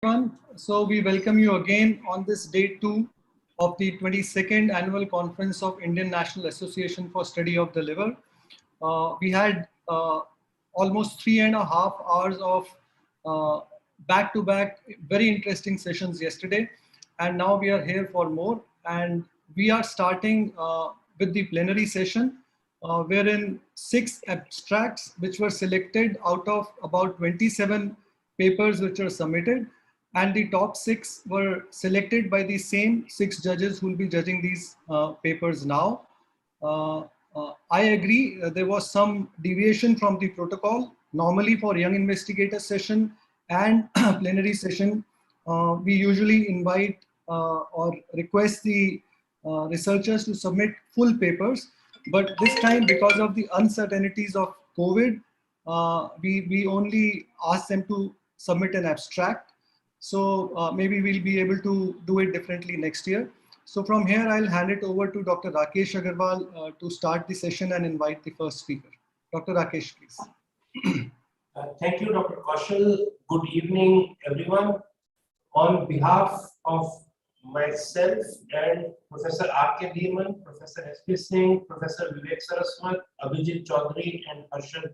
Everyone. So we welcome you again on this day 2 of the 22nd annual conference of Indian National Association for Study of the Liver. We had almost 3.5 hours of back-to-back very interesting sessions yesterday, and now we are here for more. And we are starting with the plenary session, wherein 6 abstracts which were selected out of about 27 papers which were submitted, and the top 6 were selected by the same 6 judges who will be judging these papers now. I agree, there was some deviation from the protocol. Normally for young investigator session and plenary session, we usually invite or request the researchers to submit full papers. But this time, because of the uncertainties of COVID, we only asked them to submit an abstract. So maybe we'll be able to do it differently next year. So from here, I'll hand it over to Dr. Rakesh Agarwal to start the session and invite the first speaker. Dr. Rakesh, please. Thank you, Dr. Kaushal. Good evening, everyone. On behalf of myself and Professor R.K. Dhiman, Professor S.P. Singh, Professor Vivek Saraswat, Abhijit Chaudhary, and Harshad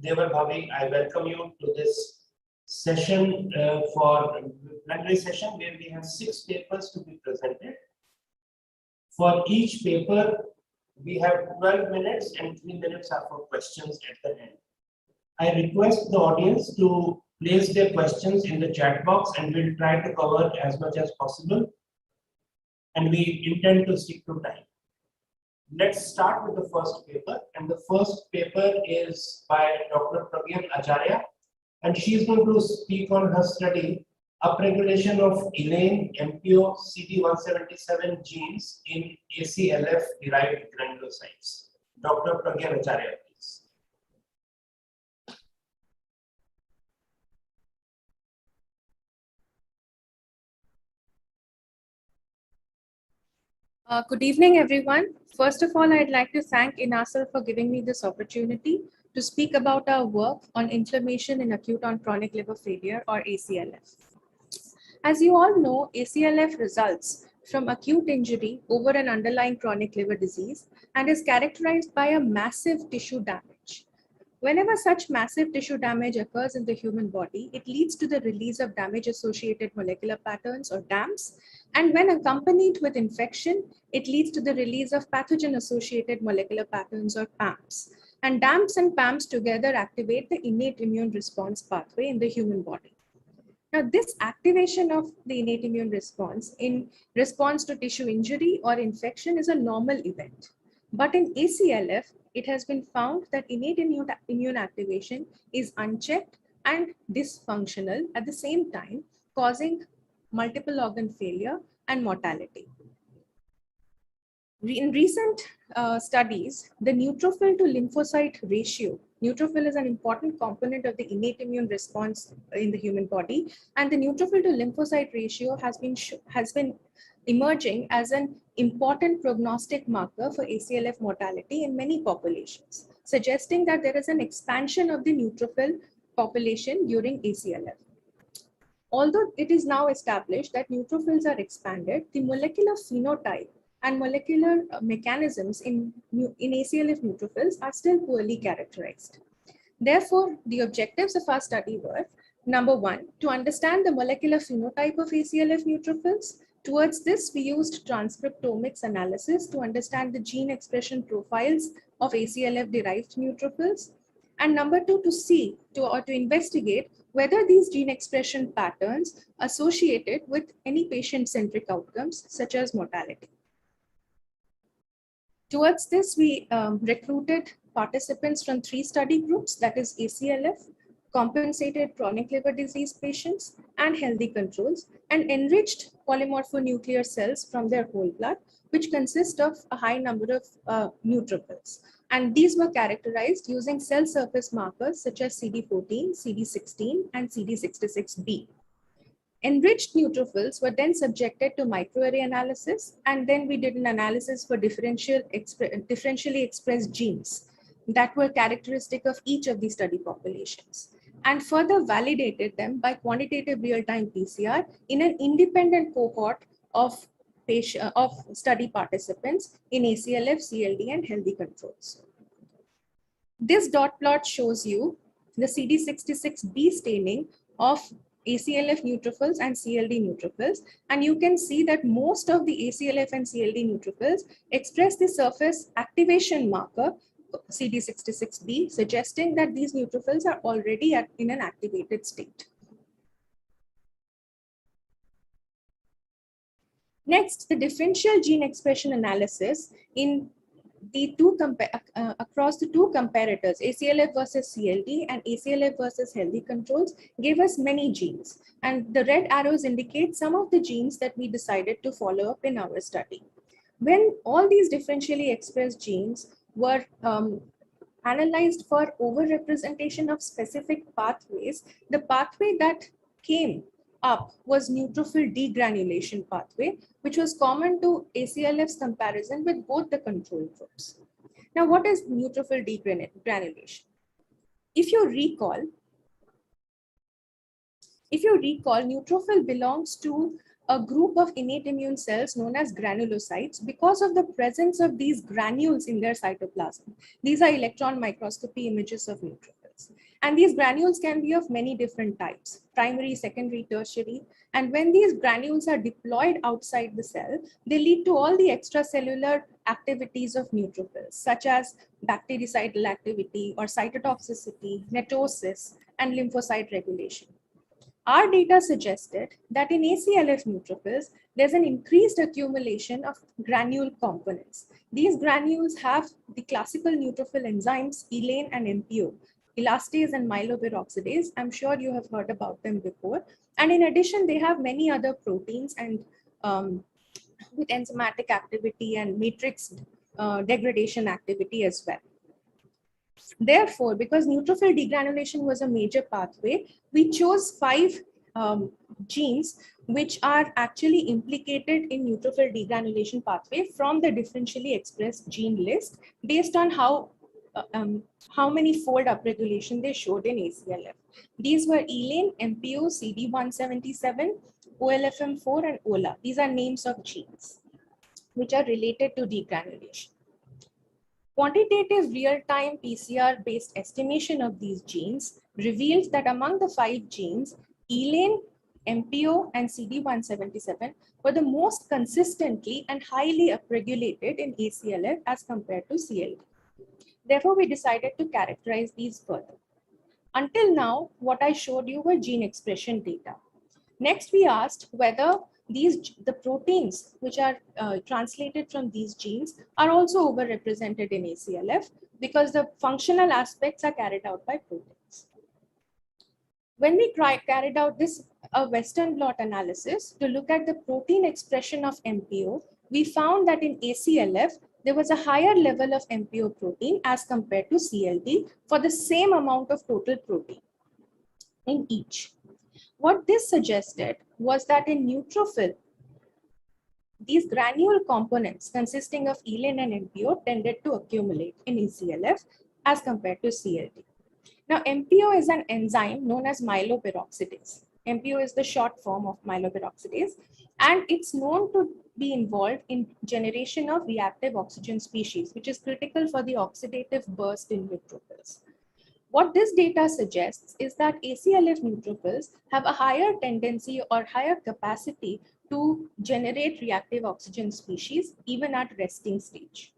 Devar Bhavi, I welcome you to this session for plenary session where we have 6 papers to be presented. For each paper, we have 12 minutes and 3 minutes are for questions at the end. I request the audience to place their questions in the chat box and we'll try to cover as much as possible. And we intend to stick to time. Let's start with the first paper. And the first paper is by Dr. Pragyan Acharya. And she is going to speak on her study, upregulation of ELANE, MPO, CD177 genes in ACLF-derived granulocytes. Dr. Pragyan Acharya, please. Good evening, everyone. First of all, I'd like to thank INASL for giving me this opportunity to speak about our work on inflammation in acute on chronic liver failure, or ACLF. As you all know, ACLF results from acute injury over an underlying chronic liver disease and is characterized by a massive tissue damage. Whenever such massive tissue damage occurs in the human body, it leads to the release of damage-associated molecular patterns, or DAMPs, and when accompanied with infection, it leads to the release of pathogen-associated molecular patterns, or PAMPs. And DAMPs and PAMPs together activate the innate immune response pathway in the human body. Now, this activation of the innate immune response in response to tissue injury or infection is a normal event. But in ACLF, it has been found that innate immune activation is unchecked and dysfunctional at the same time, causing multiple organ failure and mortality. In recent studies, the neutrophil to lymphocyte ratio, neutrophil is an important component of the innate immune response in the human body, and the neutrophil to lymphocyte ratio has been emerging as an important prognostic marker for ACLF mortality in many populations, suggesting that there is an expansion of the neutrophil population during ACLF. Although it is now established that neutrophils are expanded, the molecular phenotype and molecular mechanisms in ACLF neutrophils are still poorly characterized. Therefore, the objectives of our study were, number 1, to understand the molecular phenotype of ACLF neutrophils. Towards this, we used transcriptomics analysis to understand the gene expression profiles of ACLF-derived neutrophils. And number 2, to investigate whether these gene expression patterns associated with any patient-centric outcomes, such as mortality. Towards this, we recruited participants from 3 study groups, that is ACLF, compensated chronic liver disease patients, and healthy controls, and enriched polymorphonuclear cells from their whole blood, which consist of a high number of neutrophils. And these were characterized using cell surface markers such as CD14, CD16, and CD66B. Enriched neutrophils were then subjected to microarray analysis, and then we did an analysis for differentially expressed genes that were characteristic of each of these study populations. and further validated them by quantitative real-time PCR in an independent cohort of study participants in ACLF, CLD, and healthy controls. This dot plot shows you the CD66B staining of ACLF neutrophils and CLD neutrophils, and you can see that most of the ACLF and CLD neutrophils express the surface activation marker CD66B, suggesting that these neutrophils are already in an activated state. Next, the differential gene expression analysis in the across the two comparators, ACLF versus CLD and ACLF versus healthy controls, gave us many genes. And the red arrows indicate some of the genes that we decided to follow up in our study. When all these differentially expressed genes were analyzed for overrepresentation of specific pathways, the pathway that came up was neutrophil degranulation pathway, which was common to ACLF's comparison with both the control groups. Now, what is neutrophil degranulation? If you recall, neutrophil belongs to a group of innate immune cells known as granulocytes because of the presence of these granules in their cytoplasm. These are electron microscopy images of neutrophils. And these granules can be of many different types, primary, secondary, tertiary. And when these granules are deployed outside the cell, they lead to all the extracellular activities of neutrophils, such as bactericidal activity or cytotoxicity, netosis, and lymphocyte regulation. Our data suggested that in ACLF neutrophils, there's an increased accumulation of granule components. These granules have the classical neutrophil enzymes, ELANE and MPO, elastase and myeloperoxidase. I'm sure you have heard about them before. And in addition, they have many other proteins and with enzymatic activity and matrix degradation activity as well. Therefore, because neutrophil degranulation was a major pathway, we chose 5 genes which are actually implicated in neutrophil degranulation pathway from the differentially expressed gene list based on how many fold upregulation they showed in ACLF. These were ELANE, MPO, CD177, OLFM4, and OLA. These are names of genes which are related to degranulation. Quantitative real-time PCR-based estimation of these genes revealed that among the 5 genes, ELANE, MPO, and CD177 were the most consistently and highly upregulated in ACLF as compared to CLD. Therefore, we decided to characterize these further. Until now, what I showed you were gene expression data. Next, we asked whether the proteins which are translated from these genes are also overrepresented in ACLF because the functional aspects are carried out by proteins. When we carried out this Western blot analysis to look at the protein expression of MPO, we found that in ACLF, there was a higher level of MPO protein as compared to CLD for the same amount of total protein in each. What this suggested was that in neutrophil, these granule components consisting of ELANE and MPO tended to accumulate in ACLF as compared to CLD. Now, MPO is an enzyme known as myeloperoxidase. MPO is the short form of myeloperoxidase, and it's known to be involved in generation of reactive oxygen species, which is critical for the oxidative burst in neutrophils. What this data suggests is that ACLF neutrophils have a higher tendency or higher capacity to generate reactive oxygen species even at resting stage.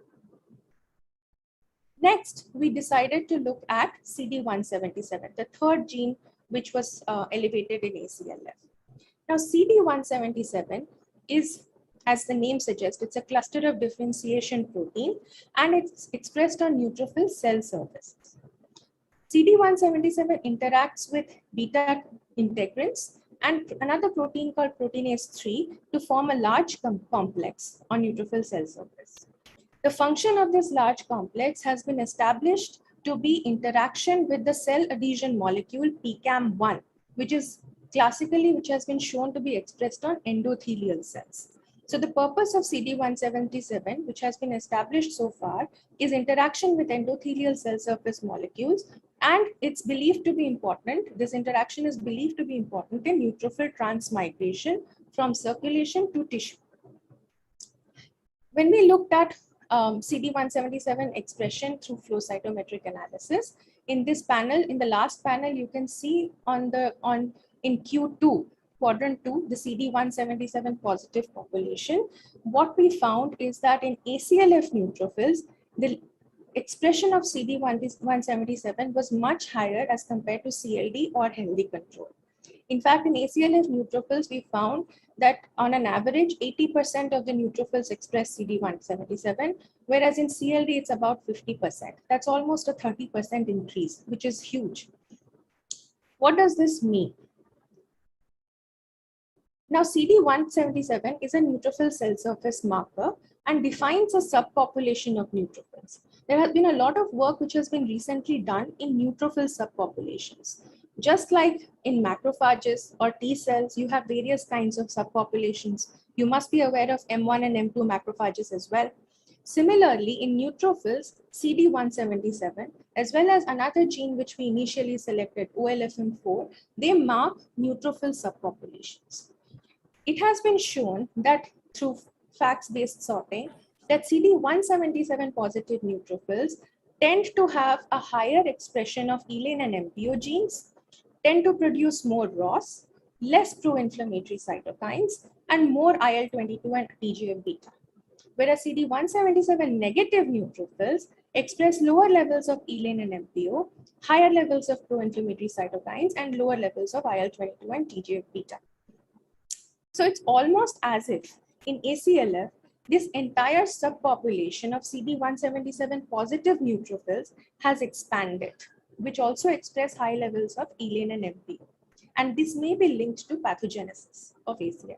Next, we decided to look at CD177, the third gene which was elevated in ACLF. Now, CD177 is, as the name suggests, it's a cluster of differentiation protein and it's expressed on neutrophil cell surfaces. CD177 interacts with beta integrins and another protein called proteinase 3 to form a large complex on neutrophil cell surface. The function of this large complex has been established to be interaction with the cell adhesion molecule PCAM1, which has been shown to be expressed on endothelial cells. So the purpose of CD177, which has been established so far, is interaction with endothelial cell surface molecules And it's believed to be important, this interaction is believed to be important in neutrophil transmigration from circulation to tissue. When we looked at CD177 expression through flow cytometric analysis, in this panel, in the last panel, you can see in Q2, quadrant 2, the CD177 positive population. What we found is that in ACLF neutrophils, the expression of CD177 was much higher as compared to CLD or healthy control. In fact, in ACLF neutrophils, we found that on an average, 80% of the neutrophils express CD177, whereas in CLD, it's about 50%. That's almost a 30% increase, which is huge. What does this mean? Now, CD177 is a neutrophil cell surface marker and defines a subpopulation of neutrophils. There has been a lot of work which has been recently done in neutrophil subpopulations. Just like in macrophages or T cells, you have various kinds of subpopulations. You must be aware of M1 and M2 macrophages as well. Similarly, in neutrophils, CD177, as well as another gene which we initially selected, OLFM4, they mark neutrophil subpopulations. It has been shown that through facts-based sorting, that CD177 positive neutrophils tend to have a higher expression of ELANE and MPO genes, tend to produce more ROS, less pro-inflammatory cytokines, and more IL-22 and TGF-beta. Whereas CD177 negative neutrophils express lower levels of ELANE and MPO, higher levels of pro-inflammatory cytokines, and lower levels of IL-22 and TGF-beta. So it's almost as if in ACLF, this entire subpopulation of CD177 positive neutrophils has expanded, which also express high levels of ELANE and MPO. And this may be linked to pathogenesis of ACLF.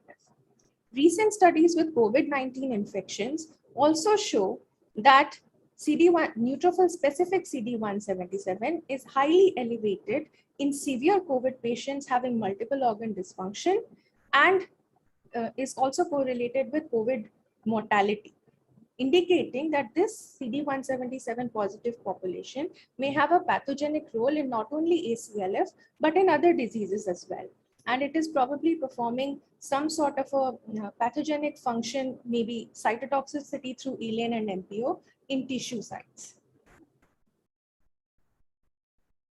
Recent studies with COVID-19 infections also show that neutrophil specific CD177 is highly elevated in severe COVID patients having multiple organ dysfunction and is also correlated with COVID mortality, indicating that this CD177 positive population may have a pathogenic role in not only ACLF, but in other diseases as well. And it is probably performing some sort of a pathogenic function, maybe cytotoxicity through ELANE and MPO in tissue sites.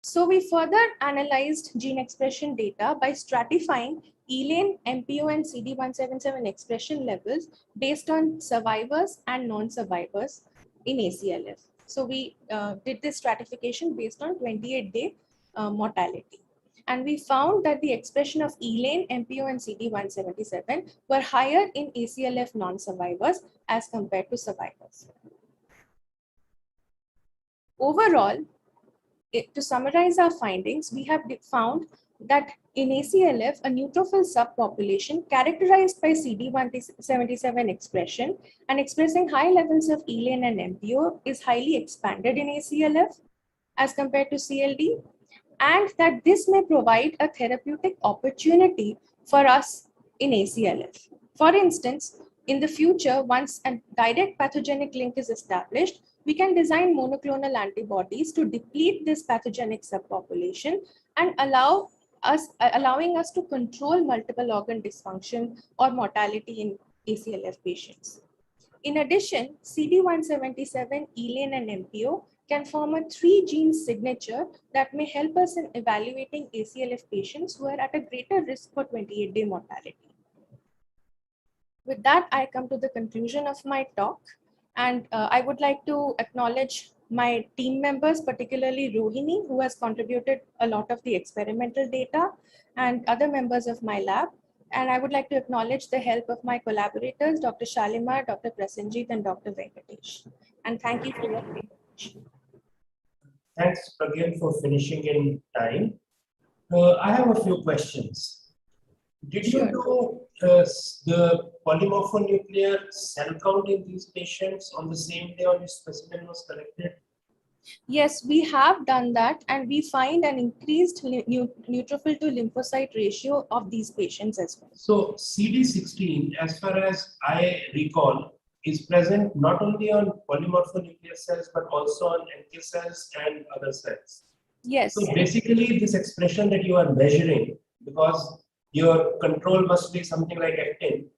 So we further analyzed gene expression data by stratifying ELANE, MPO, and CD177 expression levels based on survivors and non-survivors in ACLF. So we did this stratification based on 28-day mortality. And we found that the expression of ELANE, MPO, and CD177 were higher in ACLF non-survivors as compared to survivors. Overall, to summarize our findings, we have found that in ACLF, a neutrophil subpopulation characterized by CD177 expression and expressing high levels of ELANE and MPO is highly expanded in ACLF as compared to CLD, and that this may provide a therapeutic opportunity for us in ACLF. For instance, in the future, once a direct pathogenic link is established, we can design monoclonal antibodies to deplete this pathogenic subpopulation and allowing us to control multiple organ dysfunction or mortality in ACLF patients. In addition, CD177, ELANE, and MPO can form a 3-gene signature that may help us in evaluating ACLF patients who are at a greater risk for 28-day mortality. With that, I come to the conclusion of my talk. And I would like to acknowledge my team members, particularly Rohini, who has contributed a lot of the experimental data, and other members of my lab. And I would like to acknowledge the help of my collaborators, Dr. Shalimar, Dr. Prasenjit, and Dr. Venkatesh. And thank you for your attention. Thanks again for finishing in time. I have a few questions. Did you do the polymorphonuclear cell count in these patients on the same day on which specimen was collected? Yes, we have done that, and we find an increased neutrophil to lymphocyte ratio of these patients as well. So CD16, as far as I recall, is present not only on polymorphonuclear cells but also on NK cells and other cells. Yes. So basically, this expression that you are measuring, because your control must be something like actin.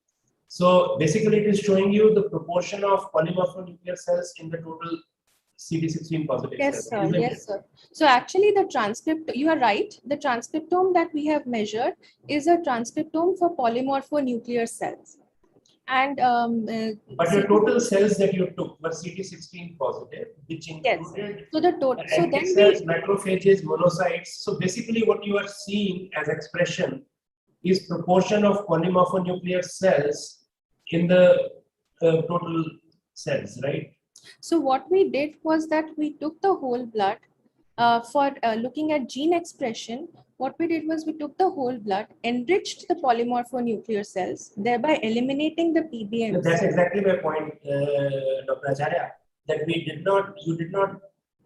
So basically, it is showing you the proportion of polymorphonuclear cells in the total CD16 positive Yes, cells. sir. Isn't Yes, it? sir. So actually the transcript, you are right. The transcriptome that we have measured is a transcriptome for polymorphonuclear cells. And But your total cells that you took were CD16 positive, which yes. included So the total, so then cells, macrophages, monocytes. So basically, what you are seeing as expression is proportion of polymorphonuclear cells in the total cells, right? So what we did was that we took the whole blood for looking at gene expression. What we did was we took the whole blood, enriched the polymorphonuclear cells, thereby eliminating the PBMs. That's exactly my point, Dr. Acharya, that you did not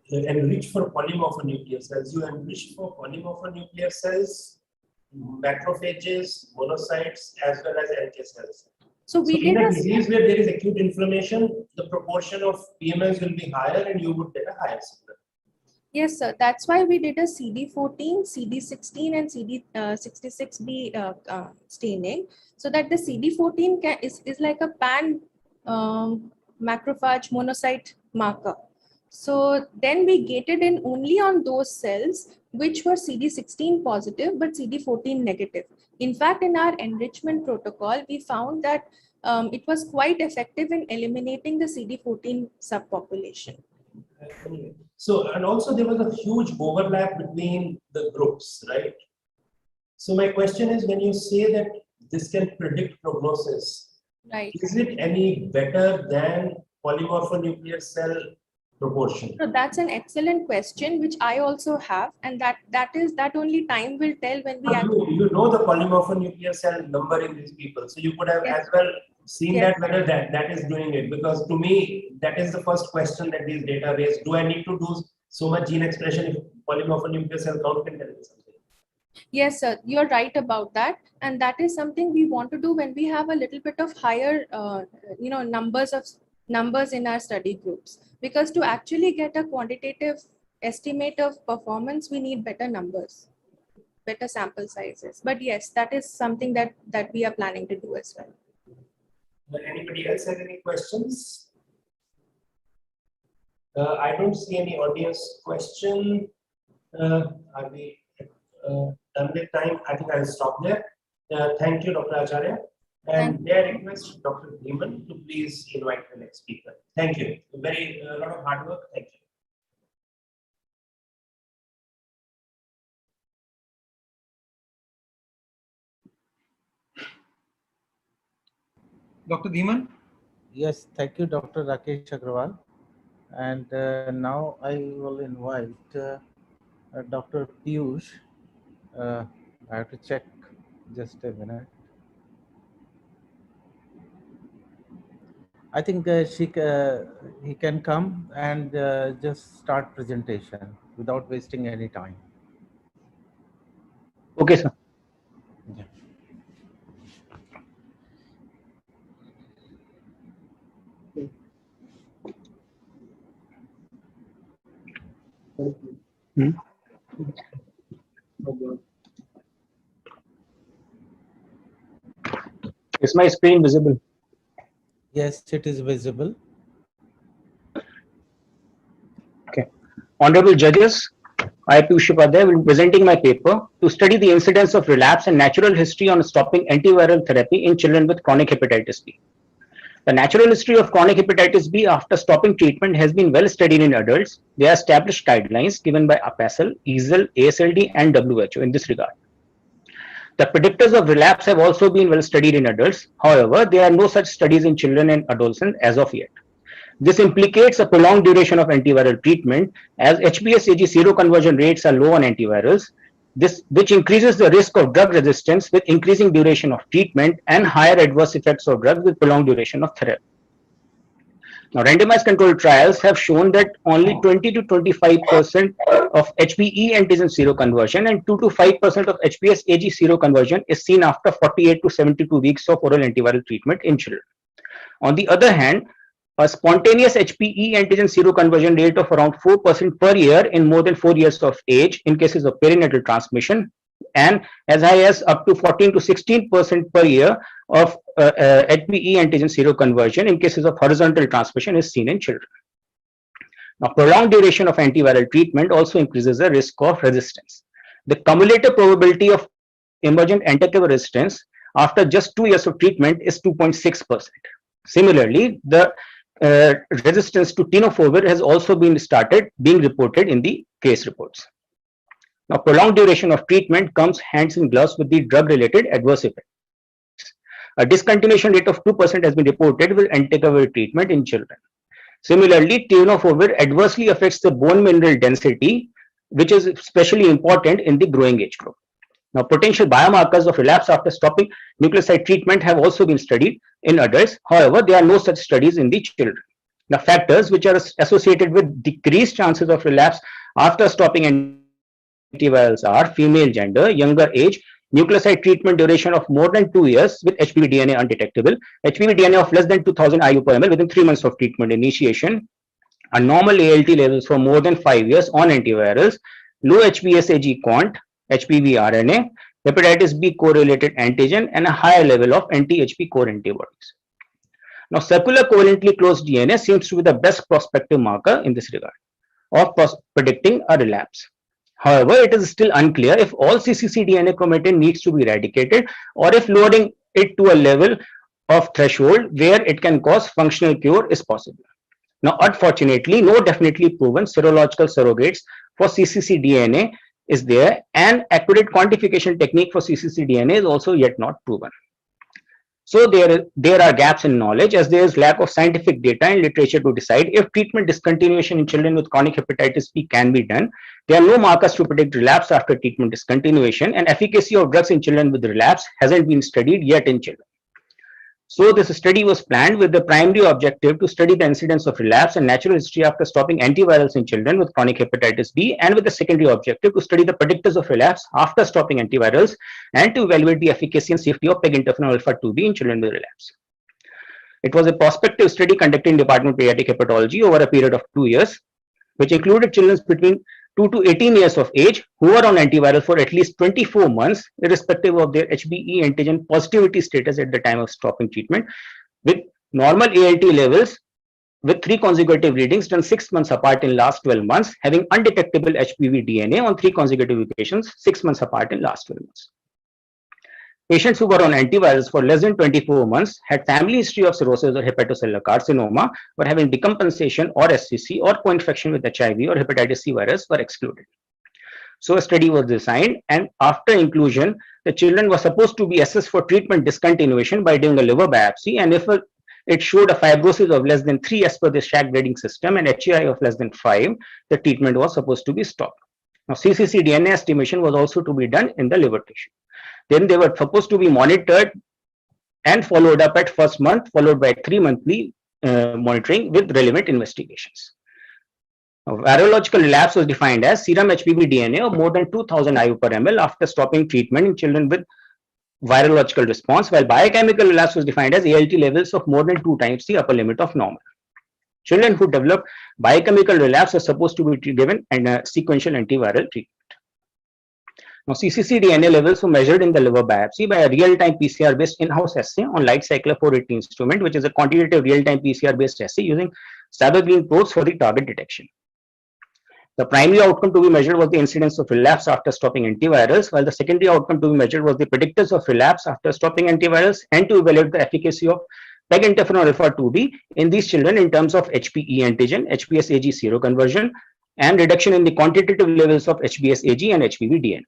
enrich for polymorphonuclear cells. You enriched for polymorphonuclear cells, macrophages, monocytes, as well as NK cells. So we did in a a disease where there is acute inflammation, the proportion of PMS will be higher and you would get a higher signal. yes, sir. That's why we did a CD14, CD16, and CD66B staining, so that the CD14 is like a pan macrophage monocyte marker. So then we gated in only on those cells which were CD16 positive but CD14 negative. In fact, in our enrichment protocol, we found that it was quite effective in eliminating the CD14 subpopulation. So, and also there was a huge overlap between the groups, right? So my question is, when you say that this can predict prognosis, right, is it any better than polymorphonuclear cell proportion? So that's an excellent question, which I also have, and that only time will tell when we actually. You know the polymorphonuclear cell number in these people, so you could have Yes. as well seen Yes. that whether that is doing it. Because to me, that is the first question that these data raise: do I need to do so much gene expression if polymorphonuclear cell count can tell me something? Yes, sir, you're right about that, and that is something we want to do when we have a little bit of higher, numbers in our study groups. Because to actually get a quantitative estimate of performance, we need better numbers, better sample sizes. But yes, that is something that we are planning to do as well. Anybody else have any questions? I don't see any audience question. Are we done with time? I think I'll stop there. Thank you, Dr. Acharya. And may I request Dr. Dhiman to please invite the next speaker. Thank you. A lot of hard work. Thank you. Dr. Dhiman? Yes, thank you, Dr. Rakesh Agrawal. And now I will invite Dr. Piyush. I have to check just a minute. I think he can come and just start presentation without wasting any time. Okay, sir. Yeah. Is my screen visible? Yes, it is visible. Okay. Honorable judges, I, Piyush Upadhyay, will be presenting my paper to study the incidence of relapse and natural history on stopping antiviral therapy in children with chronic hepatitis B. The natural history of chronic hepatitis B after stopping treatment has been well studied in adults. There are established guidelines given by APASL, EASL, ASLD, and WHO in this regard. The predictors of relapse have also been well studied in adults. However, there are no such studies in children and adolescents as of yet. This implicates a prolonged duration of antiviral treatment, as HBsAg seroconversion rates are low on antivirals, which increases the risk of drug resistance with increasing duration of treatment and higher adverse effects of drugs with prolonged duration of therapy. Now, randomized controlled trials have shown that only 20 to 25% of HBe antigen seroconversion and 2 to 5% of HBsAg seroconversion is seen after 48 to 72 weeks of oral antiviral treatment in children. On the other hand, a spontaneous HPE antigen seroconversion rate of around 4% per year in more than 4 years of age in cases of perinatal transmission, and as high as up to 14 to 16% per year of HPE antigen seroconversion in cases of horizontal transmission is seen in children. Now, prolonged duration of antiviral treatment also increases the risk of resistance. The cumulative probability of emergent antiviral resistance after just 2 years of treatment is 2.6%. Similarly, the resistance to tenofovir has also been being reported in the case reports. Now, prolonged duration of treatment comes hands in gloves with the drug-related adverse effects. A discontinuation rate of 2% has been reported with antiviral treatment in children. Similarly, tenofovir adversely affects the bone mineral density, which is especially important in the growing age group. Now, potential biomarkers of relapse after stopping nucleoside treatment have also been studied in adults. However, there are no such studies in the children. The factors which are associated with decreased chances of relapse after stopping antivirals are female gender, younger age, nucleoside treatment duration of more than 2 years with HPV DNA undetectable, HPV DNA of less than 2000 IU per ml within 3 months of treatment initiation, a normal ALT levels for more than 5 years on antivirals, low HBsAg quant, HPV RNA, hepatitis B core-related antigen, and a higher level of anti-HP core antibodies. Now, circular covalently closed DNA seems to be the best prospective marker in this regard of predicting a relapse. However, it is still unclear if all cccDNA chromatin needs to be eradicated or if lowering it to a level of threshold where it can cause functional cure is possible. Now, unfortunately, no definitely proven serological surrogates for cccDNA is there, and accurate quantification technique for cccDNA is also yet not proven. So there are gaps in knowledge as there is lack of scientific data and literature to decide if treatment discontinuation in children with chronic hepatitis B can be done. There are no markers to predict relapse after treatment discontinuation, and efficacy of drugs in children with relapse hasn't been studied yet in children. So this study was planned with the primary objective to study the incidence of relapse and natural history after stopping antivirals in children with chronic hepatitis B, and with the secondary objective to study the predictors of relapse after stopping antivirals and to evaluate the efficacy and safety of PEG interferon alpha 2B in children with relapse. It was a prospective study conducted in Department of Pediatric Hepatology over a period of 2 years, which included children between 2 to 18 years of age who were on antiviral for at least 24 months, irrespective of their HBe antigen positivity status at the time of stopping treatment, with normal ALT levels with 3 consecutive readings done 6 months apart in last 12 months, having undetectable HPV DNA on 3 consecutive occasions 6 months apart in last 12 months. Patients who were on antivirals for less than 24 months had family history of cirrhosis or hepatocellular carcinoma, were having decompensation or SCC or co-infection with HIV or hepatitis C virus were excluded. So a study was designed, and after inclusion, the children were supposed to be assessed for treatment discontinuation by doing a liver biopsy, and if it showed a fibrosis of less than 3 as per the Shack grading system and HEI of less than 5, the treatment was supposed to be stopped. Now, cccDNA estimation was also to be done in the liver tissue. Then they were supposed to be monitored and followed up at first month, followed by 3 monthly monitoring with relevant investigations. Now, virological relapse was defined as serum HPV DNA of more than 2000 IU per ml after stopping treatment in children with virological response, while biochemical relapse was defined as ALT levels of more than 2 times the upper limit of normal. Children who develop biochemical relapse are supposed to be given a sequential antiviral treatment. Now, cccDNA levels were measured in the liver biopsy by a real-time PCR-based in-house assay on light cycler 480 instrument, which is a quantitative real-time PCR-based assay using cybergreen probes for the target detection. The primary outcome to be measured was the incidence of relapse after stopping antivirals, while the secondary outcome to be measured was the predictors of relapse after stopping antivirals and to evaluate the efficacy of PEG interferon alpha 2B in these children in terms of HPE antigen, HBsAg seroconversion, and reduction in the quantitative levels of HBsAg and HPV DNA.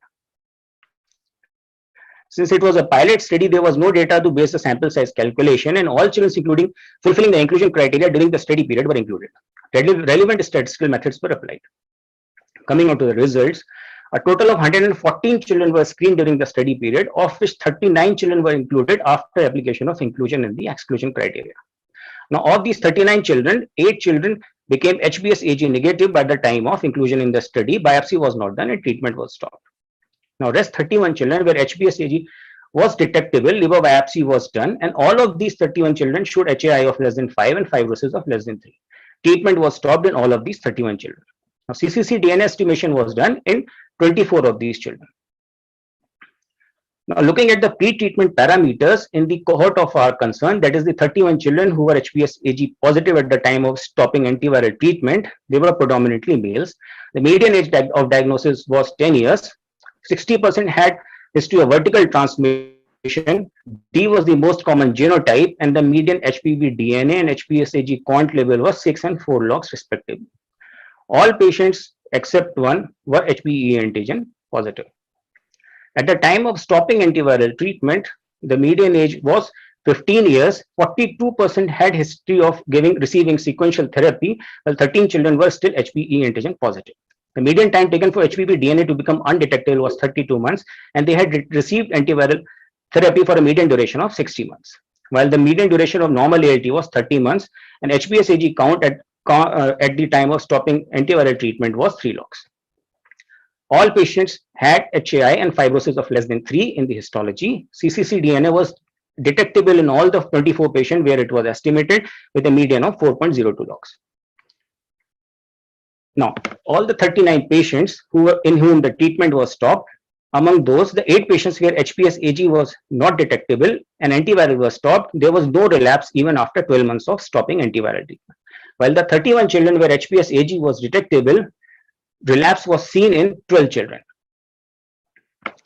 Since it was a pilot study, there was no data to base the sample size calculation, and all children including fulfilling the inclusion criteria during the study period were included. Relevant statistical methods were applied. Coming on to the results, a total of 114 children were screened during the study period, of which 39 children were included after application of inclusion and the exclusion criteria. Now, of these 39 children, 8 children became HBsAg negative by the time of inclusion in the study. Biopsy was not done and treatment was stopped. Now, rest 31 children were HBsAg was detectable, liver biopsy was done, and all of these 31 children showed HAI of less than 5 and fibrosis of less than 3. Treatment was stopped in all of these 31 children. Now, CCC DNA estimation was done in 24 of these children. Now, looking at the pre-treatment parameters in the cohort of our concern, that is the 31 children who were HPS-AG positive at the time of stopping antiviral treatment, they were predominantly males. The median age of diagnosis was 10 years. 60% had history of vertical transmission. D was the most common genotype, and the median HPV DNA and HPS-AG count level was 6 and 4 logs respectively. All patients except one were HPE antigen positive. At the time of stopping antiviral treatment, the median age was 15 years. 42% had history of receiving sequential therapy, while 13 children were still HPE antigen positive. The median time taken for HPV DNA to become undetectable was 32 months, and they had received antiviral therapy for a median duration of 60 months, while the median duration of normal ALT was 30 months, and HPS-AG count at the time of stopping antiviral treatment was 3 logs. All patients had HAI and fibrosis of less than 3 in the histology. CCC DNA was detectable in all the 24 patients where it was estimated with a median of 4.02 logs. Now, all the 39 patients in whom the treatment was stopped, among those, the 8 patients where HPS-AG was not detectable and antiviral was stopped, there was no relapse even after 12 months of stopping antiviral treatment. While the 31 children where HPS-AG was detectable, relapse was seen in 12 children.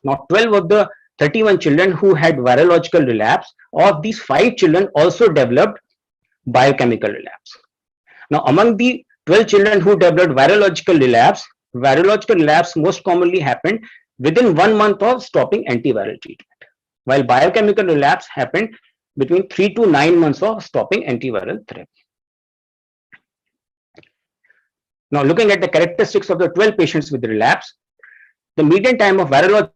Now, 12 of the 31 children who had virological relapse, of these 5 children also developed biochemical relapse. Now, among the 12 children who developed virological relapse most commonly happened within 1 month of stopping antiviral treatment, while biochemical relapse happened between 3 to 9 months of stopping antiviral therapy. Now, looking at the characteristics of the 12 patients with relapse, the median time of virological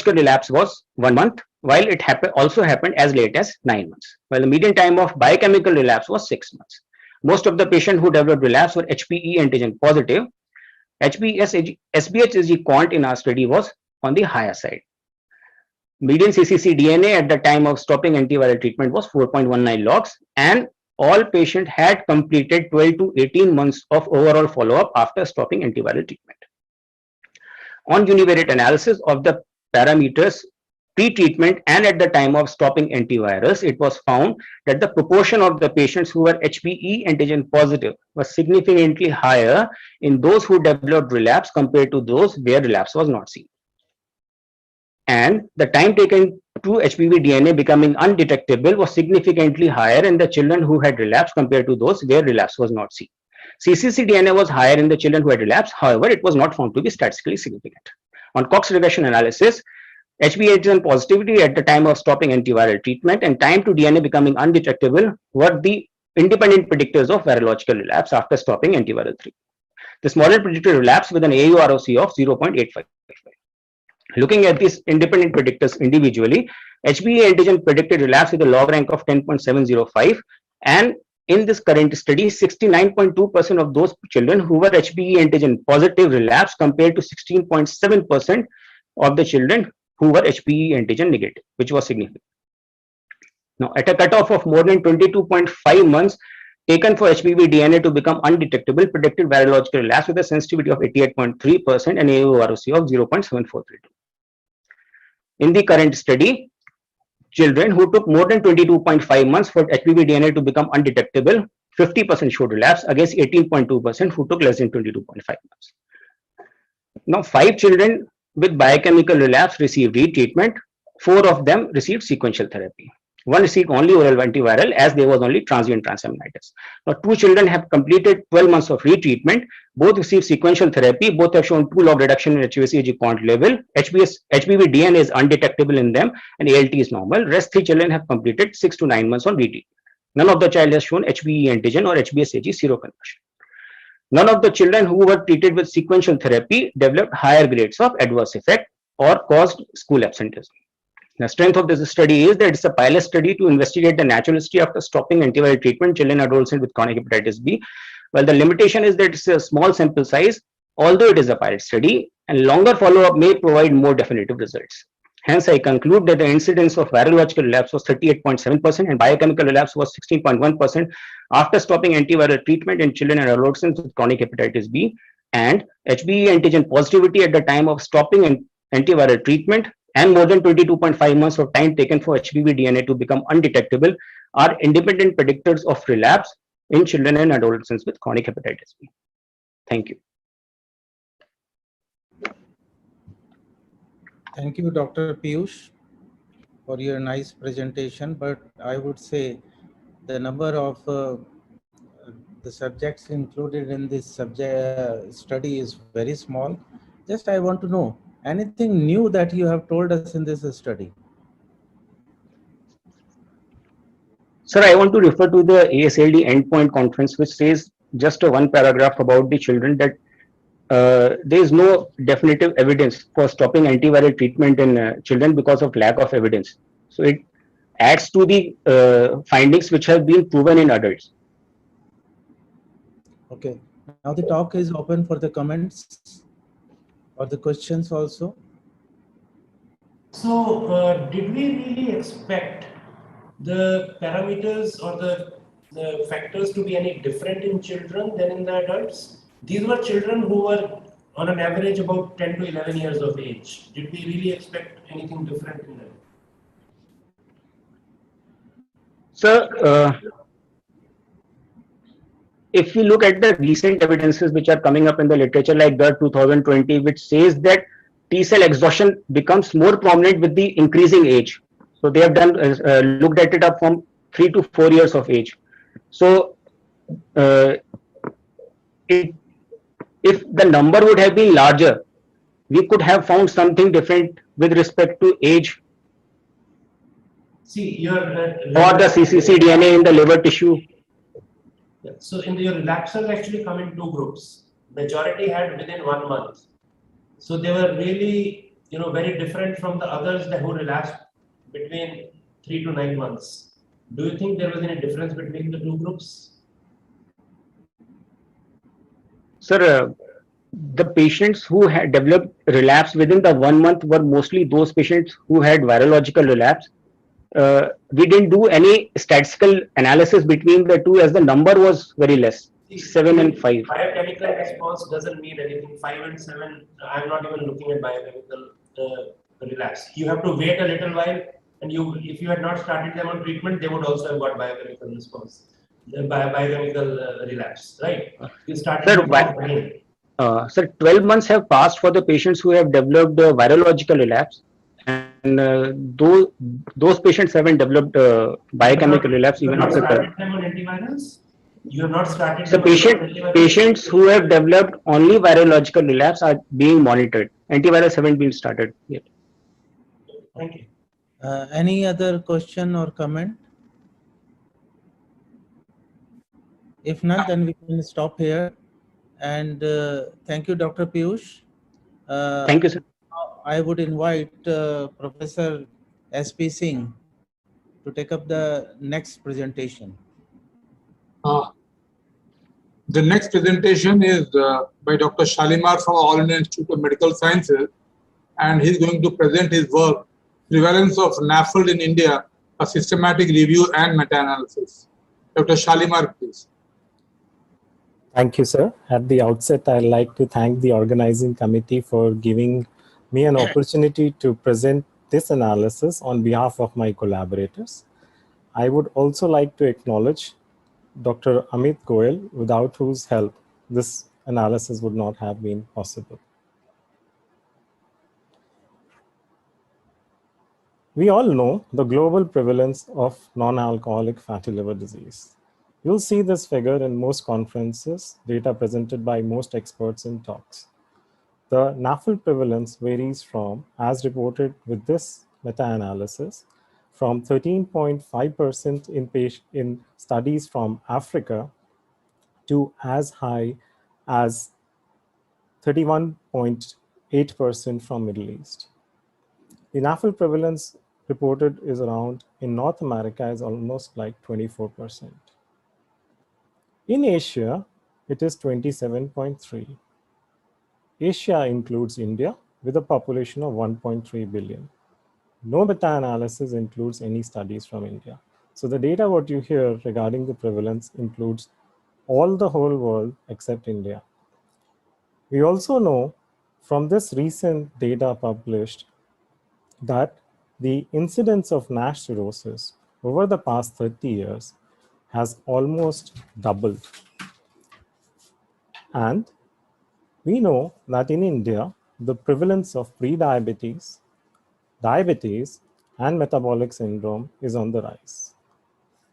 relapse was 1 month, while it also happened as late as 9 months, while the median time of biochemical relapse was 6 months. Most of the patients who developed relapse were HPE antigen positive. SBH-AG count in our study was on the higher side. Median CCC DNA at the time of stopping antiviral treatment was 4.19 logs, and all patients had completed 12 to 18 months of overall follow-up after stopping antiviral treatment. On univariate analysis of the parameters pre-treatment and at the time of stopping antivirus, it was found that the proportion of the patients who were HPE antigen positive was significantly higher in those who developed relapse compared to those where relapse was not seen. And the time taken to HPV DNA becoming undetectable was significantly higher in the children who had relapse compared to those where relapse was not seen. CCC DNA was higher in the children who had relapse, however, it was not found to be statistically significant. On Cox regression analysis, HPV antigen positivity at the time of stopping antiviral treatment and time to DNA becoming undetectable were the independent predictors of virological relapse after stopping antiviral treatment. This model predicted relapse with an AUROC of 0.855. Looking at these independent predictors individually, HPE antigen predicted relapse with a log rank of 10.705, and in this current study, 69.2% of those children who were HPE antigen positive relapse compared to 16.7% of the children who were HPE antigen negative, which was significant. Now, at a cutoff of more than 22.5 months taken for HPV DNA to become undetectable, predicted virological relapse with a sensitivity of 88.3% and AUROC of 0.7432. In the current study, children who took more than 22.5 months for HPV DNA to become undetectable, 50% showed relapse against 18.2% who took less than 22.5 months. Now, 5 children with biochemical relapse received retreatment. 4 of them received sequential therapy. 1 received only oral antiviral as there was only transient transaminitis. Now, 2 children have completed 12 months of retreatment. Both received sequential therapy. Both have shown 2 log reduction in HPS-AG count level. HPV DNA is undetectable in them and ALT is normal. Rest 3 children have completed 6 to 9 months on retreatment. None of the child has shown HPE antigen or HPS-AG seroconversion. None of the children who were treated with sequential therapy developed higher grades of adverse effect or caused school absenteeism. The strength of this study is that it's a pilot study to investigate the natural history after stopping antiviral treatment children and adolescents with chronic hepatitis B. While the limitation is that it's a small sample size, although it is a pilot study, and longer follow-up may provide more definitive results. Hence, I conclude that the incidence of virological relapse was 38.7% and biochemical relapse was 16.1% after stopping antiviral treatment in children and adolescents with chronic hepatitis B. And HBe antigen positivity at the time of stopping antiviral treatment and more than 22.5 months of time taken for HBV DNA to become undetectable are independent predictors of relapse in children and adolescents with chronic hepatitis B. Thank you. Thank you, Dr. Piyush, for your nice presentation. But I would say the number of the subjects included in this study is very small. Just I want to know anything new that you have told us in this study. Sir, I want to refer to the ASLD endpoint conference, which says just a one paragraph about the children that there is no definitive evidence for stopping antiviral treatment in children because of lack of evidence. So it adds to the findings which have been proven in adults. Okay, now the talk is open for the comments or the questions also. So, did we really expect the parameters or the factors to be any different in children than in the adults? These were children who were on an average about 10 to 11 years of age. Did we really expect anything different in them? Sir, if we look at the recent evidences which are coming up in the literature like the 2020, which says that T cell exhaustion becomes more prominent with the increasing age. So they have done looked at it up from 3 to 4 years of age. So if the number would have been larger, we could have found something different with respect to age. See, your or the cccDNA in the liver tissue. So in your relapsers actually come in two groups. Majority had within 1 month. So they were really, very different from the others that who relapsed between 3 to 9 months. Do you think there was any difference between the two groups? Sir, the patients who had developed relapse within the 1 month were mostly those patients who had virological relapse. We didn't do any statistical analysis between the two as the number was very less. 7 and 5. Biochemical response doesn't mean anything. 5 and 7, I'm not even looking at biochemical relapse. You have to wait a little while, and if you had not started them on treatment, they would also have got biochemical response, the biochemical relapse, right? You started. Sir, 12 months have passed for the patients who have developed virological relapse, and those patients haven't developed biochemical relapse even after 12. Them on antivirals? You have not started. So patients who have developed only virological relapse are being monitored. Antivirals haven't been started yet. Thank you. Any other question or comment? If not, then we can stop here. And thank you, Dr. Piyush. Thank you, sir. I would invite Professor S.P. Singh to take up the next presentation. The next presentation is by Dr. Shalimar from All India Institute of Medical Sciences, and he's going to present his work, Prevalence of Nafld in India, a systematic review and meta-analysis. Dr. Shalimar, please. Thank you, sir. At the outset, I'd like to thank the organizing committee for giving me an opportunity to present this analysis on behalf of my collaborators. I would also like to acknowledge Dr. Amit Goyal, without whose help this analysis would not have been possible. We all know the global prevalence of non-alcoholic fatty liver disease. You'll see this figure in most conferences, data presented by most experts in talks. The Nafld prevalence varies from, as reported with this meta-analysis, from 13.5% in studies from Africa to as high as 31.8% from Middle East. The Nafld prevalence reported is around, in North America, is almost like 24%. In Asia, it is 27.3%. Asia includes India with a population of 1.3 billion. No meta-analysis includes any studies from India. So the data what you hear regarding the prevalence includes all the whole world except India. We also know from this recent data published that the incidence of NASH cirrhosis over the past 30 years has almost doubled. And we know that in India, the prevalence of prediabetes, diabetes, and metabolic syndrome is on the rise.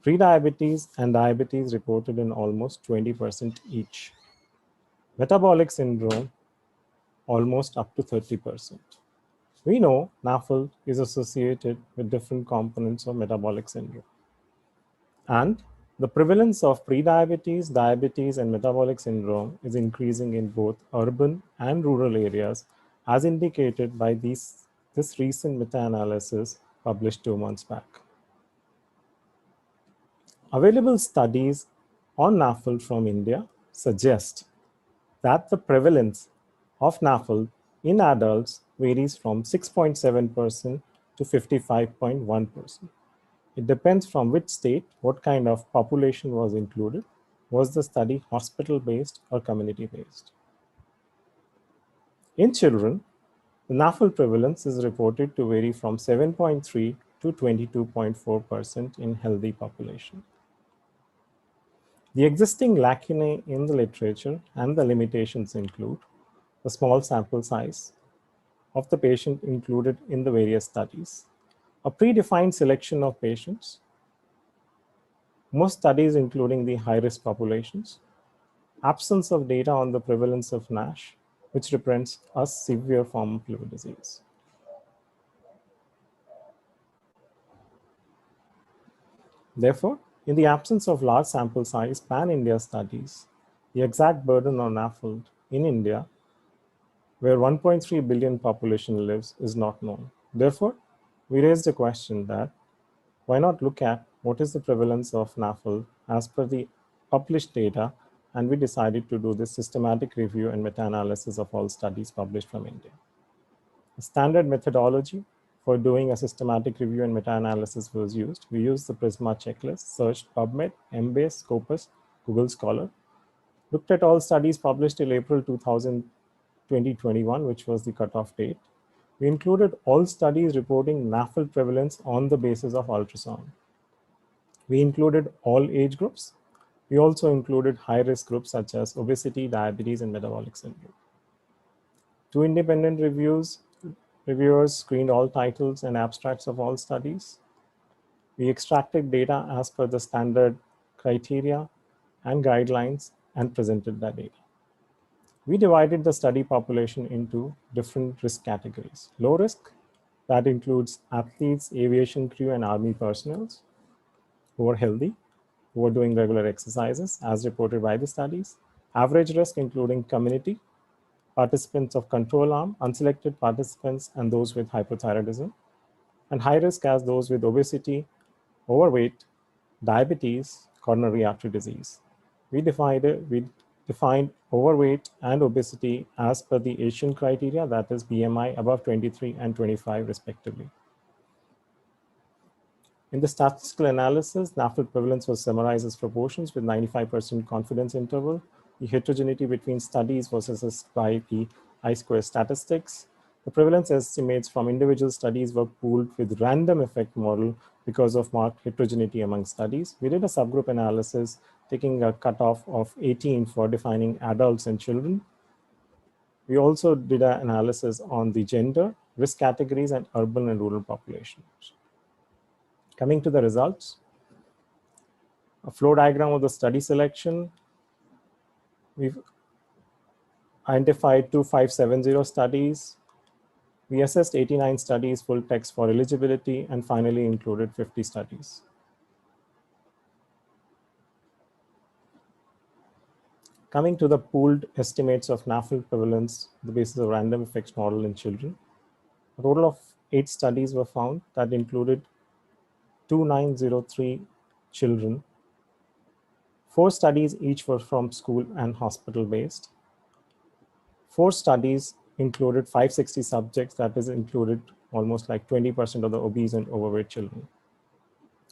Prediabetes and diabetes reported in almost 20% each. Metabolic syndrome, almost up to 30%. We know Nafld is associated with different components of metabolic syndrome. And the prevalence of prediabetes, diabetes, and metabolic syndrome is increasing in both urban and rural areas, as indicated by this recent meta-analysis published 2 months back. Available studies on Nafld from India suggest that the prevalence of Nafld in adults varies from 6.7% to 55.1%. It depends from which state, what kind of population was included. Was the study hospital-based or community-based? In children, the Nafld prevalence is reported to vary from 7.3 to 22.4% in healthy population. The existing lacunae in the literature and the limitations include the small sample size of the patient included in the various studies, a predefined selection of patients, most studies including the high-risk populations, absence of data on the prevalence of NASH, which represents a severe form of liver disease. Therefore, in the absence of large sample size pan-India studies, the exact burden on Nafld in India, where 1.3 billion population lives, is not known. Therefore, we raised the question that why not look at what is the prevalence of Nafld as per the published data, and we decided to do this systematic review and meta-analysis of all studies published from India. A standard methodology for doing a systematic review and meta-analysis was used. We used the PRISMA checklist, searched PubMed, Embase, Scopus, Google Scholar, looked at all studies published till April 2021, which was the cutoff date. We included all studies reporting Nafld prevalence on the basis of ultrasound. We included all age groups. We also included high-risk groups such as obesity, diabetes, and metabolic syndrome. 2 independent reviewers screened all titles and abstracts of all studies. We extracted data as per the standard criteria and guidelines and presented that data. We divided the study population into different risk categories. Low risk, that includes athletes, aviation crew, and army personnel who are healthy, who are doing regular exercises as reported by the studies. Average risk, including community, participants of control arm, unselected participants, and those with hypothyroidism. And high risk as those with obesity, overweight, diabetes, coronary artery disease. We defined overweight and obesity as per the Asian criteria, that is BMI above 23 and 25 respectively. In the statistical analysis, Nafld prevalence was summarized as proportions with 95% confidence interval. The heterogeneity between studies was assessed by the I-square statistics. The prevalence estimates from individual studies were pooled with random effect model because of marked heterogeneity among studies. We did a subgroup analysis taking a cutoff of 18 for defining adults and children. We also did an analysis on the gender, risk categories, and urban and rural populations. Coming to the results, a flow diagram of the study selection. We've identified 2570 studies. We assessed 89 studies full text for eligibility and finally included 50 studies. Coming to the pooled estimates of Nafld prevalence on the basis of random effects model in children. A total of 8 studies were found that included 2903 children. 4 studies each were from school and hospital based. 4 studies included 560 subjects, that is included almost like 20% of the obese and overweight children.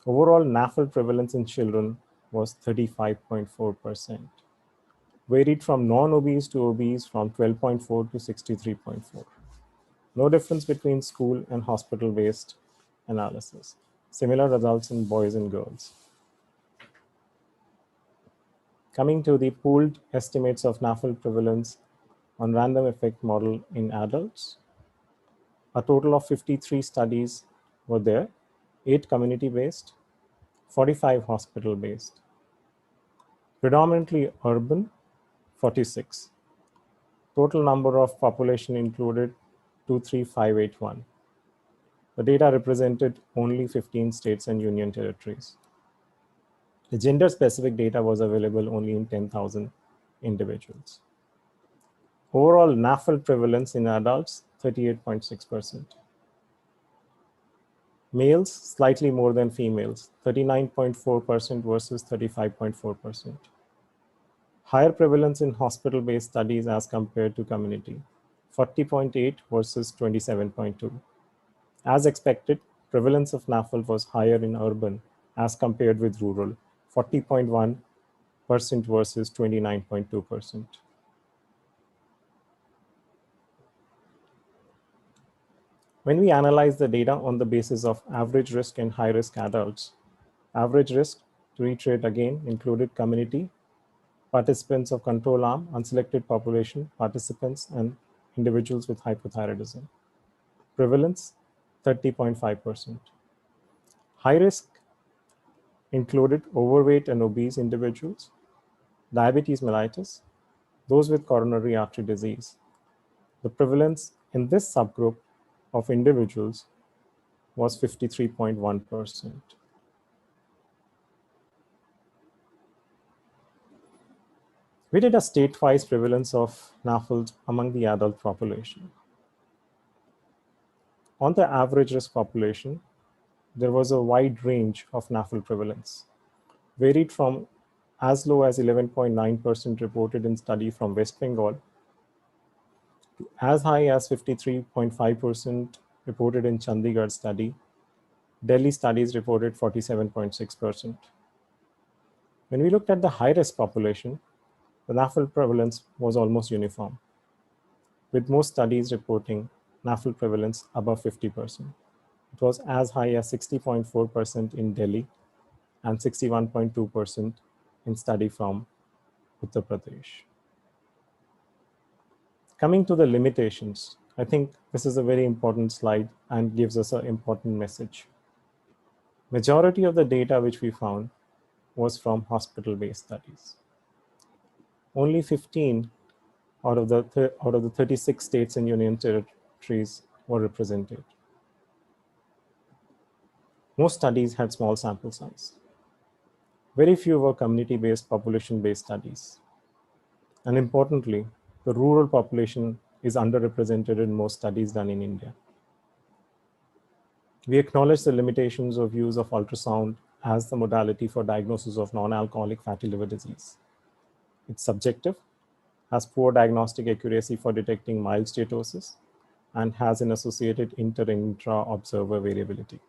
Overall Nafld prevalence in children was 35.4%, varied from non-obese to obese from 12.4 to 63.4. No difference between school and hospital-based analysis. Similar results in boys and girls. Coming to the pooled estimates of Nafld prevalence on random effect model in adults, a total of 53 studies were there, 8 community-based, 45 hospital-based. Predominantly urban, 46. Total number of population included 23581. The data represented only 15 states and union territories. The gender-specific data was available only in 10,000 individuals. Overall Nafld prevalence in adults, 38.6%. Males, slightly more than females, 39.4% versus 35.4%. Higher prevalence in hospital-based studies as compared to community, 40.8 versus 27.2. As expected, prevalence of Nafld was higher in urban as compared with rural, 40.1% versus 29.2%. When we analyze the data on the basis of average risk and high risk adults, average risk, to reiterate again, included community, participants of control arm, unselected population, participants, and individuals with hypothyroidism. Prevalence, 30.5%. High risk included overweight and obese individuals, diabetes mellitus, those with coronary artery disease. The prevalence in this subgroup of individuals was 53.1%. We did a state-wise prevalence of Nafld among the adult population. On the average risk population, there was a wide range of Nafld prevalence, varied from as low as 11.9% reported in study from West Bengal to as high as 53.5% reported in Chandigarh study. Delhi studies reported 47.6%. When we looked at the high-risk population, the Nafld prevalence was almost uniform, with most studies reporting Nafld prevalence above 50%. It was as high as 60.4% in Delhi and 61.2% in study from Uttar Pradesh. Coming to the limitations, I think this is a very important slide and gives us an important message. Majority of the data which we found was from hospital-based studies. Only 15 out of the 36 states and union territories were represented. Most studies had small sample size. Very few were community-based, population-based studies. And importantly, the rural population is underrepresented in most studies done in India. We acknowledge the limitations of use of ultrasound as the modality for diagnosis of non-alcoholic fatty liver disease. It's subjective, has poor diagnostic accuracy for detecting mild steatosis, and has an associated inter- and intra-observer variability.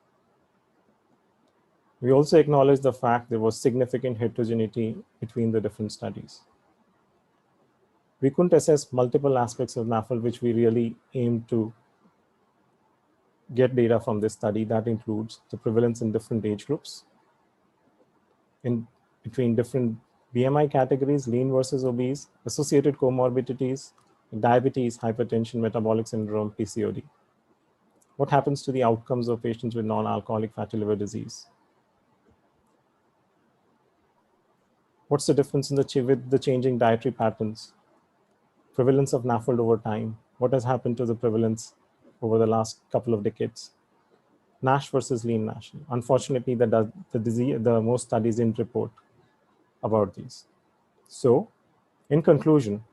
We also acknowledge the fact there was significant heterogeneity between the different studies. We couldn't assess multiple aspects of Nafld which we really aim to get data from this study. That includes the prevalence in different age groups, in between different BMI categories, lean versus obese, associated comorbidities, diabetes, hypertension, metabolic syndrome, PCOD. What happens to the outcomes of patients with non-alcoholic fatty liver disease? What's the difference in with the changing dietary patterns? Prevalence of Nafld over time. What has happened to the prevalence over the last couple of decades? NASH versus lean NASH. Unfortunately, the most studies didn't report about these. So, in conclusion,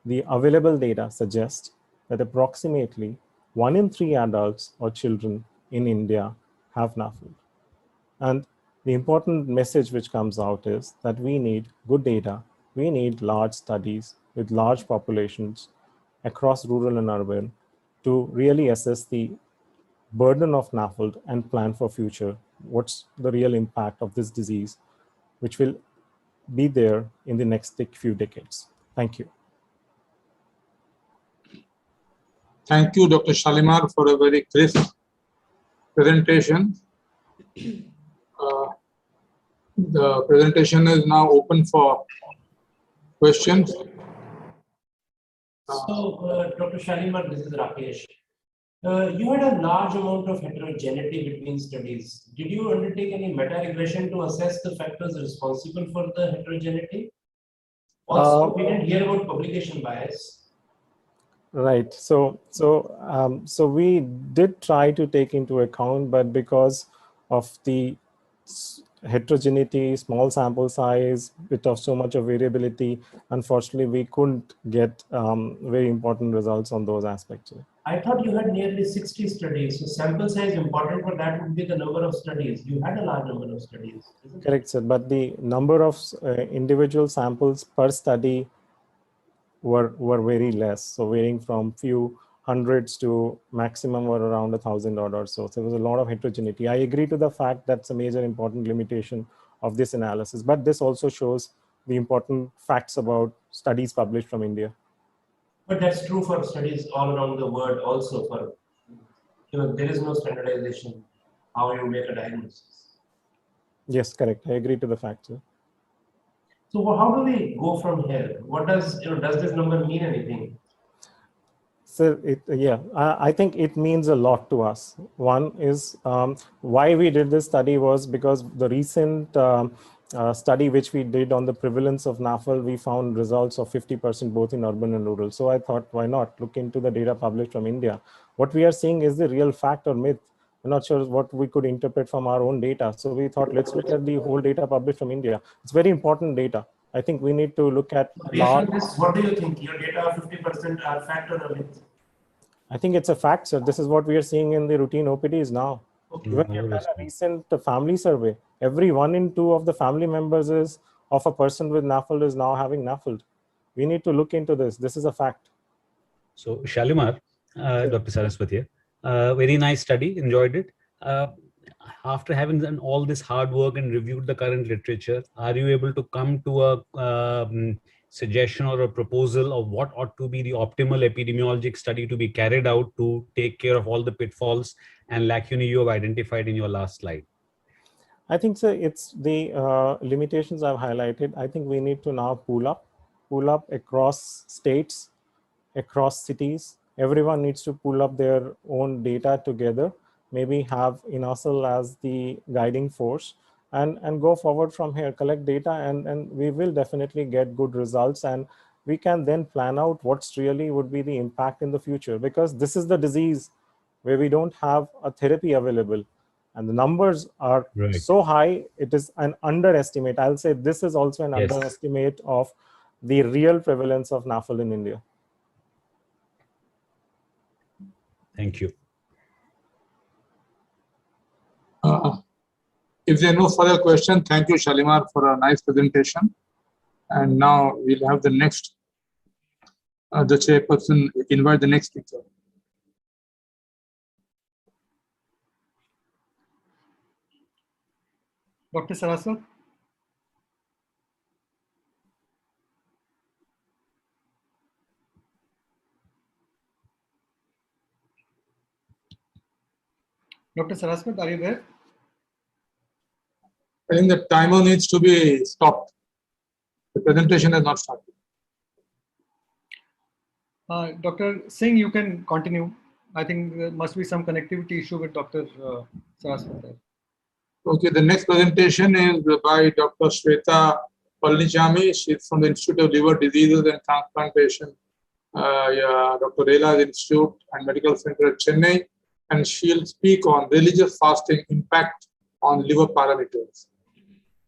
the available data suggests that approximately 1 in 3 adults or children in India have Nafld. And the important message which comes out is that we need good data. We need large studies with large populations across rural and urban to really assess the burden of Nafld and plan for future. What's the real impact of this disease, which will be there in the next few decades. Thank you. Thank you, Dr. Shalimar, for a very crisp presentation. The presentation is now open for questions. So, Dr. Shalimar, this is Rakesh. You had a large amount of heterogeneity between studies. Did you undertake any meta-regression to assess the factors responsible for the heterogeneity? Also, we didn't hear about publication bias. Right. So we did try to take into account, but because of the heterogeneity, small sample size, bit of so much of variability, unfortunately, we couldn't get very important results on those aspects. I thought you had nearly 60 studies. So sample size important, but that would be the number of studies. You had a large number of studies. Correct, sir. But the number of individual samples per study were very less. So varying from few hundreds to maximum were around 1,000 or so. So there was a lot of heterogeneity. I agree to the fact that's a major important limitation of this analysis, but this also shows the important facts about studies published from India. But that's true for studies all around the world also. For there is no standardization how you make a diagnosis. Yes, correct. I agree to the fact, sir. So how do we go from here? What does does this number mean anything? So I think it means a lot to us. One is why we did this study was because the recent study which we did on the prevalence of Nafld, we found results of 50% both in urban and rural. So I thought, why not look into the data published from India? What we are seeing is the real fact or myth. I'm not sure what we could interpret from our own data. So we thought, let's look at the whole data published from India. It's very important data. I think we need to look at. What do you think? Your data of 50% are fact or a myth? I think it's a fact, sir. This is what we are seeing in the routine OPDs now. Okay. Even we have done a recent family survey. Every 1 in 2 of the family members of a person with Nafld is now having Nafld. We need to look into this. This is a fact. So Shalimar, Dr. Saraswati, very nice study, enjoyed it. After having done all this hard work and reviewed the current literature, are you able to come to a suggestion or a proposal of what ought to be the optimal epidemiologic study to be carried out to take care of all the pitfalls and lacunae you have identified in your last slide? I think, sir, it's the limitations I've highlighted. I think we need to now pull up across states, across cities. Everyone needs to pull up their own data together, maybe have INASL as the guiding force, and go forward from here, collect data, and we will definitely get good results, and we can then plan out what's really would be the impact in the future, because this is the disease where we don't have a therapy available and the numbers are so high, it is an underestimate. I'll say this is also an underestimate of the real prevalence of Nafld in India. Thank you. If there are no further questions, thank you, Shalimar, for a nice presentation. And now we'll have the next, the chairperson invite the next speaker. Dr. Saraswat. Dr. Saraswat, are you there? I think the timer needs to be stopped. The presentation has not started. Dr. Singh, you can continue. I think there must be some connectivity issue with Dr. Saraswat there. Okay, the next presentation is by Dr. Shweta Palnichami. She's from the Institute of Liver Diseases and Transplantation, Dr. Rela's Institute and Medical Center at Chennai, and she'll speak on religious fasting impact on liver parameters.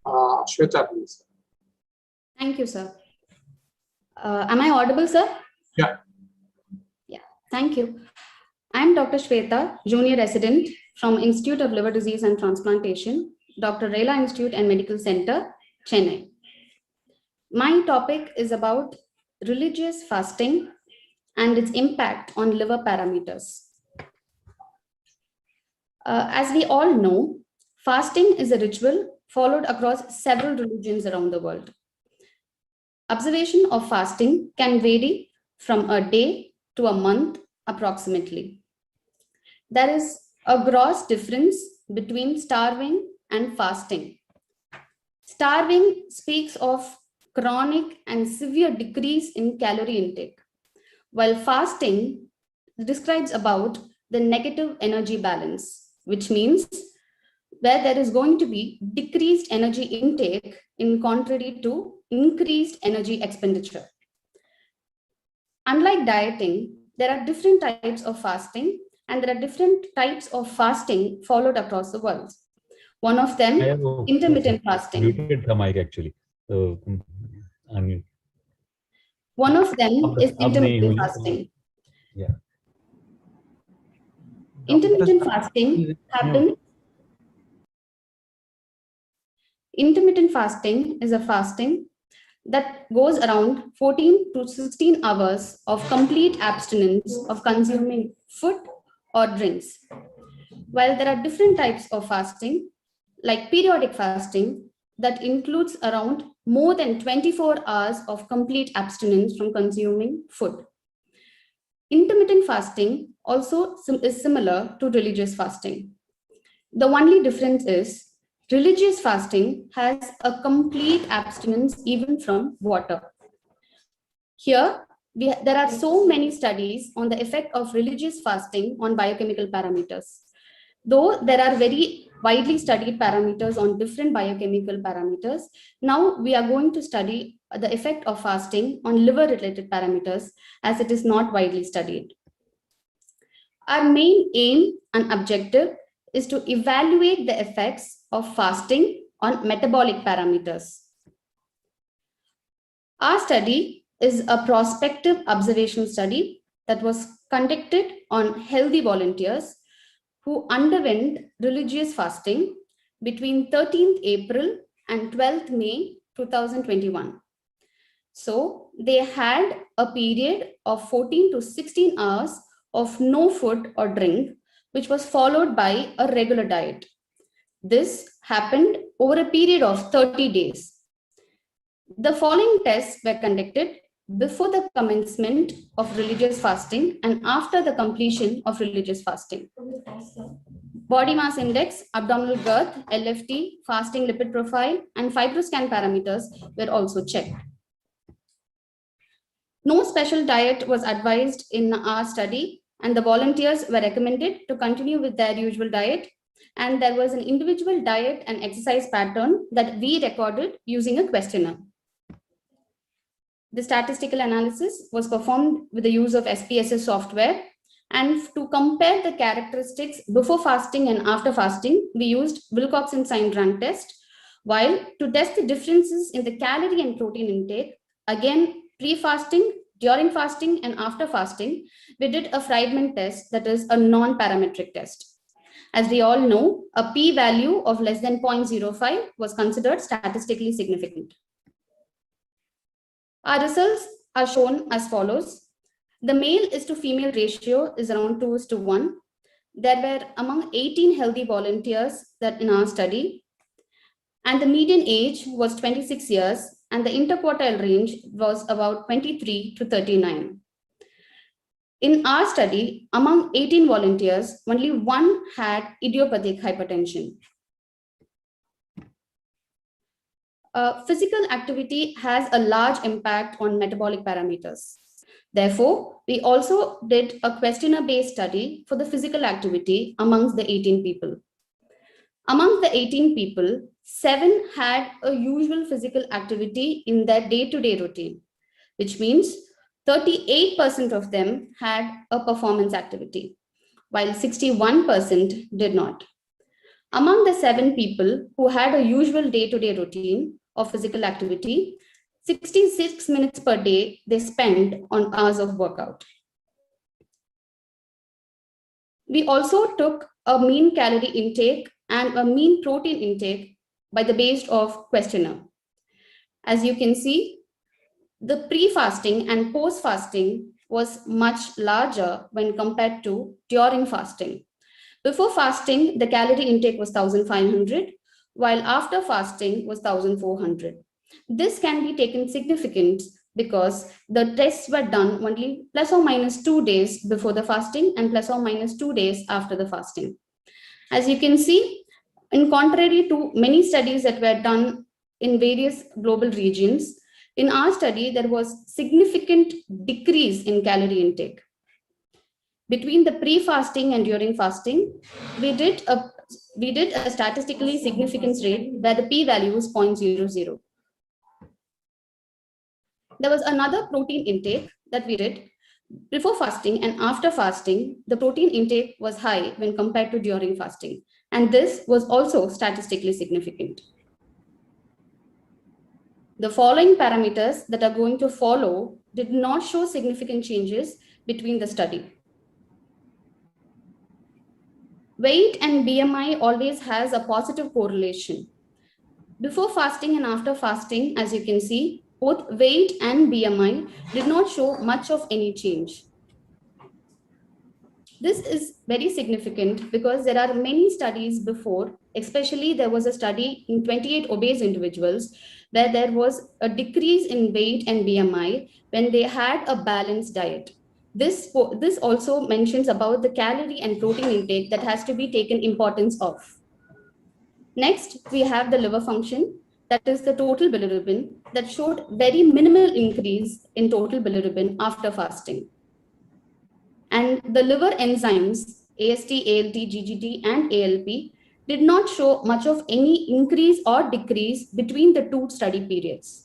Shweta, please. Thank you, sir. Am I audible, sir? Yeah. Yeah, thank you. I'm Dr. Shweta, Junior Resident from Institute of Liver Disease and Transplantation, Dr. Rela Institute and Medical Center, Chennai. My topic is about religious fasting and its impact on liver parameters. As we all know, fasting is a ritual followed across several religions around the world. Observation of fasting can vary from a day to a month approximately. There is a gross difference between starving and fasting. Starving speaks of chronic and severe decrease in calorie intake, while fasting describes about the negative energy balance, which means where there is going to be decreased energy intake in contrary to increased energy expenditure. Unlike dieting, there are different types of fasting, and there are different types of fasting followed across the world. One of them, intermittent fasting. Muted the mic actually. So, unmute. One of them is intermittent fasting. Yeah. Intermittent fasting happens. Intermittent fasting is a fasting that goes around 14 to 16 hours of complete abstinence of consuming food or drinks. While there are different types of fasting, like periodic fasting, that includes around more than 24 hours of complete abstinence from consuming food. Intermittent fasting also is similar to religious fasting. The only difference is religious fasting has a complete abstinence even from water. Here, there are so many studies on the effect of religious fasting on biochemical parameters. Though there are very widely studied parameters on different biochemical parameters, now we are going to study the effect of fasting on liver-related parameters, as it is not widely studied. Our main aim and objective is to evaluate the effects of fasting on metabolic parameters. Our study is a prospective observational study that was conducted on healthy volunteers who underwent religious fasting between 13th April and 12th May 2021. So they had a period of 14 to 16 hours of no food or drink, which was followed by a regular diet. This happened over a period of 30 days. The following tests were conducted before the commencement of religious fasting and after the completion of religious fasting. Body mass index, abdominal girth, LFT, fasting lipid profile, and Fibroscan parameters were also checked. No special diet was advised in our study, and the volunteers were recommended to continue with their usual diet. And there was an individual diet and exercise pattern that we recorded using a questionnaire. The statistical analysis was performed with the use of SPSS software, and to compare the characteristics before fasting and after fasting, we used Wilcoxon sign rank test, while to test the differences in the calorie and protein intake, again, pre-fasting, during fasting, and after fasting, we did a Friedman test, that is a non-parametric test. As we all know, a p-value of less than 0.05 was considered statistically significant. Our results are shown as follows. The male is to female ratio is around 2:1. There were among 18 healthy volunteers that in our study, and the median age was 26 years, and the interquartile range was about 23 to 39. In our study, among 18 volunteers, only one had idiopathic hypertension. Physical activity has a large impact on metabolic parameters. Therefore, we also did a questionnaire-based study for the physical activity amongst the 18 people. Among the 18 people, 7 had a usual physical activity in their day-to-day routine, which means 38% of them had a performance activity, while 61% did not. Among the 7 people who had a usual day-to-day routine of physical activity, 66 minutes per day they spent on hours of workout. We also took a mean calorie intake and a mean protein intake by the base of questionnaire. As you can see, the pre-fasting and post-fasting was much larger when compared to during fasting. Before fasting, the calorie intake was 1,500, while after fasting was 1,400. This can be taken significant because the tests were done only plus or minus 2 days before the fasting and plus or minus 2 days after the fasting. As you can see, in contrary to many studies that were done in various global regions, in our study, there was significant decrease in calorie intake. Between the pre-fasting and during fasting, we did a statistically significant rate where the p-value was 0.00. There was another protein intake that we did before fasting and after fasting. The protein intake was high when compared to during fasting, and this was also statistically significant. The following parameters that are going to follow did not show significant changes between the study. Weight and BMI always has a positive correlation. Before fasting and after fasting, as you can see, both weight and BMI did not show much of any change. This is very significant because there are many studies before, especially there was a study in 28 obese individuals where there was a decrease in weight and BMI when they had a balanced diet. This also mentions about the calorie and protein intake that has to be taken importance of. Next, we have the liver function, that is the total bilirubin, that showed very minimal increase in total bilirubin after fasting. And the liver enzymes, AST, ALT, GGT, and ALP, did not show much of any increase or decrease between the two study periods.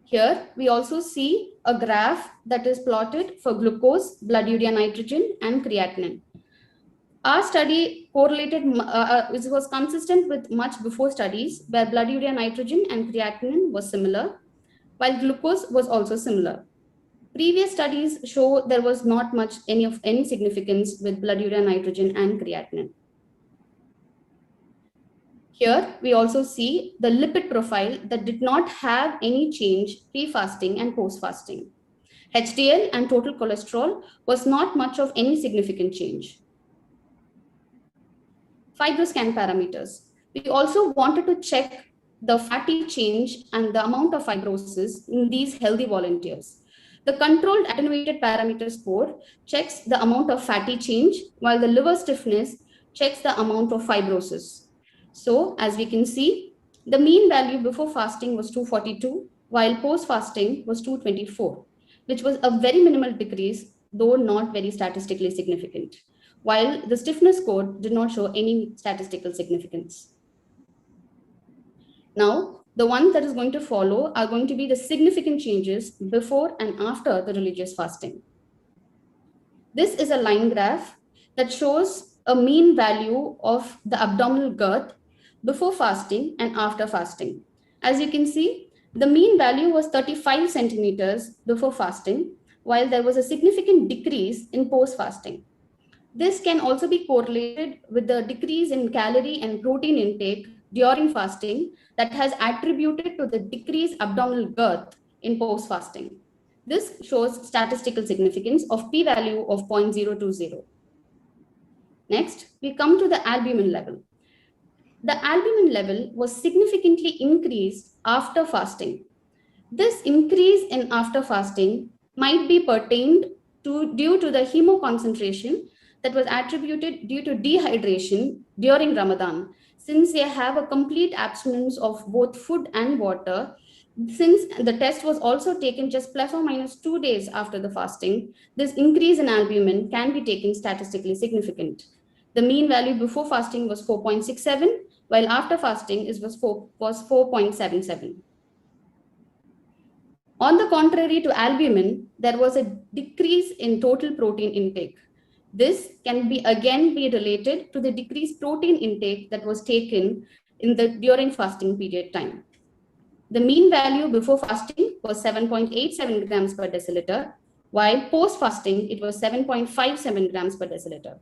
Here, we also see a graph that is plotted for glucose, blood urea nitrogen, and creatinine. Our study correlated, it was consistent with much before studies where blood urea nitrogen and creatinine was similar, while glucose was also similar. Previous studies show there was not much any significance with blood urea nitrogen and creatinine. Here, we also see the lipid profile that did not have any change pre-fasting and post-fasting. HDL and total cholesterol was not much of any significant change. Fibroscan parameters. We also wanted to check the fatty change and the amount of fibrosis in these healthy volunteers. The controlled attenuated parameter score checks the amount of fatty change, while the liver stiffness checks the amount of fibrosis. So as we can see, the mean value before fasting was 242, while post-fasting was 224, which was a very minimal decrease, though not very statistically significant, while the stiffness score did not show any statistical significance. Now, the ones that is going to follow are going to be the significant changes before and after the religious fasting. This is a line graph that shows a mean value of the abdominal girth before fasting and after fasting. As you can see, the mean value was 35 centimeters before fasting, while there was a significant decrease in post-fasting. This can also be correlated with the decrease in calorie and protein intake during fasting that has attributed to the decreased abdominal girth in post-fasting. This shows statistical significance of p-value of 0.020. Next, we come to the albumin level. The albumin level was significantly increased after fasting. This increase in after fasting might be pertained to due to the hemoconcentration that was attributed due to dehydration during Ramadan. Since they have a complete abstinence of both food and water, since the test was also taken just plus or minus 2 days after the fasting, this increase in albumin can be taken statistically significant. The mean value before fasting was 4.67, while after fasting it was 4.77. On the contrary to albumin, there was a decrease in total protein intake. This can again be related to the decreased protein intake that was taken in the during fasting period time. The mean value before fasting was 7.87 grams per deciliter, while post-fasting it was 7.57 grams per deciliter.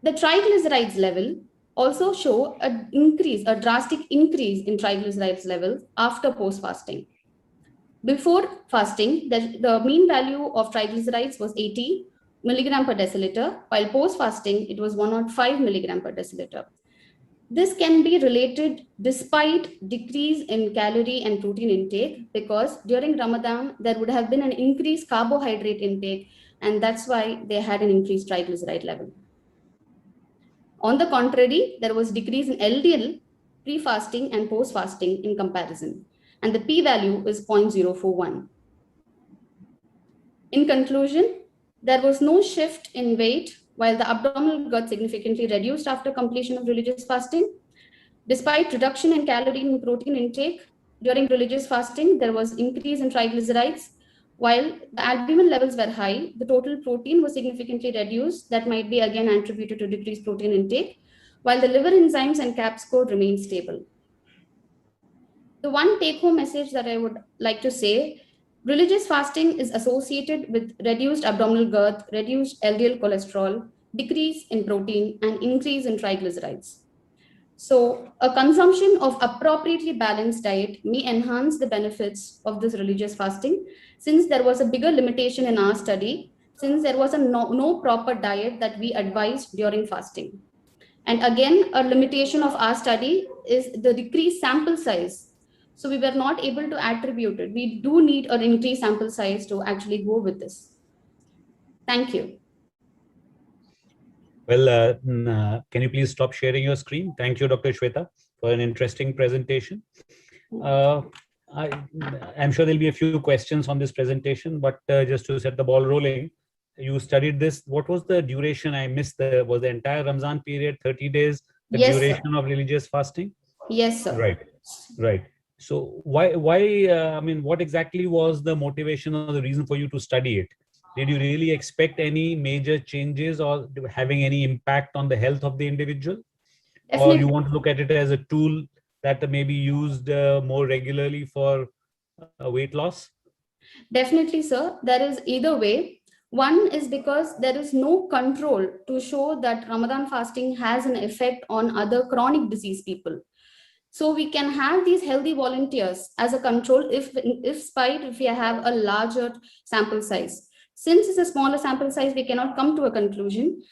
The triglycerides level also show a drastic increase in triglycerides levels after post-fasting. Before fasting, the mean value of triglycerides was 80 milligram per deciliter, while post-fasting, it was 105 milligram per deciliter. This can be related despite decrease in calorie and protein intake, because during Ramadan, there would have been an increased carbohydrate intake, and that's why they had an increased triglyceride level. On the contrary, there was decrease in LDL pre-fasting and post-fasting in comparison, and the p-value is 0.041. In conclusion, there was no shift in weight while the abdominal girth significantly reduced after completion of religious fasting. Despite reduction in calorie and protein intake during religious fasting, there was increase in triglycerides. While the albumin levels were high, the total protein was significantly reduced. That might be again attributed to decreased protein intake, while the liver enzymes and CAP score remained stable. The one take-home message that I would like to say: religious fasting is associated with reduced abdominal girth, reduced LDL cholesterol, decrease in protein, and increase in triglycerides. So a consumption of appropriately balanced diet may enhance the benefits of this religious fasting, since there was a bigger limitation in our study, since there was no proper diet that we advised during fasting. And again, a limitation of our study is the decreased sample size. So we were not able to attribute it. We do need an increased sample size to actually go with this. Thank you. Well, can you please stop sharing your screen? Thank you, Dr. Shweta, for an interesting presentation. I'm sure there'll be a few questions on this presentation, but just to set the ball rolling, you studied this. What was the duration? I missed was the entire Ramzan period, 30 days, the Yes, duration of religious fasting? Yes, sir. Right. So why, I mean, what exactly was the motivation or the reason for you to study it? Did you really expect any major changes or having any impact on the health of the individual? Definitely. Or you want to look at it as a tool that may be used more regularly for weight loss? Definitely, sir. There is either way. One is because there is no control to show that Ramadan fasting has an effect on other chronic disease people. So we can have these healthy volunteers as a control if we have a larger sample size. Since it's a smaller sample size, we cannot come to a conclusion.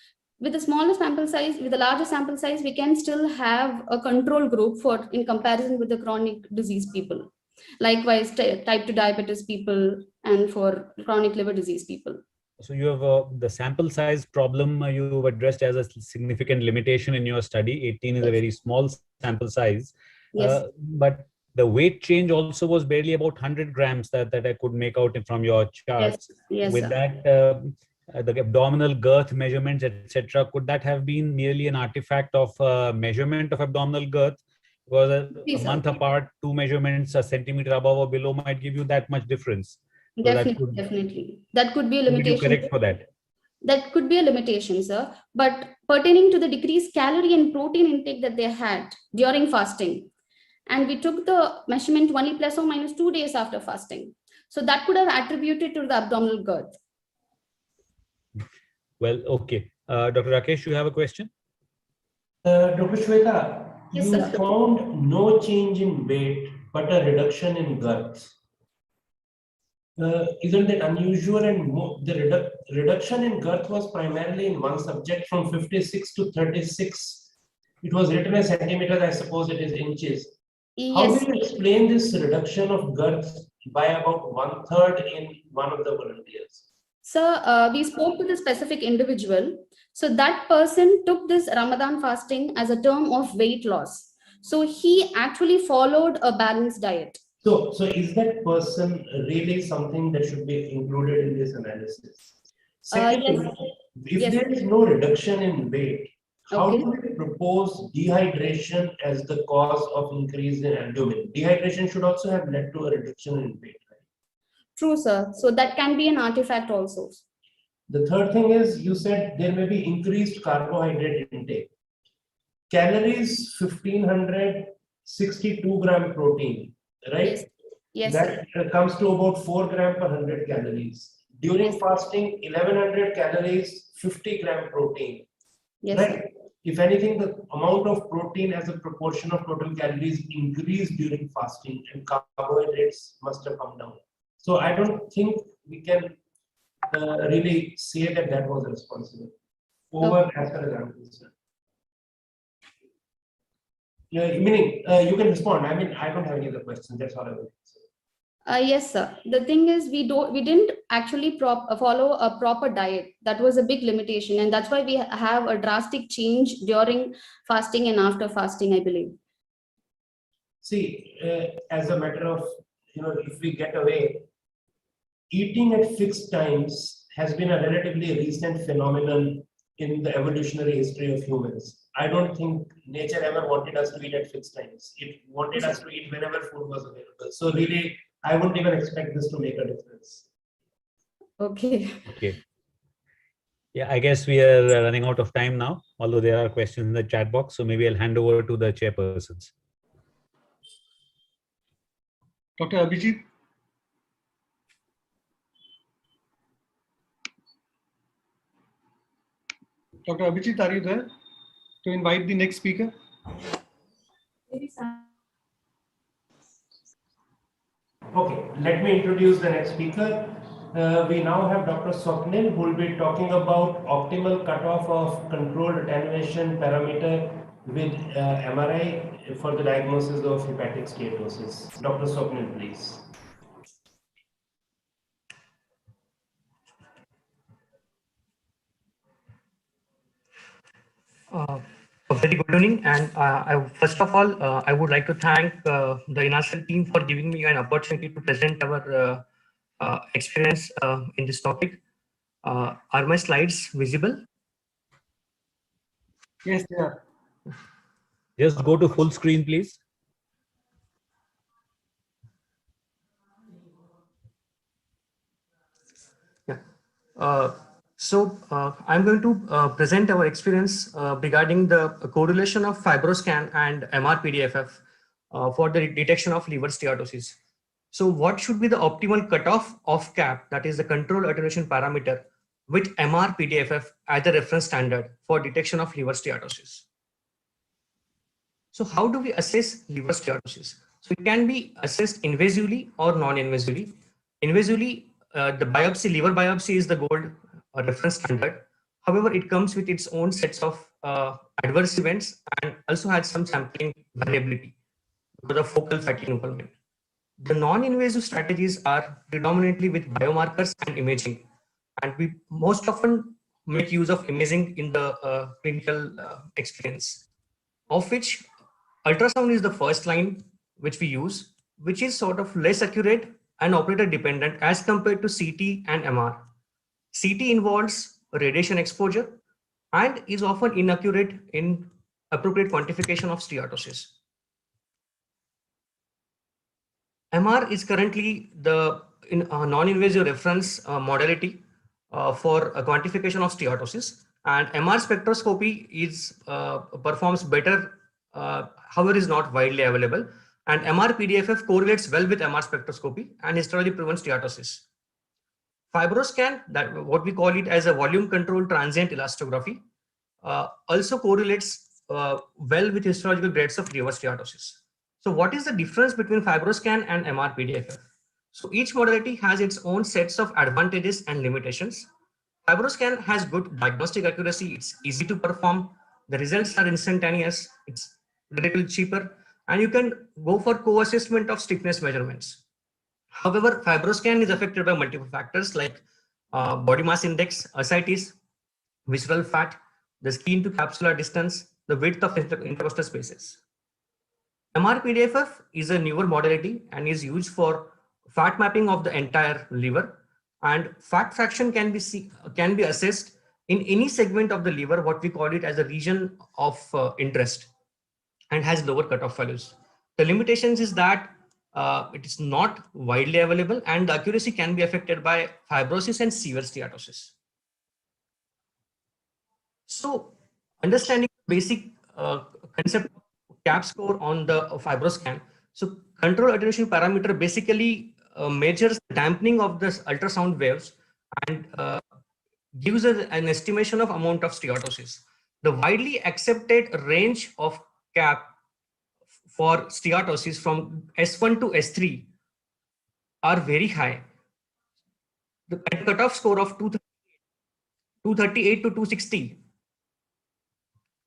With a smaller sample size, with a larger sample size, we can still have a control group for in comparison with the chronic disease people. Likewise, type 2 diabetes people and for chronic liver disease people. So you have the sample size problem you've addressed as a significant limitation in your study. 18 is a very small sample size. Yes. But the weight change also was barely about 100 grams that I could make out from your charts. Yes, with sir. that, the abdominal girth measurements, etc., could that have been merely an artifact of measurement of abdominal girth? Because a month apart, two measurements, a centimeter above or below, might give you that much difference. So Definitely. That could be a limitation. Would you correct for that? That could be a limitation, sir. But pertaining to the decreased calorie and protein intake that they had during fasting, and we took the measurement only plus or minus 2 days after fasting. So that could have attributed to the abdominal girth. Well, okay. Dr. Rakesh, you have a question? Dr. Shweta, Yes, you sir. found no change in weight, but a reduction in girth. Isn't it unusual? And the reduction in girth was primarily in one subject from 56 to 36. It was written as centimeters, I suppose it is inches. Yes. How do you explain this reduction of girth by about 1/3 in one of the volunteers? Sir, we spoke to the specific individual. So that person took this Ramadan fasting as a term of weight loss. So he actually followed a balanced diet. So is that person really something that should be included in this analysis? Secondly, if there is no reduction in weight, how do we propose dehydration as the cause of increase in abdomen? Dehydration should also have led to a reduction in weight, right? True, sir. So that can be an artifact also. The third thing is, you said there may be increased carbohydrate intake. Calories 1562 gram protein, right? Yes. That comes to about 4 gram per 100 calories. During fasting, 1100 calories, 50 gram protein. Yes. Right? If anything, the amount of protein as a proportion of total calories increased during fasting, and carbohydrates must have come down. So I don't think we can really say that that was responsible. Over as far as I'm concerned. Yeah, meaning you can respond. I mean, I don't have any other questions. That's all I will say. Yes, sir. The thing is, we didn't actually follow a proper diet. That was a big limitation, and that's why we have a drastic change during fasting and after fasting, I believe. See, as a matter of, if we get away, eating at fixed times has been a relatively recent phenomenon in the evolutionary history of humans. I don't think nature ever wanted us to eat at fixed times. It wanted us to eat whenever food was available. So really, I wouldn't even expect this to make a difference. Okay. Okay. Yeah, I guess we are running out of time now, although there are questions in the chat box. So maybe I'll hand over to the chairpersons. Dr. Abhijit. Dr. Abhijit, are you there to invite the next speaker? Okay, let me introduce the next speaker. We now have Dr. Swapnil, who will be talking about optimal cutoff of controlled attenuation parameter with MRI for the diagnosis of hepatic steatosis. Dr. Swapnil, please. A very good evening, and first of all, I would like to thank the INASL team for giving me an opportunity to present our experience in this topic. Are my slides visible? Yes, they are. Just go to full screen, please. Yeah. I'm going to present our experience regarding the correlation of Fibroscan and Mrpdf for the detection of liver steatosis. So what should be the optimal cutoff of CAP, that is the control attenuation parameter, with Mrpdf as the reference standard for detection of liver steatosis? So how do we assess liver steatosis? So it can be assessed invasively or non-invasively. Invasively, the liver biopsy is the gold reference standard. However, it comes with its own sets of adverse events and also has some sampling variability for the focal fatty involvement. The non-invasive strategies are predominantly with biomarkers and imaging, and we most often make use of imaging in the clinical experience, of which ultrasound is the first line which we use, which is sort of less accurate and operator dependent as compared to CT and MR. CT involves radiation exposure and is often inaccurate in appropriate quantification of steatosis. MR is currently the non-invasive reference modality for a quantification of steatosis, and MR spectroscopy is performs better, however is not widely available, and Mrpdf correlates well with MR spectroscopy and histologically proven steatosis. Fibroscan, that what we call it as a volume controlled transient elastography, also correlates well with histological grades of liver steatosis. So what is the difference between Fibroscan and Mrpdf? So each modality has its own sets of advantages and limitations. Fibroscan has good diagnostic accuracy, it's easy to perform, the results are instantaneous, it's relatively cheaper, and you can go for co-assessment of stiffness measurements. However, Fibroscan is affected by multiple factors like body mass index, ascites, visceral fat, the skin to capsular distance, the width of intercostal spaces. Mrpdf is a newer modality and is used for fat mapping of the entire liver, and fat fraction can be assessed in any segment of the liver, what we call it as a region of interest, and has lower cutoff values. The limitations is that it is not widely available and the accuracy can be affected by fibrosis and severe steatosis. So understanding basic concept of CAP score on the Fibroscan. So control attenuation parameter basically measures the dampening of the ultrasound waves and gives us an estimation of amount of steatosis. The widely accepted range of CAP for steatosis from S1 to S3 are very high. the cutoff score of 238 to 260,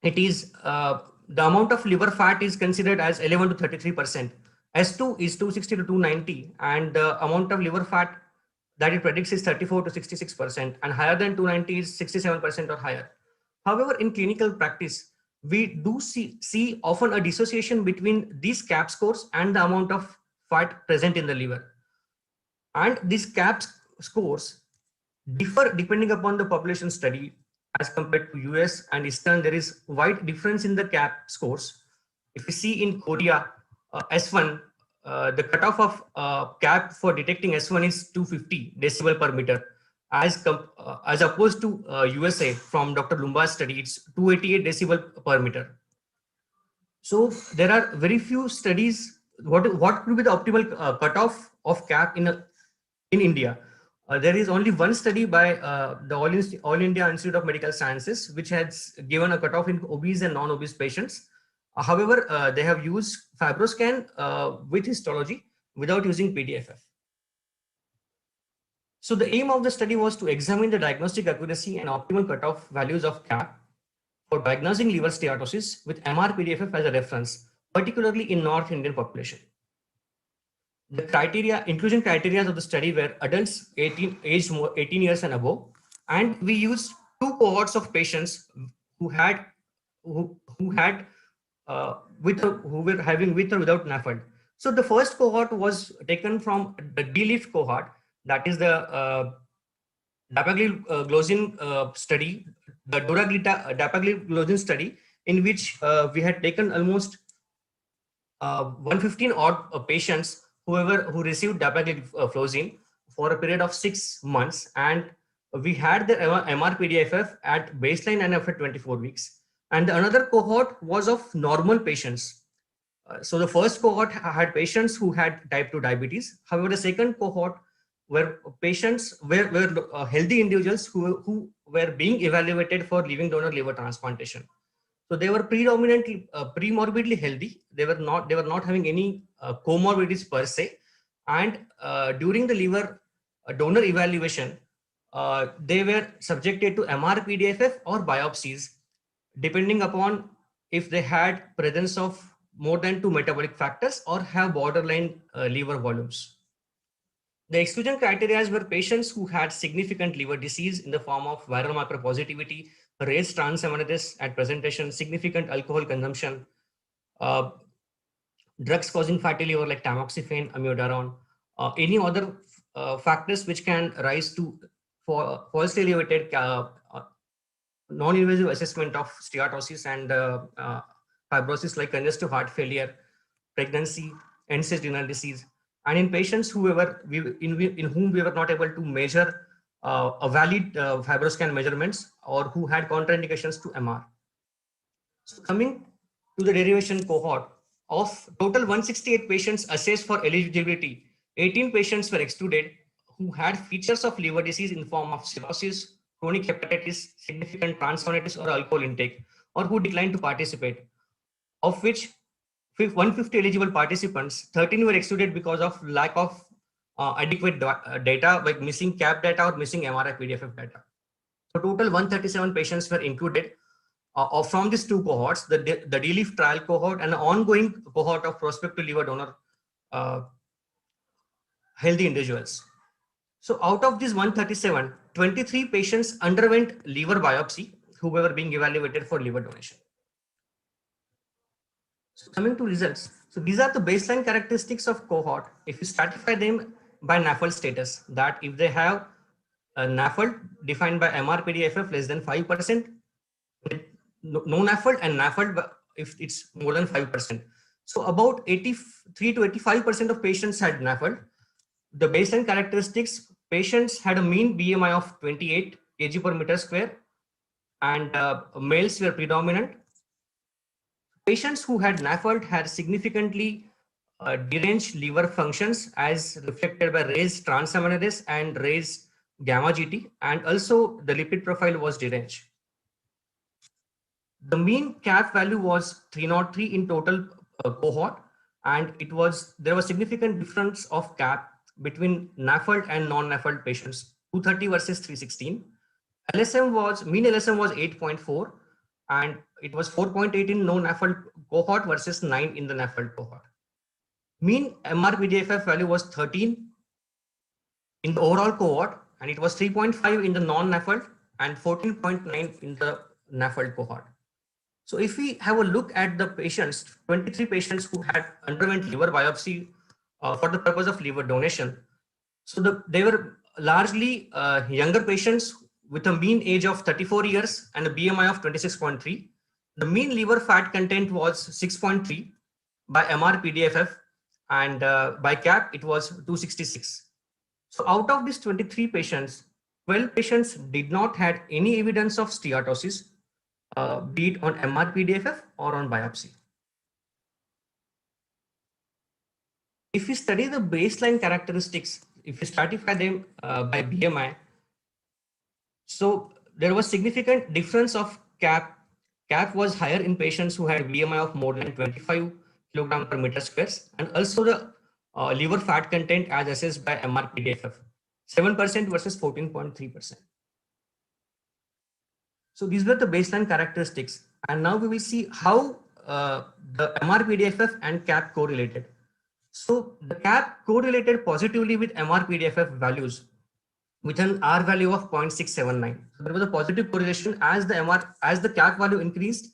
it is the amount of liver fat is considered as 11 to 33%. S2 is 260 to 290, and the amount of liver fat that it predicts is 34 to 66%, and higher than 290 is 67% or higher. However, in clinical practice, we do see often a dissociation between these CAP scores and the amount of fat present in the liver. And these CAP scores differ depending upon the population study. As compared to US and Eastern, there is wide difference in the CAP scores. If you see in Korea, S1, the cutoff of CAP for detecting S1 is 250 decibel per meter, as opposed to USA from Dr. Lumba's study, it's 288 decibel per meter. So there are very few studies. What could be the optimal cutoff of CAP in India? There is only one study by the All India Institute of Medical Sciences, which has given a cutoff in obese and non-obese patients. However, they have used Fibroscan with histology without using PDFF. So the aim of the study was to examine the diagnostic accuracy and optimal cutoff values of CAP for diagnosing liver steatosis with Mrpdf as a reference, particularly in North Indian population. The inclusion criteria of the study were adults aged 18 years and above, and we used two cohorts of patients who were having with or without Nafld. So the first cohort was taken from the DLEAF cohort, that is the dapagliflozin study, the dapagliflozin study, in which we had taken almost 115 odd patients who received dapagliflozin for a period of 6 months, and we had the Mrpdf at baseline and after 24 weeks. And another cohort was of normal patients. So the first cohort had patients who had type 2 diabetes. However, the second cohort were patients were healthy individuals who were being evaluated for living donor liver transplantation. So they were predominantly premorbidly healthy. They were not having any comorbidities per se. And during the liver donor evaluation, they were subjected to Mrpdf or biopsies, depending upon if they had presence of more than 2 metabolic factors or have borderline liver volumes. The exclusion criteria were patients who had significant liver disease in the form of viral marker positivity, raised transaminases at presentation, significant alcohol consumption, drugs causing fatty liver like tamoxifen, amiodarone, any other factors which can rise to falsely elevated non-invasive assessment of steatosis and fibrosis like congestive heart failure, pregnancy, end-stage renal disease, and in patients in whom we were not able to measure a valid Fibroscan measurements or who had contraindications to MR. So coming to the derivation cohort, of total 168 patients assessed for eligibility, 18 patients were excluded who had features of liver disease in form of cirrhosis, chronic hepatitis, significant transaminases or alcohol intake, or who declined to participate, of which 150 eligible participants, 13 were excluded because of lack of adequate data, like missing CAP data or missing Mrpdf data. So total 137 patients were included from these two cohorts, the DLEAF trial cohort and the ongoing cohort of prospective liver donor healthy individuals. So out of these 137, 23 patients underwent liver biopsy who were being evaluated for liver donation. So coming to results, so these are the baseline characteristics of cohort. If you stratify them by Nafld status, that if they have a Nafld defined by Mrpdf less than 5%, no Nafld, and Nafld if it's more than 5%. So about 83 to 85% of patients had Nafld. The baseline characteristics, patients had a mean BMI of 28 kg per meter square, and males were predominant. Patients who had Nafld had significantly deranged liver functions as reflected by raised transaminases and raised gamma GT, and also the lipid profile was deranged. The mean CAP value was 303 in total cohort, and there was significant difference of CAP between Nafld and non-Nafld patients. 230 versus 316. Mean LSM was 8.4, and it was 4.8 in no Nafld cohort versus 9 in the Nafld cohort. Mean Mrpdf value was 13 in the overall cohort, and it was 3.5 in the non-Nafld and 14.9 in the Nafld cohort. So if we have a look at the patients, 23 patients who had underwent liver biopsy for the purpose of liver donation. So they were largely younger patients with a mean age of 34 years and a BMI of 26.3. The mean liver fat content was 6.3 by Mrpdf, and by CAP it was 266. So out of these 23 patients, 12 patients did not had any evidence of steatosis, be it on Mrpdf or on biopsy. If we study the baseline characteristics, if we stratify them by BMI, so there was significant difference of CAP. CAP was higher in patients who had BMI of more than 25 kilogram per meter squares, and also the liver fat content as assessed by Mrpdf, 7% versus 14.3%. So these were the baseline characteristics, and now we will see how the Mrpdf and CAP correlated. So the CAP correlated positively with Mrpdf values with an R value of 0.679. So there was a positive correlation as the CAP value increased.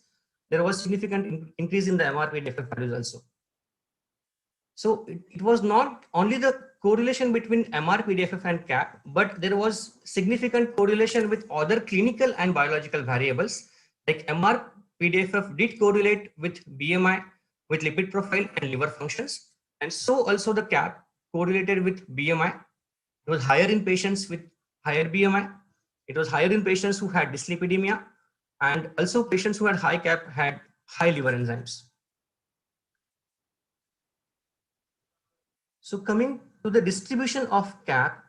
There was significant increase in the Mrpdf values also. So it was not only the correlation between Mrpdf and CAP, but there was significant correlation with other clinical and biological variables. Like Mrpdf did correlate with BMI, with lipid profile and liver functions. And so also the CAP correlated with BMI. It was higher in patients with higher BMI. It was higher in patients who had dyslipidemia, and also patients who had high CAP had high liver enzymes. So coming to the distribution of CAP,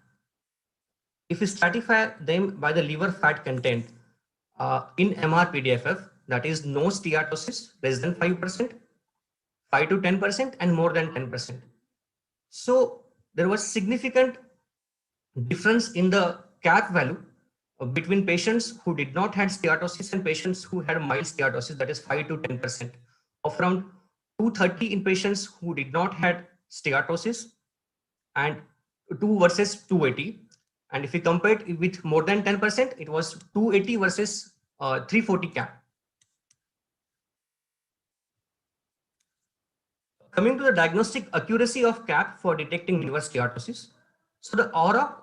if we stratify them by the liver fat content in Mrpdf, that is no steatosis, less than 5%, 5 to 10%, and more than 10%. So there was significant difference in the CAP value between patients who did not have steatosis and patients who had mild steatosis, that is 5 to 10%, of around 230 in patients who did not have steatosis and 2 versus 280. And if we compare it with more than 10%, it was 280 versus 340 CAP. Coming to the diagnostic accuracy of CAP for detecting liver steatosis. So the aura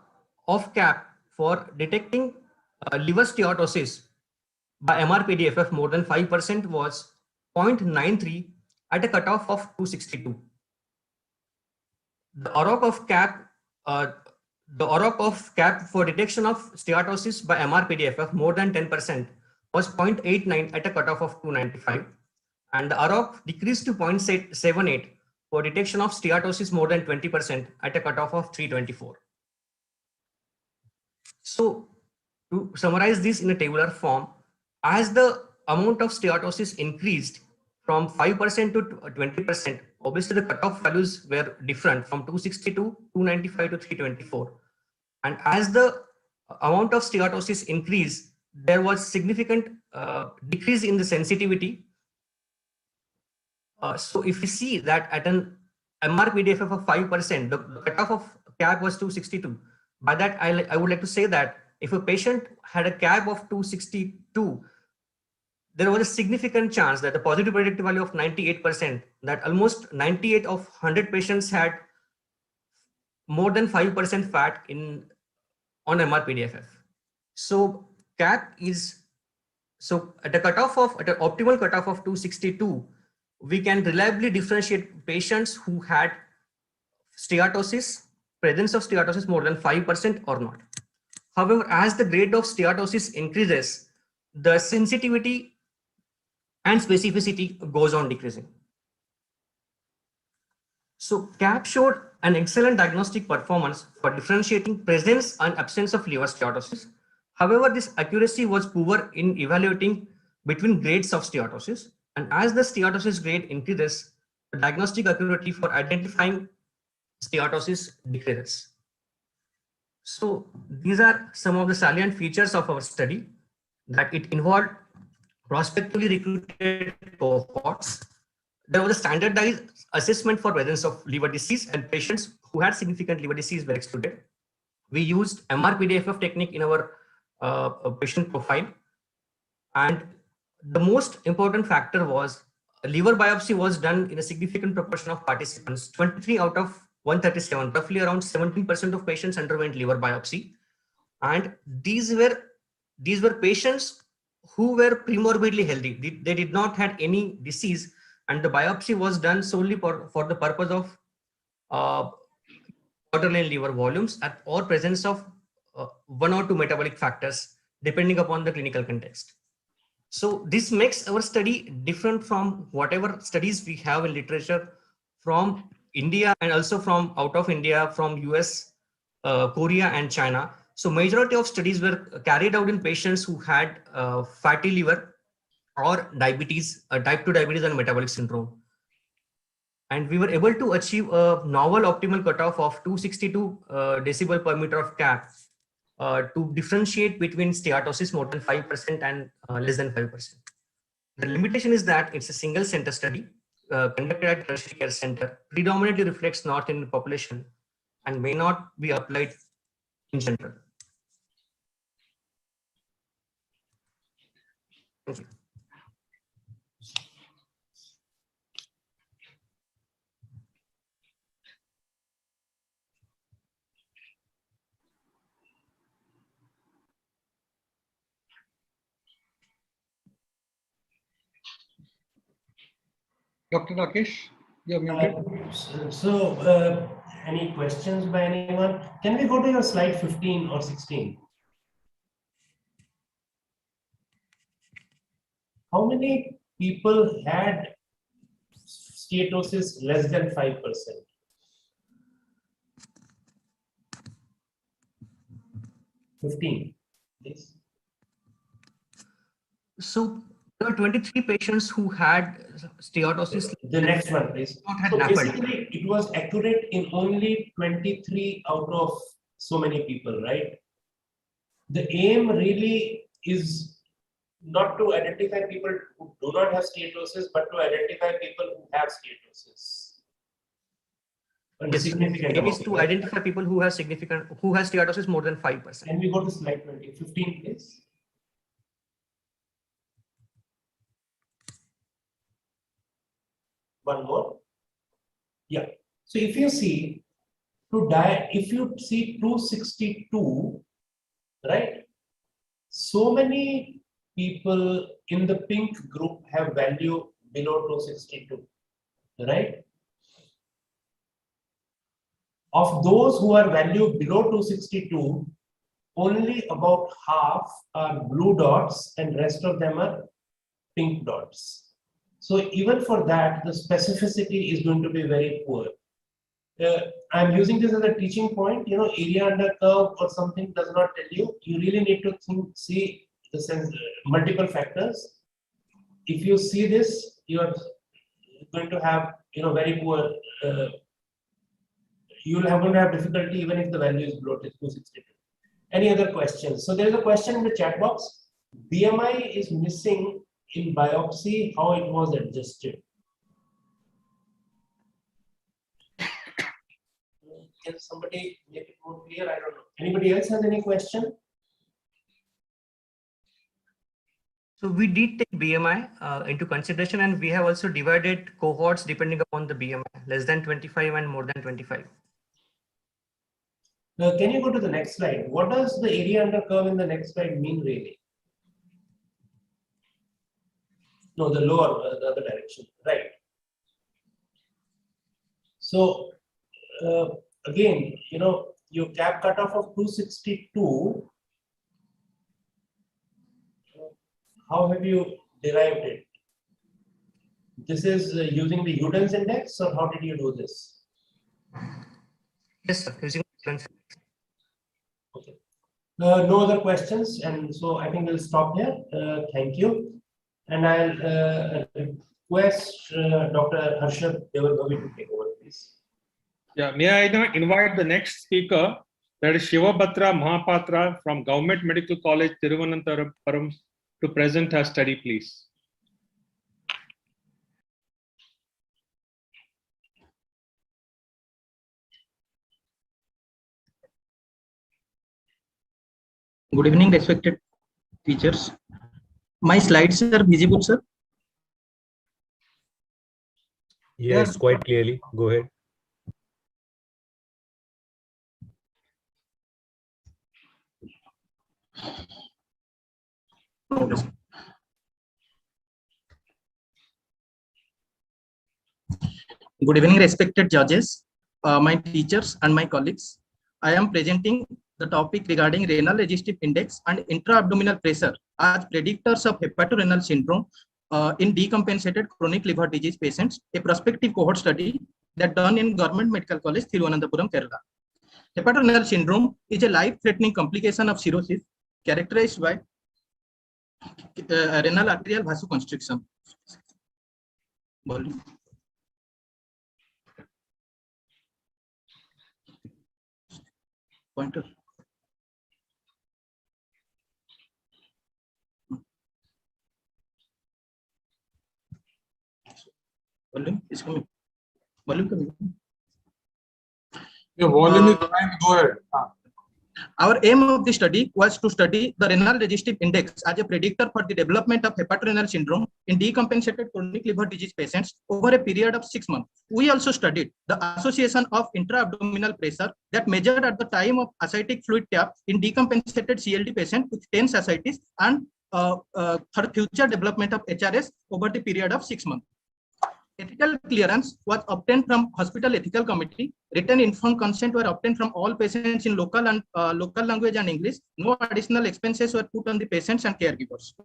of CAP for detecting liver steatosis by Mrpdf more than 5% was 0.93 at a cutoff of 262. The aura of CAP for detection of steatosis by Mrpdf more than 10% was 0.89 at a cutoff of 295. And the ROC decreased to 0.78 for detection of steatosis more than 20% at a cutoff of 324. So to summarize this in a tabular form, as the amount of steatosis increased from 5% to 20%, obviously the cutoff values were different from 262, 295 to 324. And as the amount of steatosis increased, there was significant decrease in the sensitivity. So if we see that at an Mrpdf of 5%, the cutoff of CAP was 262. By that, I would like to say that if a patient had a CAP of 262, there was a significant chance that the positive predictive value of 98%, that almost 98 of 100 patients had more than 5% fat on Mrpdf. So CAP is, so at an optimal cutoff of 262, we can reliably differentiate patients who had steatosis, presence of steatosis more than 5% or not. However, as the grade of steatosis increases, the sensitivity and specificity goes on decreasing. So CAP showed an excellent diagnostic performance for differentiating presence and absence of liver steatosis. However, this accuracy was poor in evaluating between grades of steatosis. And as the steatosis grade increases, the diagnostic accuracy for identifying steatosis decreases. So these are some of the salient features of our study, that it involved prospectively recruited cohorts. There was a standardized assessment for presence of liver disease, and patients who had significant liver disease were excluded. We used Mrpdf technique in our patient profile. And the most important factor was liver biopsy was done in a significant proportion of participants. 23 out of 137, roughly around 17% of patients underwent liver biopsy. And these were patients who were premorbidly healthy. They did not have any disease, and the biopsy was done solely for the purpose of borderline liver volumes or presence of one or two metabolic factors, depending upon the clinical context. So this makes our study different from whatever studies we have in literature from India and also from out of India, from US, Korea and China. So majority of studies were carried out in patients who had fatty liver or diabetes, type 2 diabetes and metabolic syndrome. And we were able to achieve a novel optimal cutoff of 262 decibel per meter of cap to differentiate between steatosis more than 5% and less than 5%. The limitation is that it's a single center study conducted at tertiary care center, predominantly reflects North Indian population, and may not be applied in general. Thank you. Dr. Rakesh, you're muted. Any questions by anyone? Can we go to your slide 15 or 16? How many people had steatosis less than 5%? 15, please. So there were 23 patients who had steatosis. The next one, please. So basically, it was accurate in only 23 out of so many people, right? The aim really is not to identify people who do not have steatosis, but to identify people who have steatosis. Yes, the aim is to identify people who have steatosis more than 5%. Can we go to slide 15, please? One more. Yeah. So if you see if you see 262, right? So many people in the pink group have value below 262, right? Of those who are value below 262, only about half are blue dots and rest of them are pink dots. So even for that, the specificity is going to be very poor. I'm using this as a teaching point. You know, area under curve or something does not tell you. You really need to see the multiple factors. If you see this, you are going to have very poor. You will going to have difficulty even if the value is below 262. Any other questions? So there is a question in the chat box. BMI is missing in biopsy. How it was adjusted? Can somebody make it more clear? I don't know. Anybody else has any question? So we did take BMI into consideration, and we have also divided cohorts depending upon the BMI, less than 25 and more than 25. Now, can you go to the next slide? What does the area under curve in the next slide mean really? No, the lower, the other direction, right? So again, your cap cutoff of 262. How have you derived it? This is using the Uden's index, or how did you do this? Yes, sir, using Uden's. Okay. No other questions, and so I think we'll stop here. Thank you. And I'll request Dr. Harshad Devargavi to take over, please. Yeah, may I now invite the next speaker, That is Shivabhadra Mahapatra from Government Medical College, Thiruvananthapuram, to present her study, please. Good evening, respected teachers. My slides are visible, sir? Yes, quite clearly. Go ahead. Good evening, respected judges, my teachers and my colleagues. I am presenting the topic regarding renal resistive index and intra-abdominal pressure as predictors of hepatorenal syndrome in decompensated chronic liver disease patients, a prospective cohort study that done in Government Medical College, Thiruvananthapuram, Kerala. Hepatorenal syndrome is a life-threatening complication of cirrhosis characterized by renal arterial vasoconstriction. Pointer. Volume is coming. Volume coming. Your volume is fine. Go ahead. Our aim of the study was to study the renal resistive index as a predictor for the development of hepatorenal syndrome in decompensated chronic liver disease patients over a period of 6 months. We also studied the association of intra-abdominal pressure that measured at the time of ascitic fluid tap in decompensated CLD patient with tense ascites and for future development of HRS over the period of 6 months. Ethical clearance was obtained from Hospital Ethical Committee. Written informed consent were obtained from all patients in local and local language and English. No additional expenses were put on the patients and caregivers.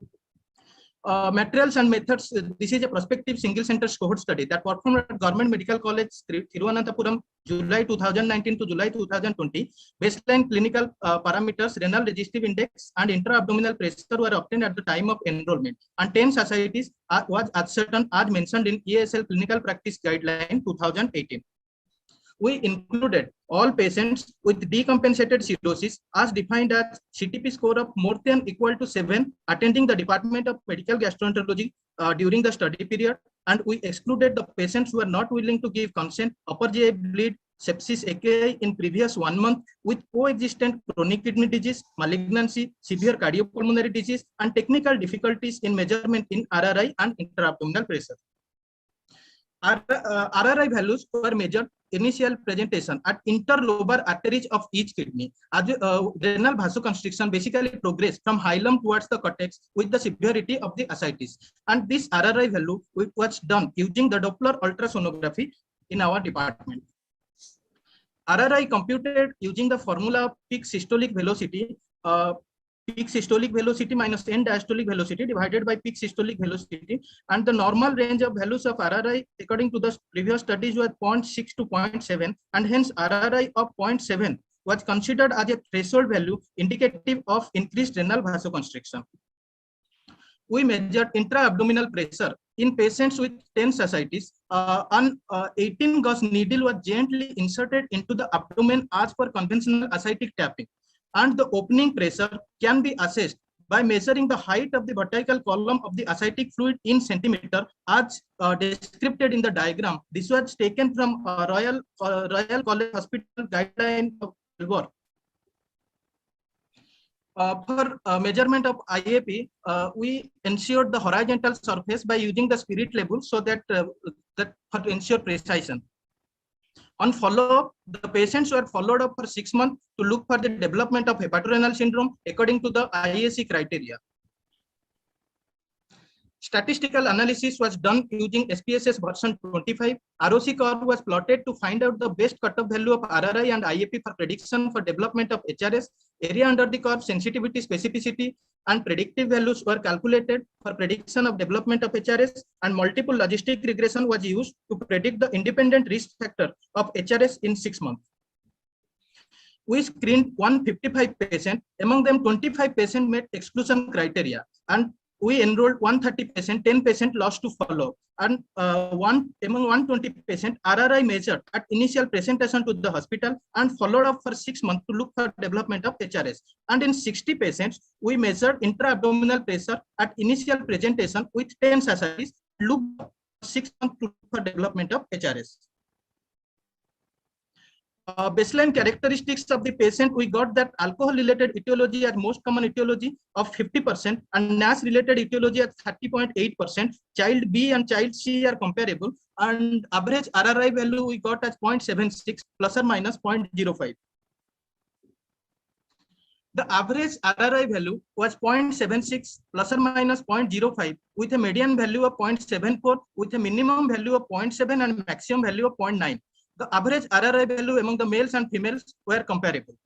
Materials and methods. This is a prospective single center cohort study that performed at Government Medical College, Thiruvananthapuram, July 2019 to July 2020. Baseline clinical parameters, renal resistive index and intra-abdominal pressure were obtained at the time of enrollment. And tense ascites was ascertained as mentioned in INASL Clinical Practice Guideline 2018. We included all patients with decompensated cirrhosis as defined as CTP score of more than equal to 7 attending the Department of Medical Gastroenterology during the study period, and we excluded the patients who were not willing to give consent, upper GI bleed, sepsis AKI in previous 1 month with coexistent chronic kidney disease, malignancy, severe cardiopulmonary disease, and technical difficulties in measurement in RRI and intra-abdominal pressure. RRI values were measured initial presentation at interlobar arteries of each kidney. As renal vasoconstriction basically progressed from hilum towards the cortex with the severity of the ascites. And this RRI value was done using the Doppler ultrasonography in our department. RRI computed using the formula of peak systolic velocity, minus n diastolic velocity divided by peak systolic velocity, and the normal range of values of RRI according to the previous studies was 0.6 to 0.7, and hence RRI of 0.7 was considered as a threshold value indicative of increased renal vasoconstriction. We measured intra-abdominal pressure in patients with tense ascites. An 18 gauge needle was gently inserted into the abdomen as per conventional ascitic tapping, and the opening pressure can be assessed by measuring the height of the vertical column of the ascitic fluid in centimeter as described in the diagram. This was taken from Royal College Hospital guideline of Fibro. For measurement of IAP, we ensured the horizontal surface by using the spirit level so that to ensure precision. On follow-up, the patients were followed up for 6 months to look for the development of hepatorenal syndrome according to the IAC criteria. Statistical analysis was done using SPSS version 25. ROC curve was plotted to find out the best cutoff value of RRI and IAP for prediction for development of HRS. Area under the curve, sensitivity, specificity, and predictive values were calculated for prediction of development of HRS, and multiple logistic regression was used to predict the independent risk factor of HRS in 6 months. We screened 155 patients. Among them, 25 patients met exclusion criteria, and we enrolled 130 patients, 10 patients lost to follow. And among 120 patients, RRI measured at initial presentation to the hospital and followed up for 6 months to look for development of HRS. And in 60 patients, we measured intra-abdominal pressure at initial presentation with 10 societies, looked for 6 months to look for development of HRS. Baseline characteristics of the patient, we got that alcohol-related etiology as most common etiology of 50% and NAS-related etiology at 30.8%. Child B and child C are comparable, and average RRI value we got as 0.76 plus or minus 0.05. The average RRI value was 0.76 plus or minus 0.05 with a median value of 0.74 with a minimum value of 0.7 and maximum value of 0.9. The average RRI value among the males and females were comparable.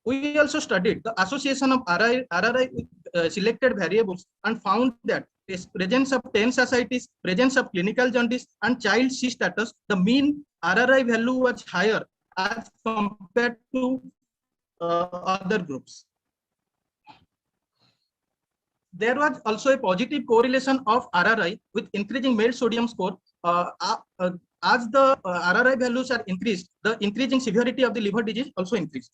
We also studied the association of RRI with selected variables and found that presence of 10 societies, presence of clinical jaundice, and child C status, the mean RRI value was higher as compared to other groups. There was also a positive correlation of RRI with increasing male sodium score. As the RRI values are increased, the increasing severity of the liver disease also increased.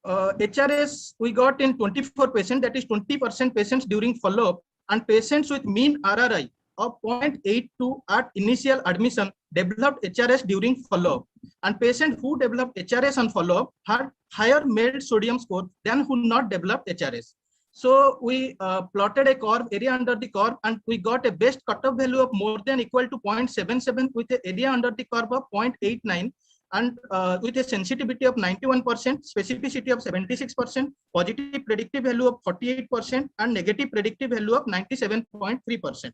HRS we got in 24 patients, that is 20% patients during follow-up, and patients with mean RRI of 0.82 at initial admission developed HRS during follow-up, and patients who developed HRS on follow-up had higher male sodium score than who not developed HRS. So we plotted a curve, area under the curve, and we got a best cutoff value of more than equal to 0.77 with an area under the curve of 0.89 and with a sensitivity of 91%, specificity of 76%, positive predictive value of 48%, and negative predictive value of 97.3%.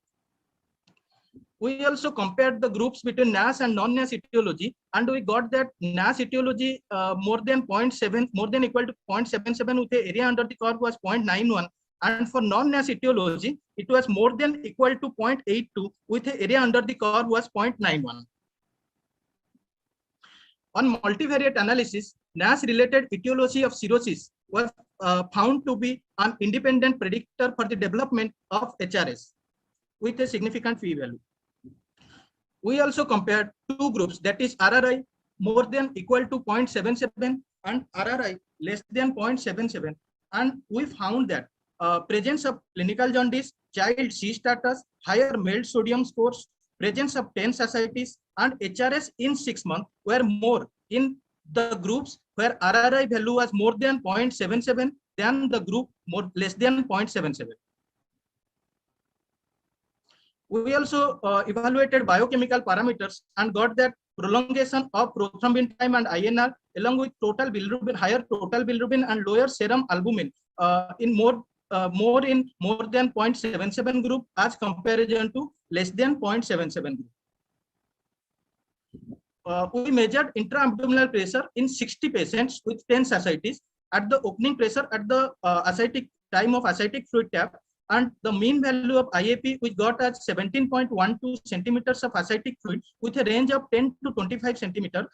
We also compared the groups between NAS and non-NAS etiology, and we got that NAS etiology more than 0.7, more than equal to 0.77 with the area under the curve was 0.91, and for non-NAS etiology, it was more than equal to 0.82 with the area under the curve was 0.91. On multivariate analysis, NAS-related etiology of cirrhosis was found to be an independent predictor for the development of HRS with a significant p-value. We also compared two groups, that is RRI more than equal to 0.77 and RRI less than 0.77, and we found that presence of clinical jaundice, child C status, higher male sodium scores, presence of 10 societies, and HRS in 6 months were more in the groups where RRI value was more than 0.77 than the group less than 0.77. We also evaluated biochemical parameters and got that prolongation of prothrombin time and INR along with total bilirubin, higher total bilirubin and lower serum albumin in more than 0.77 group as comparison to less than 0.77 group. We measured intra-abdominal pressure in 60 patients with 10 ascites at the opening pressure at the ascitic time of ascitic fluid tap, and the mean value of IAP we got as 17.12 centimeters of ascitic fluid with a range of 10 to 25 centimeters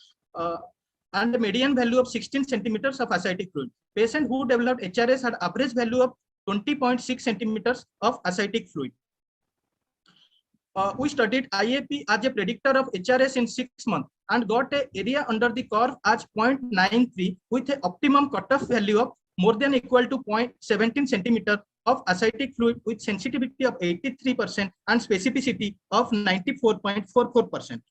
and a median value of 16 centimeters of ascitic fluid. Patient who developed HRS had average value of 20.6 centimeters of ascitic fluid. We studied IAP as a predictor of HRS in 6 months and got an area under the curve as 0.93 with an optimum cutoff value of more than equal to 0.17 centimeter of ascitic fluid with sensitivity of 83% and specificity of 94.44%.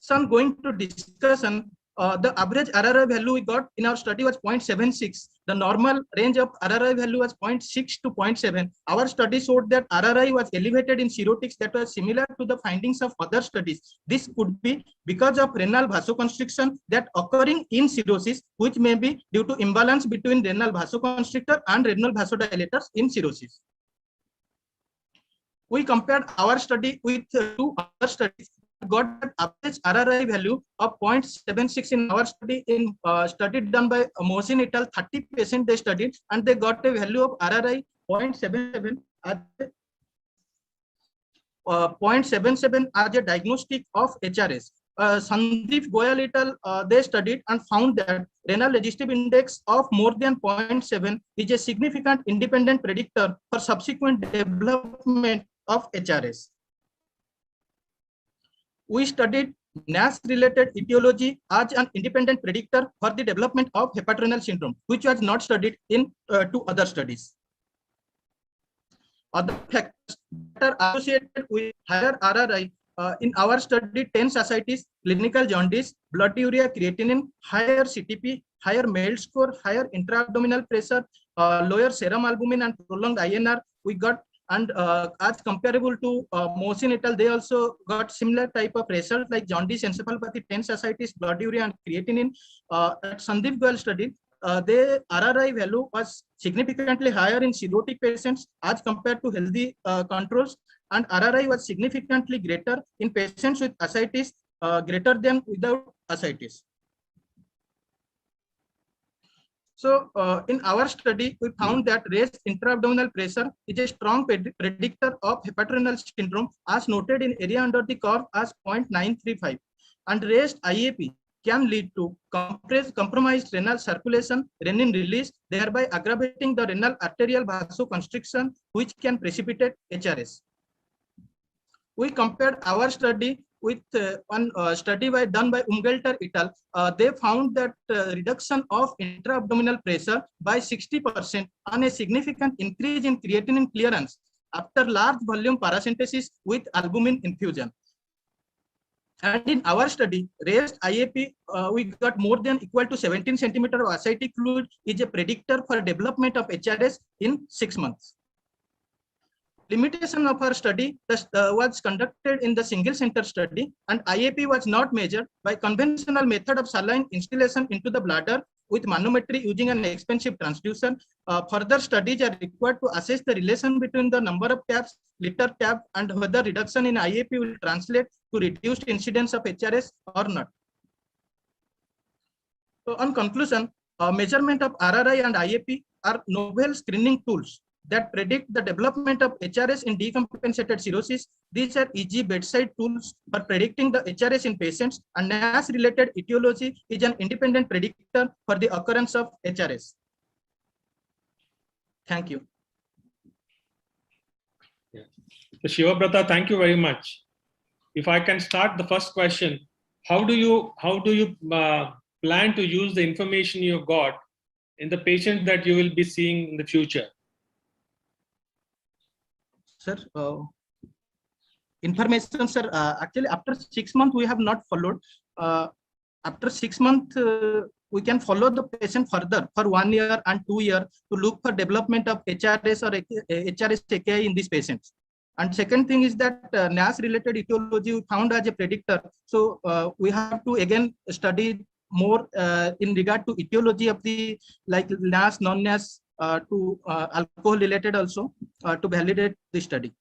So I'm going to discussion the average RRI value we got in our study was 0.76. The normal range of RRI value was 0.6 to 0.7. Our study showed that RRI was elevated in cirrhotics that was similar to the findings of other studies. This could be because of renal vasoconstriction that occurring in cirrhosis, which may be due to imbalance between renal vasoconstrictor and renal vasodilators in cirrhosis. We compared our study with 2 other studies. Got an average RRI value of 0.76 in our study in study done by Mohsin et al. 30% they studied, and they got a value of RRI 0.77 at 0.77 as a diagnostic of HRS. Sandeep Goyal et al. They studied and found that renal resistive index of more than 0.7 is a significant independent predictor for subsequent development of HRS. We studied NAS-related etiology as an independent predictor for the development of hepatorenal syndrome, which was not studied in two other studies. Other factors that are associated with higher RRI in our study 10 societies: clinical jaundice, blood urea creatinine, higher CTP, higher MELD score, higher intra-abdominal pressure, lower serum albumin, and prolonged INR. We got, and as comparable to Mohsin et al., they also got similar type of results like jaundice, encephalopathy, 10 societies, blood urea, and creatinine. At Sandeep Goyal study, the RRI value was significantly higher in cirrhotic patients as compared to healthy controls, and RRI was significantly greater in patients with ascites greater than without ascites. So in our study, we found that raised intra-abdominal pressure is a strong predictor of hepatorenal syndrome, as noted in area under the curve as 0.935, and raised IAP can lead to compromised renal circulation, renin release, thereby aggravating the renal arterial vasoconstriction, which can precipitate HRS. We compared our study with one study done by Umgelter et al. They found that reduction of intra-abdominal pressure by 60% and a significant increase in creatinine clearance after large volume paracentesis with albumin infusion. And in our study, raised IAP, we got more than equal to 17 centimeter of ascitic fluid is a predictor for development of HRS in 6 months. Limitation of our study was conducted in the single center study, and IAP was not measured by conventional method of saline instillation into the bladder with manometry using an expensive transducer. Further studies are required to assess the relation between the number of taps, liter tap, and whether reduction in IAP will translate to reduced incidence of HRS or not. So on conclusion, measurement of RRI and IAP are novel screening tools that predict the development of HRS in decompensated cirrhosis. These are easy bedside tools for predicting the HRS in patients, and NAS-related etiology is an independent predictor for the occurrence of HRS. Thank you. Yeah. So Shivabrata, thank you very much. If I can start the first question, how do you plan to use the information you've got in the patient that you will be seeing in the future? Sir, information, sir, actually after 6 months we have not followed. After 6 months, we can follow the patient further for 1 year and 2 years to look for development of HRS or HRS-AKI in these patients. And second thing is that NAS-related etiology we found as a predictor. So we have to again study more in regard to etiology of the like NAS, non-NAS, to alcohol related also to validate the study.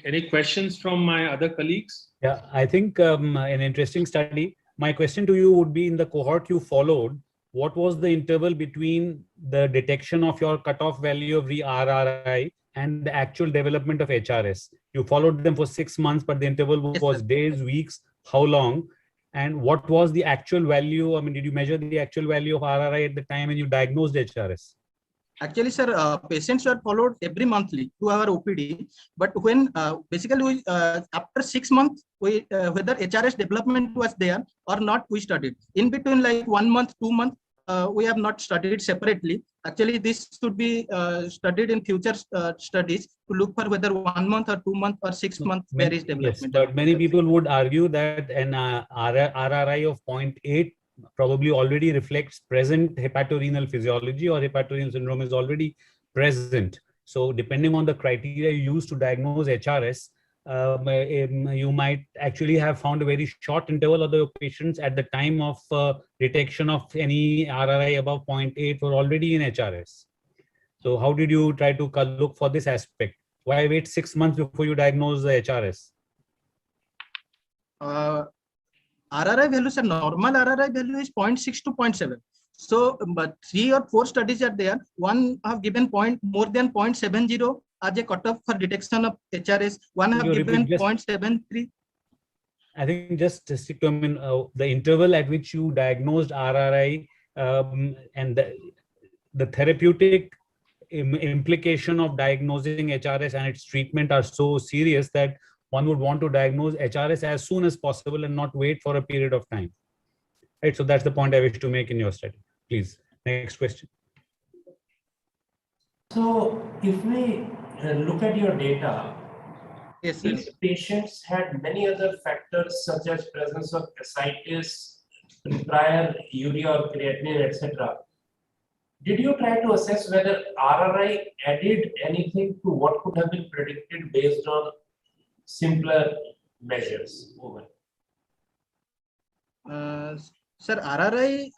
Any questions from my other colleagues? Yeah, I think an interesting study. My question to you would be, in the cohort you followed, what was the interval between the detection of your cutoff value of the RRI and the actual development of HRS? You followed them for 6 months, but the interval was days, weeks, how long? And what was the actual value? I mean, did you measure the actual value of RRI at the time when you diagnosed HRS? Actually, sir, patients were followed every monthly to our OPD. But when basically we, after 6 months, we whether HRS development was there or not, we studied. In between, like 1 month, 2 months, we have not studied separately. Actually, this should be studied in future studies to look for whether 1 month or 2 months or 6 months there is development. Yes, but many people would argue that an RRI of 0.8 probably already reflects present hepatorenal physiology, or hepatorenal syndrome is already present. So depending on the criteria you use to diagnose HRS, you might actually have found a very short interval of the patients at the time of detection of any RRI above 0.8 were already in HRS. So how did you try to look for this aspect? Why wait 6 months before you diagnose the HRS? RRI values, a normal RRI value is 0.6 to 0.7. So, but 3 or 4 studies are there. One have given more than 0.70 as a cutoff for detection of HRS. One have given 0.73. I think just to stick to, I mean, the interval at which you diagnosed RRI and the therapeutic implication of diagnosing HRS and its treatment are so serious that one would want to diagnose HRS as soon as possible and not wait for a period of time. Right. So that's the point I wish to make in your study. Please, next question. So if we look at your data, Yes, these patients had many other factors such as presence of ascites, prior urea or creatinine, etc. Did you try to assess whether RRI added anything to what could have been predicted based on simpler measures? Over. Sir, RRI,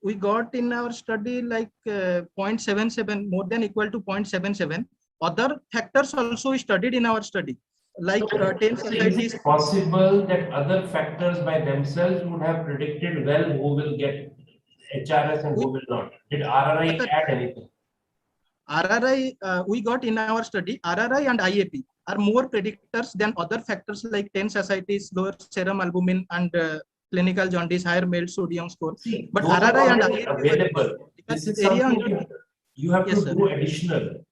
we got in our study like 0.77, more than equal to 0.77. Other factors also studied in our study, like 10 Is it possible that other factors by themselves would have predicted well who will get HRS and who will not? Did RRI add anything? RRI, we got in our study, RRI and IAP are more predictors than other factors like 10 ascites, lower serum albumin, and clinical jaundice, higher MELD sodium score. See, but those RRI are and already IAP available. This is something you have to do additional.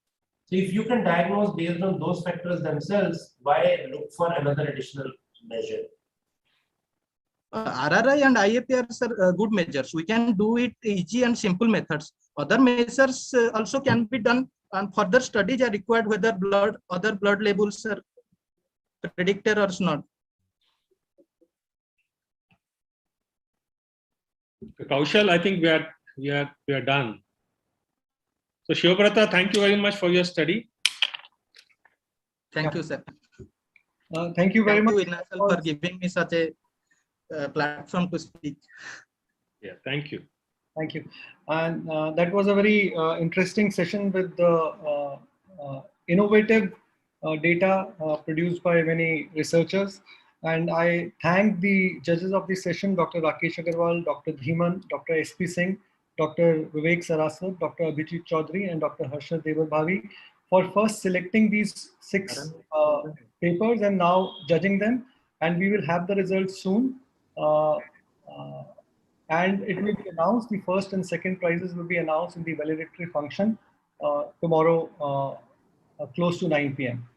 So if you can diagnose based on those factors themselves, why look for another additional measure? RRI and IAP are good measures. We can do it easy and simple methods. Other measures also can be done, and further studies are required whether other blood levels are predicted or not. Kaushal, I think we are done. So Shivabrata, thank you very much for your study. Thank you, sir. Thank you very much, INASL, for giving me such a platform to speak. Yeah, thank you. Thank you. And that was a very interesting session with the innovative data produced by many researchers. And I thank the judges of the session, Dr. Rakesh Agarwal, Dr. Dhiman, Dr. S.P. Singh, Dr. Vivek Saraswat, Dr. Abhijit Chaudhary, and Dr. Harshad Devar-Bhavi for first selecting these 6 papers and now judging them. And we will have the results soon. And it will be announced, the first and second prizes will be announced in the valedictory function tomorrow close to 9 p.m.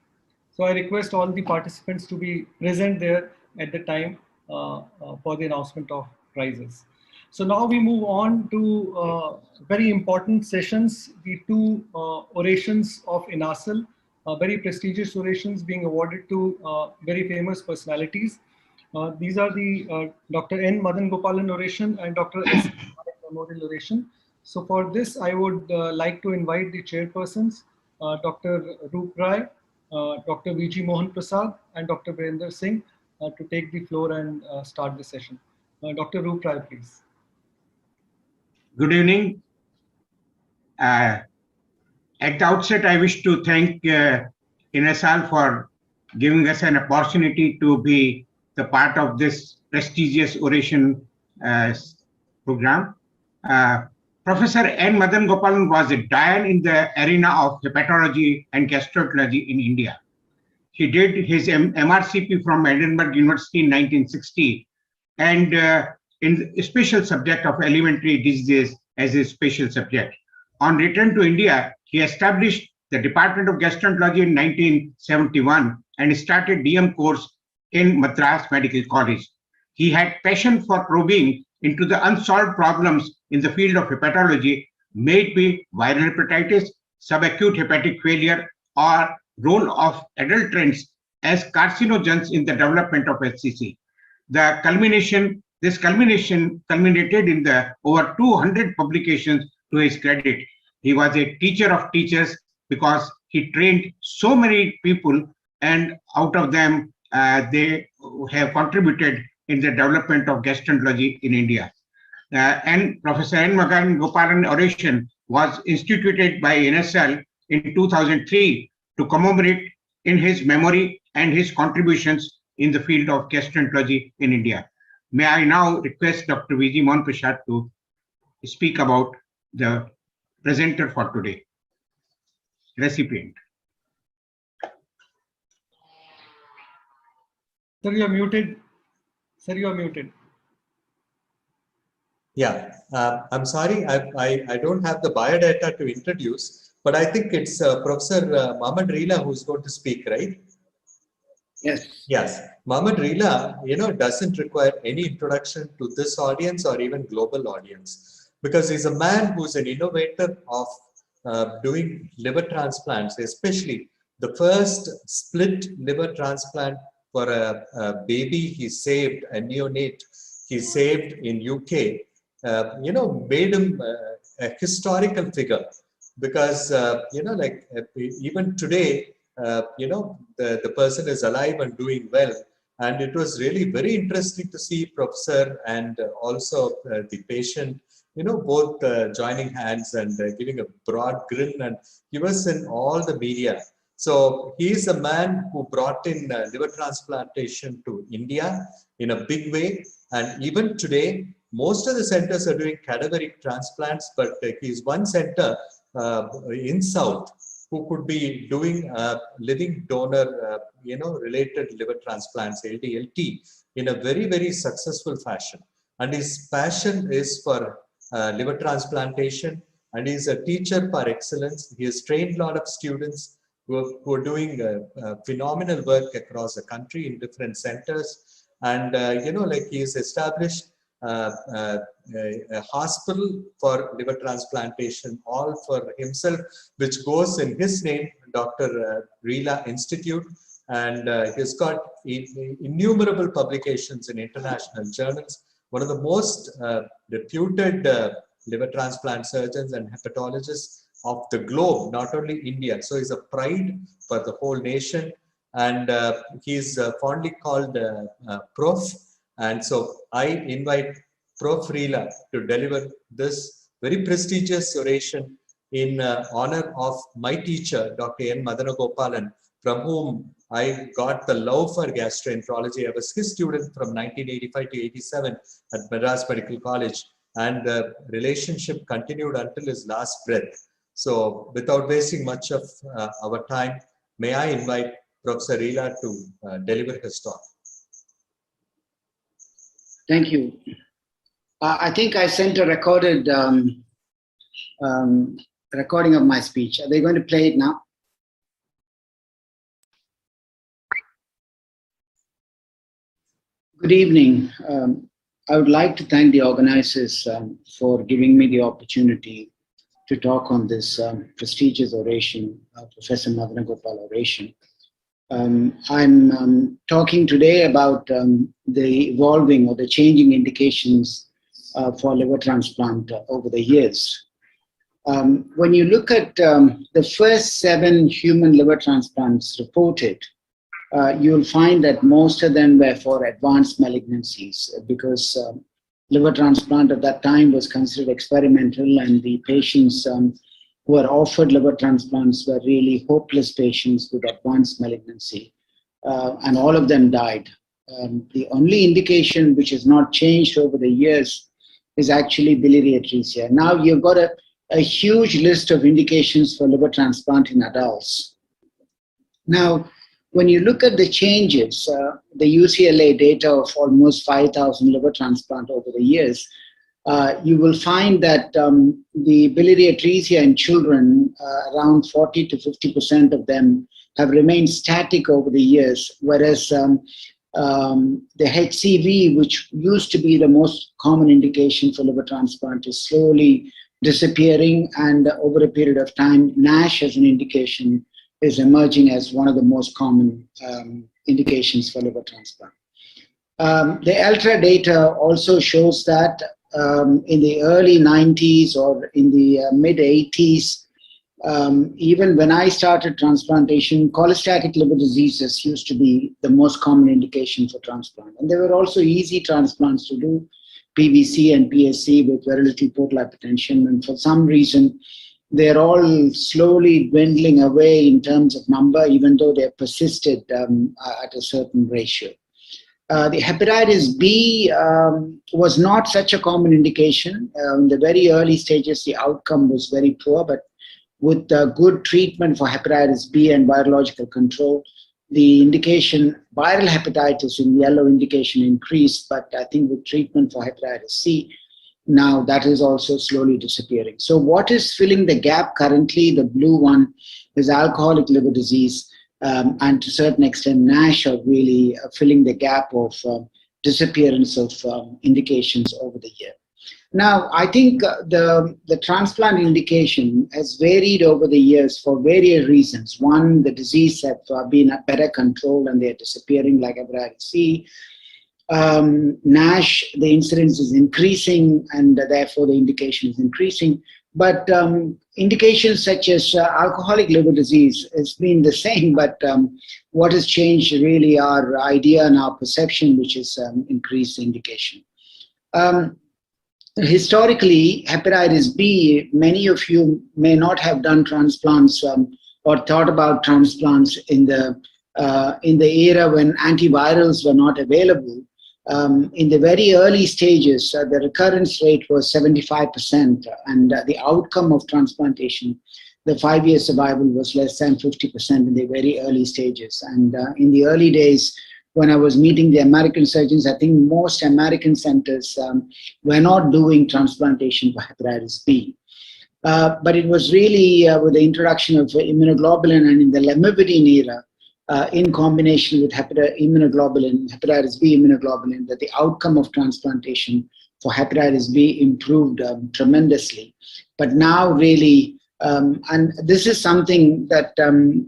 So I request all the participants to be present there at the time for the announcement of prizes. So now we move on to very important sessions, the 2 orations of INASL, very prestigious orations being awarded to very famous personalities. These are the Dr. N. Madan Gopalan oration and Dr. S. Memorial oration. So for this, I would like to invite the chairpersons, Dr. Roop Rai, Dr. V.G. Mohan Prasad, and Dr. Virender Singh to take the floor and start the session. Dr. Roop Rai, please. Good evening. At the outset, I wish to thank INASL for giving us an opportunity to be the part of this prestigious oration program. Professor N. Madan Gopalan was a giant in the arena of hepatology and gastroenterology in India. He did his MRCP from Edinburgh University in 1960 and in the special subject of alimentary diseases as a special subject. On return to India, he established the Department of Gastroenterology in 1971 and started DM course in Madras Medical College. He had passion for probing into the unsolved problems in the field of hepatology, may it be viral hepatitis, subacute hepatic failure, or role of adulterants as carcinogens in the development of HCC. This culmination culminated in the over 200 publications to his credit. He was a teacher of teachers because he trained so many people, and out of them, they have contributed in the development of gastroenterology in India. And Professor N. Madan Gopalan oration was instituted by INASL in 2003 to commemorate in his memory and his contributions in the field of gastroenterology in India. May I now request Dr. V.G. Mohan Prasad to speak about the presenter for today, recipient. Sir, you are muted. Sir, you are muted. Yeah, I'm sorry, I don't have the biodata to introduce, but I think it's Professor Mohammad Rila who's going to speak, right? Yes. Yes, Mohammad Rila, doesn't require any introduction to this audience or even global audience, because he's a man who's an innovator of doing liver transplants, especially the first split liver transplant for a baby he saved, a neonate he saved in UK. Made him a historical figure, because even today, the person is alive and doing well. And it was really very interesting to see Professor and also the patient, both joining hands and giving a broad grin, and he was in all the media. So he is a man who brought in liver transplantation to India in a big way. And even today, most of the centers are doing cadaveric transplants, but he's one center in South who could be doing living donor, related liver transplants, LDLT, in a very, very successful fashion. And his passion is for liver transplantation, and he's a teacher par excellence. He has trained a lot of students who are doing phenomenal work across the country in different centers. And, he has established a hospital for liver transplantation, all for himself, which goes in his name, Dr. Rila Institute. And he's got innumerable publications in international journals. One of the most reputed liver transplant surgeons and hepatologists of the globe, not only India. So he's a pride for the whole nation. And he's fondly called Prof. And so I invite Prof. Rila to deliver this very prestigious oration in honor of my teacher, Dr. N. Madanagopalan, from whom I got the love for gastroenterology. I was his student from 1985 to 87 at Madras Medical College, and the relationship continued until his last breath. So without wasting much of our time, may I invite Professor Rila to deliver his talk. Thank you. I think I sent a recorded recording of my speech. Are they going to play it now? Good evening. I would like to thank the organizers for giving me the opportunity to talk on this prestigious oration, Professor Madanagopal oration. I'm talking today about the evolving or the changing indications for liver transplant over the years. When you look at the first 7 human liver transplants reported, you'll find that most of them were for advanced malignancies, because liver transplant at that time was considered experimental, and the patients who were offered liver transplants were really hopeless patients with advanced malignancy, and all of them died. The only indication which has not changed over the years is actually biliary atresia. Now you've got a huge list of indications for liver transplant in adults. Now, when you look at the changes, the UCLA data of almost 5,000 liver transplant over the years, you will find that the biliary atresia in children, around 40 to 50% of them have remained static over the years, whereas the HCV, which used to be the most common indication for liver transplant, is slowly disappearing, and over a period of time, NASH as an indication is emerging as one of the most common indications for liver transplant. The ULTRA data also shows that in the early 90s or in the mid 80s, even when I started transplantation, cholestatic liver diseases used to be the most common indication for transplant. And there were also easy transplants to do, PVC and PSC with very little portal hypertension. And for some reason, they're all slowly dwindling away in terms of number, even though they're persisted at a certain ratio. The hepatitis B was not such a common indication. In the very early stages, the outcome was very poor, but with good treatment for hepatitis B and virological control, the indication, viral hepatitis in yellow indication increased, but I think with treatment for hepatitis C, now that is also slowly disappearing. So what is filling the gap currently? The blue one is alcoholic liver disease, and to a certain extent NASH are really filling the gap of disappearance of indications over the year. Now, I think the transplant indication has varied over the years for various reasons. One, the disease have been better controlled and they're disappearing, like hepatitis C. NASH, the incidence is increasing and therefore the indication is increasing. But indications such as alcoholic liver disease has been the same, but what has changed really our idea and our perception, which is increased indication. Historically, hepatitis B, many of you may not have done transplants or thought about transplants in the era when antivirals were not available. In the very early stages, the recurrence rate was 75%, and the outcome of transplantation, the 5-year survival was less than 50% in the very early stages. And in the early days, when I was meeting the American surgeons, I think most American centers were not doing transplantation for hepatitis B. But it was really with the introduction of immunoglobulin and in the lamivudine era, in combination with hepatitis B immunoglobulin, that the outcome of transplantation for hepatitis B improved tremendously. But now really, and this is something that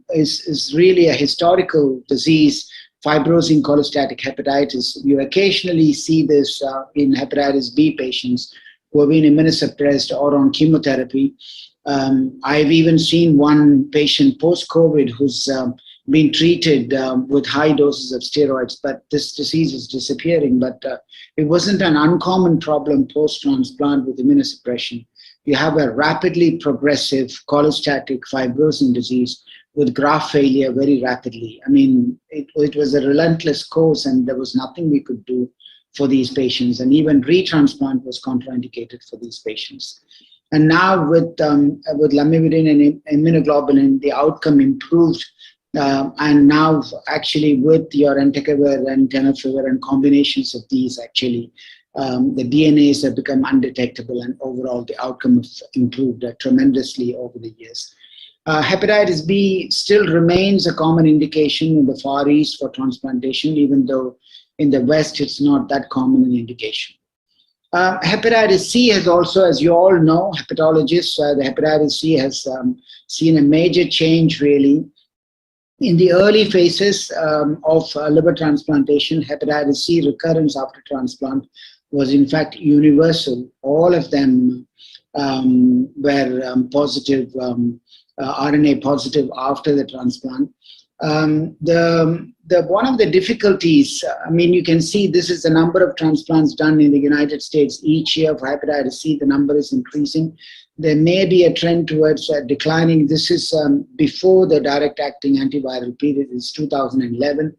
is really a historical disease, fibrosing cholestatic hepatitis. You occasionally see this in hepatitis B patients who have been immunosuppressed or on chemotherapy. I've even seen one patient post-COVID who's been treated with high doses of steroids, but this disease is disappearing. But it wasn't an uncommon problem post-transplant with immunosuppression. You have a rapidly progressive cholestatic fibrosing disease with graft failure very rapidly. I mean, it was a relentless course and there was nothing we could do for these patients. And even retransplant was contraindicated for these patients. And now with lamivudine and immunoglobulin, the outcome improved. And now actually with your entecavir and tenofovir and combinations of these, actually, the DNAs have become undetectable and overall the outcome has improved tremendously over the years. Hepatitis B still remains a common indication in the Far East for transplantation, even though in the West it's not that common an indication. Hepatitis C has also, as you all know, hepatologists, the hepatitis C has seen a major change really. In the early phases of liver transplantation, hepatitis C recurrence after transplant was in fact universal. All of them were positive, RNA positive after the transplant. One of the difficulties, I mean, you can see this is the number of transplants done in the United States each year for hepatitis C. The number is increasing. There may be a trend towards declining. This is before the direct-acting antiviral period, is 2011.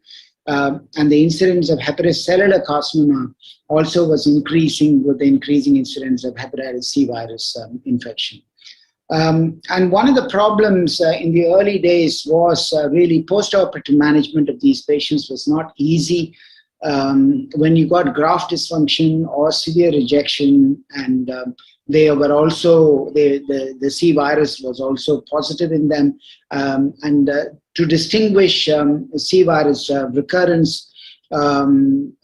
And the incidence of hepatocellular carcinoma also was increasing with the increasing incidence of hepatitis C virus infection. And one of the problems in the early days was really post-operative management of these patients was not easy. When you got graft dysfunction or severe rejection, and they were also, the C virus was also positive in them. And to distinguish C virus recurrence and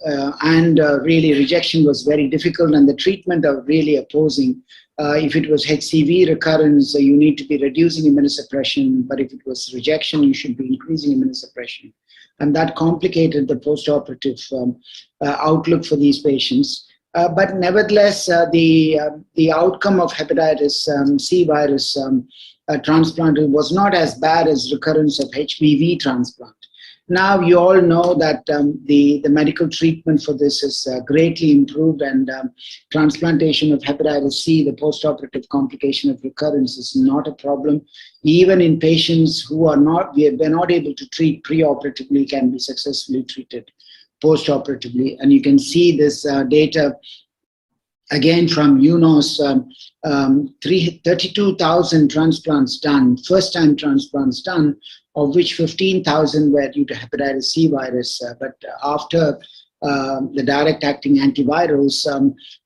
really rejection was very difficult, and the treatment of really opposing. If it was HCV recurrence, you need to be reducing immunosuppression, but if it was rejection, you should be increasing immunosuppression. And that complicated the postoperative outlook for these patients. But nevertheless, the outcome of hepatitis C virus transplant was not as bad as recurrence of HBV transplant. Now you all know that the medical treatment for this is greatly improved, and transplantation of hepatitis C, the postoperative complication of recurrence, is not a problem. Even in patients who are not, we are not able to treat preoperatively, can be successfully treated postoperatively. And you can see this data again from UNOS, 32,000 transplants done, first-time transplants done, of which 15,000 were due to hepatitis C virus. But after the direct-acting antivirals,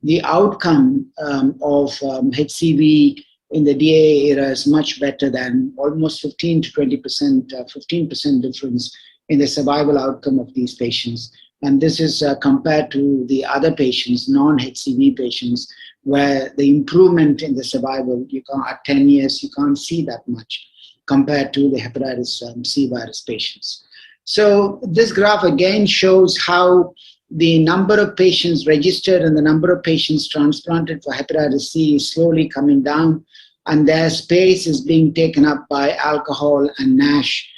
the outcome of HCV in the DA era is much better than almost 15 to 20%, 15% difference in the survival outcome of these patients. And this is compared to the other patients, non-HCV patients, where the improvement in the survival, at 10 years, you can't see that much compared to the hepatitis C virus patients. So this graph again shows how the number of patients registered and the number of patients transplanted for hepatitis C is slowly coming down, and their space is being taken up by alcohol and NASH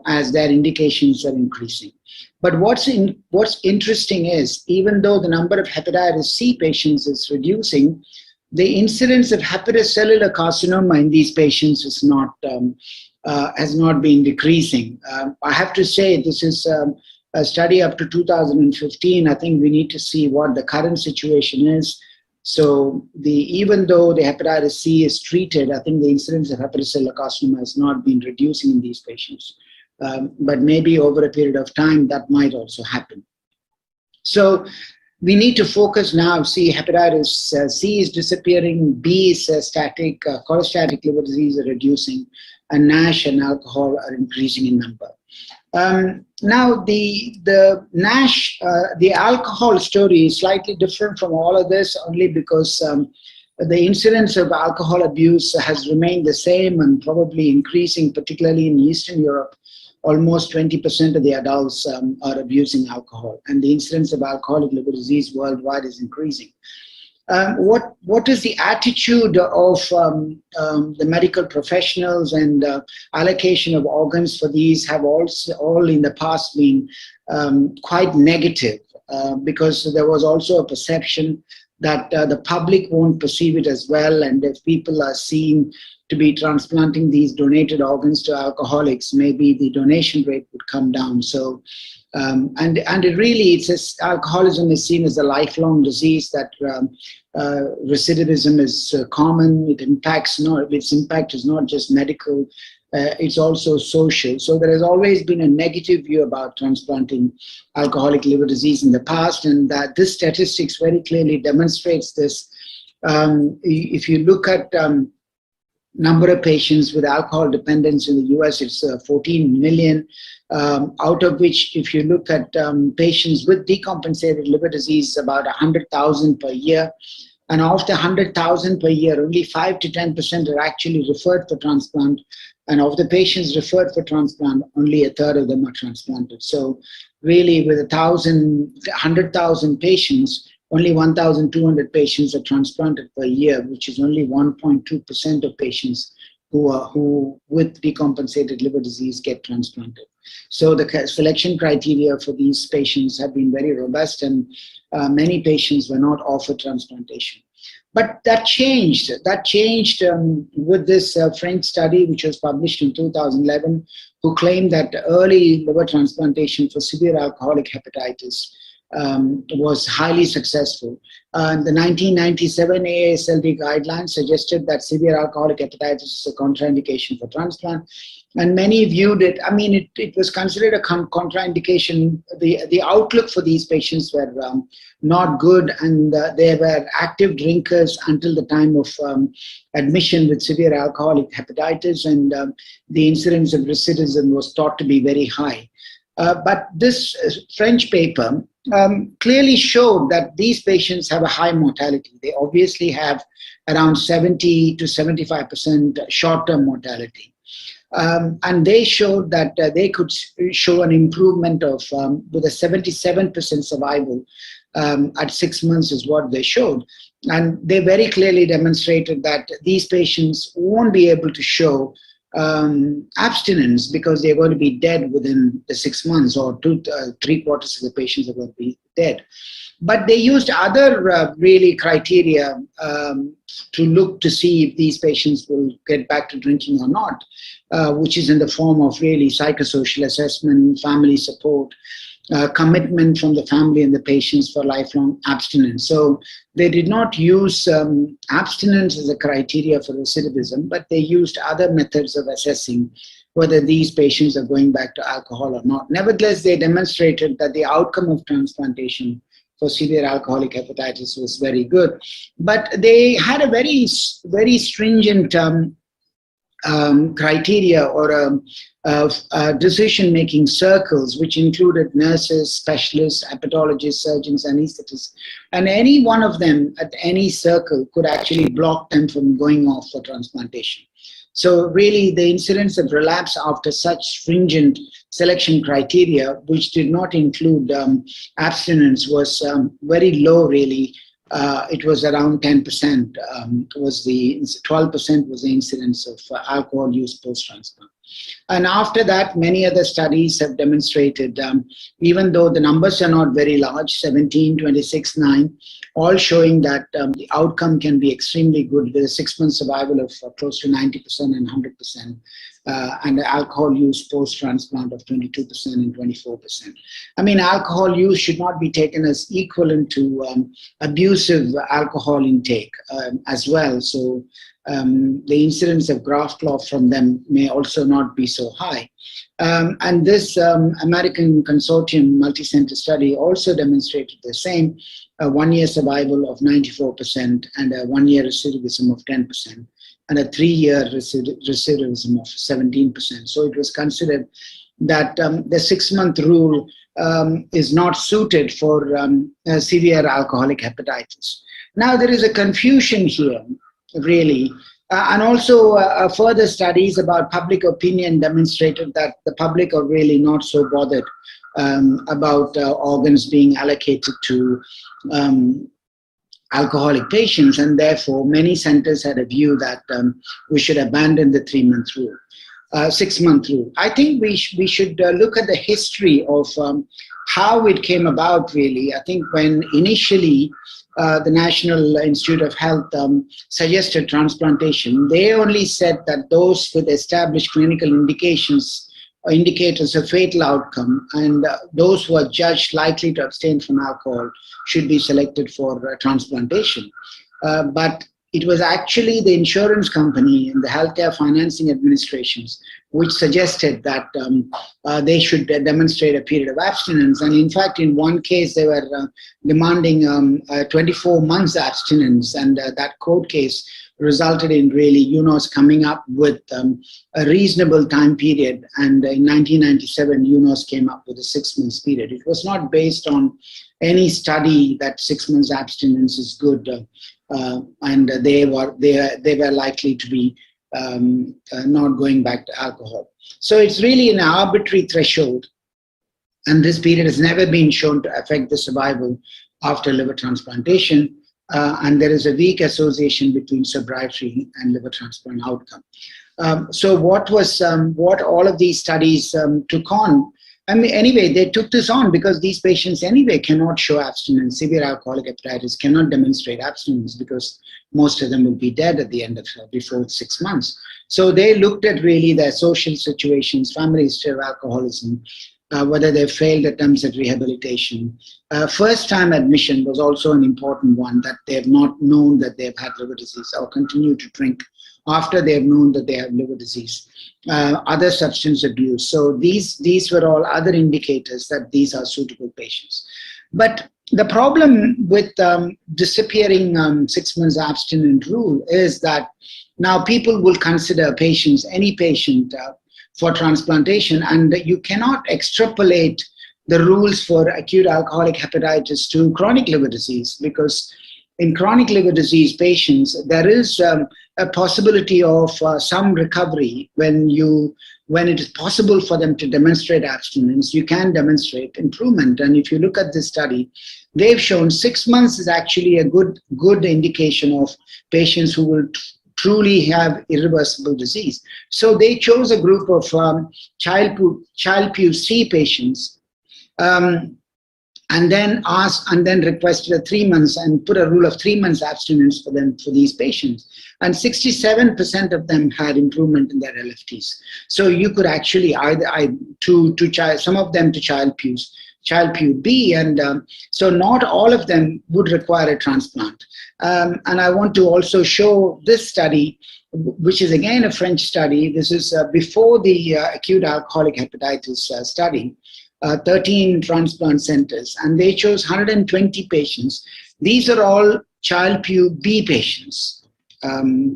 as their indications are increasing. But what's interesting is, even though the number of hepatitis C patients is reducing, the incidence of hepatocellular carcinoma in these patients is not has not been decreasing. I have to say, this is a study up to 2015. I think we need to see what the current situation is. So even though the hepatitis C is treated, I think the incidence of hepatocellular carcinoma has not been reducing in these patients. But maybe over a period of time, that might also happen. So we need to focus now, see hepatitis C is disappearing, B is static, cholestatic liver disease are reducing, and NASH and alcohol are increasing in number. Now the NASH, the alcohol story is slightly different from all of this, only because the incidence of alcohol abuse has remained the same and probably increasing, particularly in Eastern Europe. Almost 20% of the adults are abusing alcohol, and the incidence of alcoholic liver disease worldwide is increasing. What is the attitude of the medical professionals, and allocation of organs for these have also all in the past been quite negative, because there was also a perception that the public won't perceive it as well, and if people are seen to be transplanting these donated organs to alcoholics, maybe the donation rate would come down. So, and it really, alcoholism is seen as a lifelong disease, that recidivism is common. Its impact is not just medical, it's also social. So there has always been a negative view about transplanting alcoholic liver disease in the past, and that this statistics very clearly demonstrates this. If you look at number of patients with alcohol dependence in the US, it's 14 million, out of which, if you look at patients with decompensated liver disease, about 100,000 per year. And of the 100,000 per year, only 5 to 10% are actually referred for transplant. And of the patients referred for transplant, only a third of them are transplanted. So really, with 100,000 patients, only 1,200 patients are transplanted per year, which is only 1.2% of patients who with decompensated liver disease get transplanted. So the selection criteria for these patients have been very robust, and many patients were not offered transplantation. But that changed. That changed with this French study, which was published in 2011, who claimed that early liver transplantation for severe alcoholic hepatitis was highly successful. The 1997 AASLD guidelines suggested that severe alcoholic hepatitis is a contraindication for transplant, and many viewed it. I mean, it was considered a contraindication. The outlook for these patients were not good, and they were active drinkers until the time of admission with severe alcoholic hepatitis, and the incidence of recidivism was thought to be very high. But this French paper clearly showed that these patients have a high mortality. They obviously have around 70 to 75% short-term mortality. And they showed that they could show an improvement of with a 77% survival at 6 months is what they showed. And they very clearly demonstrated that these patients won't be able to show abstinence because they're going to be dead within the 6 months, or 3/4 of the patients are going to be dead. But they used other really criteria to look to see if these patients will get back to drinking or not, which is in the form of really psychosocial assessment, family support. commitment from the family and the patients for lifelong abstinence. So they did not use abstinence as a criteria for recidivism, but they used other methods of assessing whether these patients are going back to alcohol or not. Nevertheless, they demonstrated that the outcome of transplantation for severe alcoholic hepatitis was very good. But they had a very stringent criteria or decision-making circles, which included nurses, specialists, hepatologists, surgeons, anesthetists. And any one of them at any circle could actually block them from going off for transplantation. So really, the incidence of relapse after such stringent selection criteria, which did not include abstinence, was very low, really. It was around 10%, 12% was the incidence of alcohol use post-transplant. And after that, many other studies have demonstrated, even though the numbers are not very large, 17, 26, 9, all showing that the outcome can be extremely good with a 6-month survival of close to 90% and 100%, and the alcohol use post-transplant of 22% and 24%. I mean, alcohol use should not be taken as equivalent to abusive alcohol intake as well. So the incidence of graft clot from them may also not be so high. And this American consortium multi-center study also demonstrated the same, a 1-year survival of 94% and a 1-year recidivism of 10%. And a 3-year recidivism of 17%. So it was considered that the 6-month rule is not suited for severe alcoholic hepatitis. Now there is a confusion here, really, and also further studies about public opinion demonstrated that the public are really not so bothered about organs being allocated to alcoholic patients, and therefore many centers had a view that we should abandon the 3-month rule, 6-month rule. I think we should look at the history of how it came about, really. I think when initially the National Institute of Health suggested transplantation, they only said that those with established clinical indicators of fatal outcome and those who are judged likely to abstain from alcohol should be selected for transplantation. But it was actually the insurance company and the healthcare financing administrations which suggested that they should demonstrate a period of abstinence. And in fact, in one case, they were demanding 24 months abstinence, and that court case resulted in really UNOS coming up with a reasonable time period. And in 1997, UNOS came up with a 6-month period. It was not based on any study that 6 months abstinence is good, and they were likely to be not going back to alcohol. So it's really an arbitrary threshold, and this period has never been shown to affect the survival after liver transplantation. And there is a weak association between sobriety and liver transplant outcome. So what all of these studies took on, I mean, anyway, they took this on because these patients anyway cannot show abstinence. Severe alcoholic hepatitis cannot demonstrate abstinence because most of them will be dead at the end of before 6 months. So they looked at really their social situations, family history of alcoholism, whether they failed attempts at rehabilitation. First-time admission was also an important one, that they have not known that they have had liver disease or continue to drink after they have known that they have liver disease. Other substance abuse. So these were all other indicators that these are suitable patients. But the problem with disappearing 6 months abstinent rule is that now people will consider patients, any patient, for transplantation, and you cannot extrapolate the rules for acute alcoholic hepatitis to chronic liver disease, because in chronic liver disease patients, there is a possibility of some recovery when it is possible for them to demonstrate abstinence. You can demonstrate improvement, and if you look at this study, they've shown 6 months is actually a good indication of patients who will truly have irreversible disease. So they chose a group of Child-Pugh C patients, and then requested a 3 months and put a rule of 3 months abstinence for these patients. And 67% of them had improvement in their LFTs. So you could actually some of them to Child-Pughs. child PUB, and so not all of them would require a transplant. And I want to also show this study, which is again a French study. This is before the acute alcoholic hepatitis study, 13 transplant centers, and they chose 120 patients. These are all child PUB patients.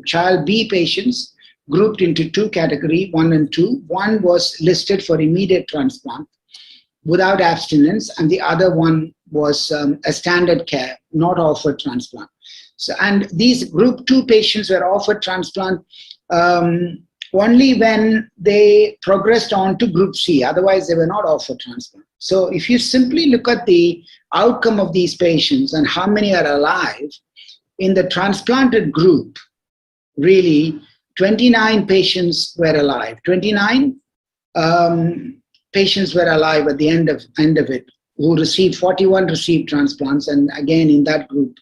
Child B patients grouped into two categories, 1 and 2. One was listed for immediate transplant without abstinence, and the other one was a standard care, not offered transplant. So, and these group 2 patients were offered transplant only when they progressed on to group C, otherwise they were not offered transplant. So if you simply look at the outcome of these patients and how many are alive, in the transplanted group, really 29 patients were alive. 29 patients were alive at the end of it, who received 41 received transplants, and again in that group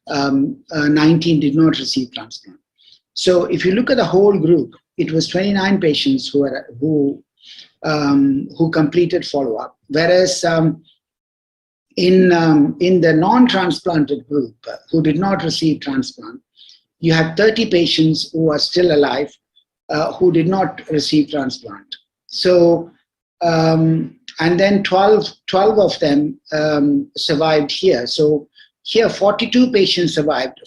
19 did not receive transplant. So if you look at the whole group, it was 29 patients who completed follow-up, whereas in the non-transplanted group who did not receive transplant, you have 30 patients who are still alive who did not receive transplant. So and then 12 of them survived here. So here 42 patients survived.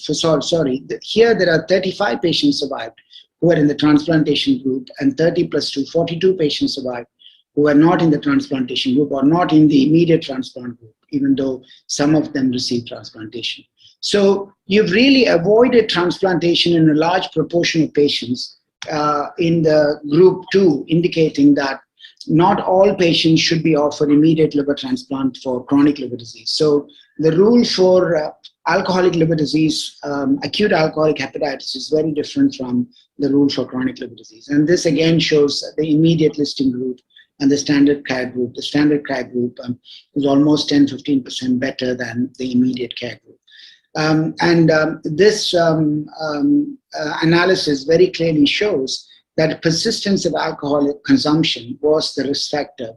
Here there are 35 patients survived who are in the transplantation group, and 30 plus 2, 42 patients survived who are not in the transplantation group or not in the immediate transplant group, even though some of them received transplantation. So you've really avoided transplantation in a large proportion of patients in the group 2, indicating that not all patients should be offered immediate liver transplant for chronic liver disease. So the rule for alcoholic liver disease, acute alcoholic hepatitis, is very different from the rule for chronic liver disease. And this again shows the immediate listing group and the standard care group. The standard care group is almost 10-15% better than the immediate care group. This analysis very clearly shows that persistence of alcoholic consumption was the risk factor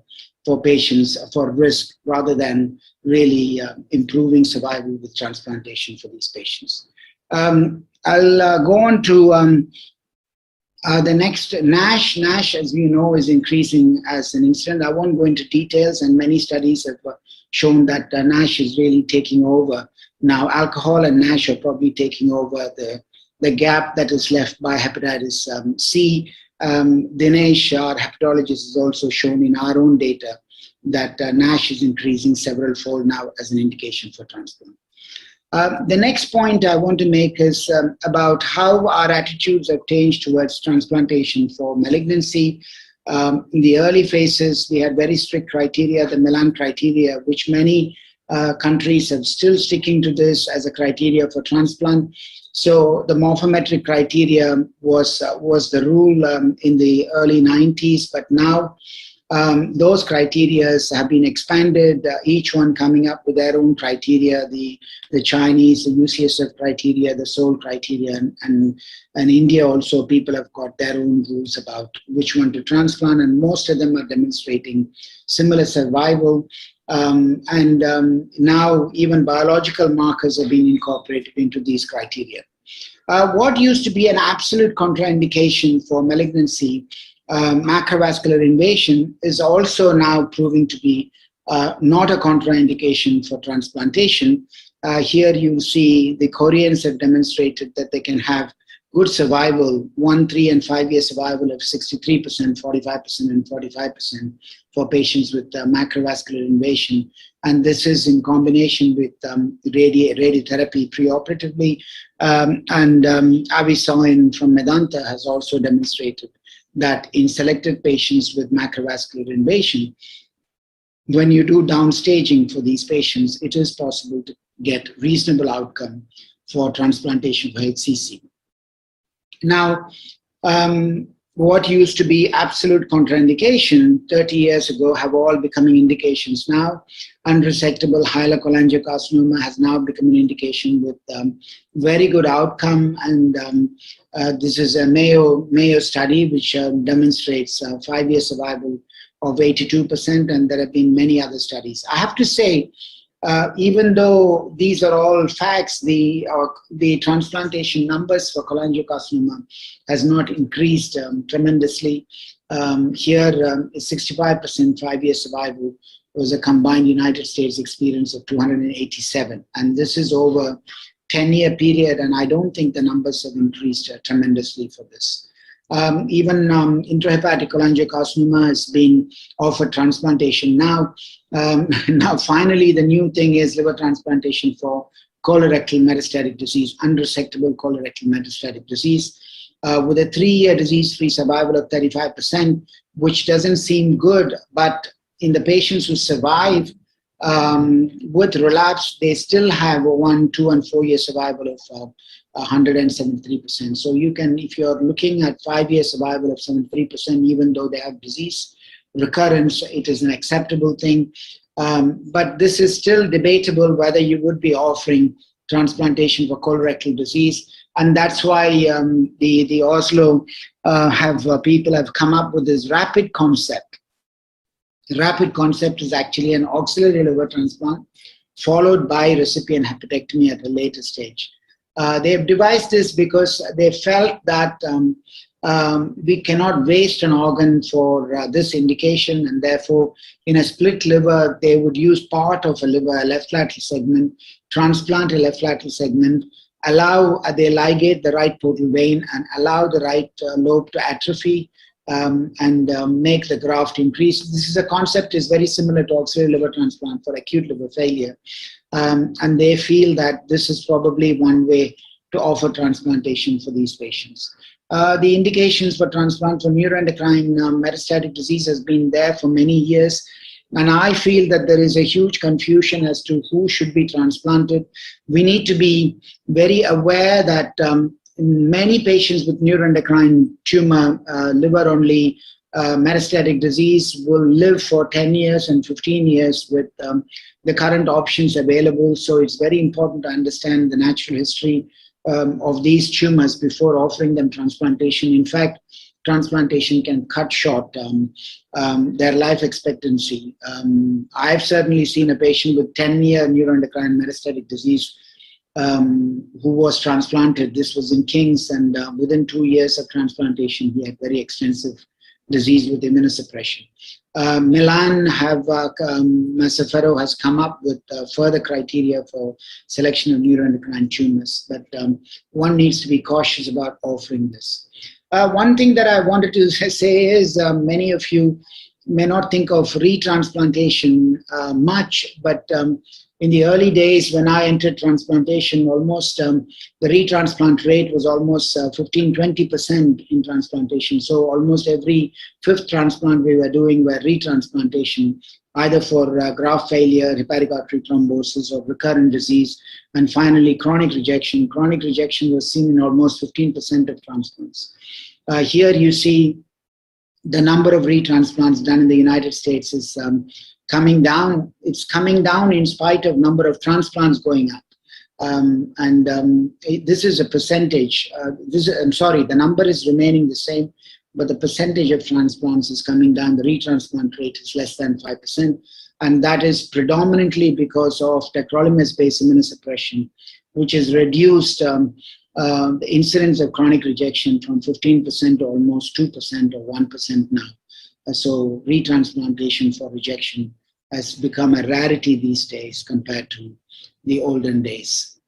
for patients for risk, rather than really improving survival with transplantation for these patients. I'll go on to the next, NASH. NASH, as we know, is increasing as an incident. I won't go into details, and many studies have shown that NASH is really taking over. Now, alcohol and NASH are probably taking over the gap that is left by hepatitis C. Dinesh, our hepatologist, has also shown in our own data that NASH is increasing several fold now as an indication for transplant. The next point I want to make is about how our attitudes have changed towards transplantation for malignancy. In the early phases, we had very strict criteria, the Milan criteria, which many countries are still sticking to this as a criteria for transplant. So the morphometric criteria was the rule in the early 90s, but now those criteria have been expanded, each one coming up with their own criteria, the Chinese, the UCSF criteria, the Seoul criteria, and India also, people have got their own rules about which one to transplant, and most of them are demonstrating similar survival. Now even biological markers are being incorporated into these criteria. What used to be an absolute contraindication for malignancy, macrovascular invasion, is also now proving to be not a contraindication for transplantation. Here you see the Koreans have demonstrated that they can have good survival, 1, 3, and 5-year survival of 63%, 45%, and 45% for patients with macrovascular invasion. And this is in combination with radiotherapy preoperatively. Avisoin from Medanta has also demonstrated that in selected patients with macrovascular invasion, when you do downstaging for these patients, it is possible to get reasonable outcome for transplantation for HCC. Now, what used to be absolute contraindication 30 years ago have all becoming indications now. Unresectable hyalocholangiocarcinoma has now become an indication with very good outcome, and This is a Mayo study which demonstrates 5-year survival of 82%, and there have been many other studies. I have to say, even though these are all facts, the transplantation numbers for cholangiocarcinoma has not increased tremendously. Here, 65% 5-year survival was a combined United States experience of 287, and this is over 10-year period, and I don't think the numbers have increased tremendously for this. Even intrahepatic cholangiocarcinoma has been offered transplantation now. Now, finally, the new thing is liver transplantation for colorectal metastatic disease, unresectable colorectal metastatic disease, with a 3-year disease-free survival of 35%, which doesn't seem good, but in the patients who survive with relapse, they still have a 1, 2, and 4-year survival of 173%. So you can, if you're looking at 5-year survival of 73%, even though they have disease recurrence, it is an acceptable thing. But this is still debatable whether you would be offering transplantation for colorectal disease. And that's why the Oslo people have come up with this rapid concept. The rapid concept is actually an auxiliary liver transplant followed by recipient hepatectomy at a later stage. They have devised this because they felt that we cannot waste an organ for this indication, and therefore in a split liver they would use part of a liver, a left lateral segment, transplant a left lateral segment, allow they ligate the right portal vein and allow the right lobe to atrophy and make the graft increase. This is a concept is very similar to auxiliary liver transplant for acute liver failure. And they feel that this is probably one way to offer transplantation for these patients. The indications for transplant for neuroendocrine metastatic disease has been there for many years. And I feel that there is a huge confusion as to who should be transplanted. We need to be very aware that many patients with neuroendocrine tumor, liver-only metastatic disease will live for 10 years and 15 years with the current options available. So it's very important to understand the natural history of these tumors before offering them transplantation. In fact, transplantation can cut short their life expectancy. I've certainly seen a patient with 10-year neuroendocrine metastatic disease who was transplanted. This was in King's, and within 2 years of transplantation, he had very extensive disease with immunosuppression. Milan Massafero has come up with further criteria for selection of neuroendocrine tumors, but one needs to be cautious about offering this. One thing that I wanted to say is many of you may not think of retransplantation much, but in the early days when I entered transplantation, almost the retransplant rate was almost 15-20% in transplantation. So almost every 5th transplant we were doing were retransplantation, either for graft failure, hepatic artery thrombosis, or recurrent disease, and finally chronic rejection. Chronic rejection was seen in almost 15% of transplants. Here you see the number of retransplants done in the United States is coming down. It's coming down in spite of number of transplants going up. This is a percentage. The number is remaining the same, but the percentage of transplants is coming down. The retransplant rate is less than 5%. And that is predominantly because of tacrolimus-based immunosuppression, which has reduced the incidence of chronic rejection from 15% to almost 2% or 1% now. So retransplantation for rejection has become a rarity these days compared to the olden days.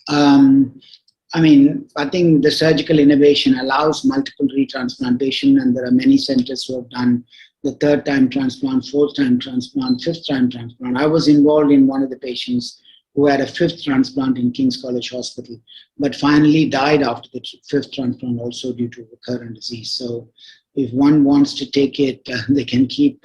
I mean, I think the surgical innovation allows multiple retransplantation, and there are many centers who have done the 3rd time transplant, 4th time transplant, 5th time transplant. I was involved in one of the patients who had a 5th transplant in King's College Hospital, but finally died after the 5th transplant also due to recurrent disease. So if one wants to take it, they can keep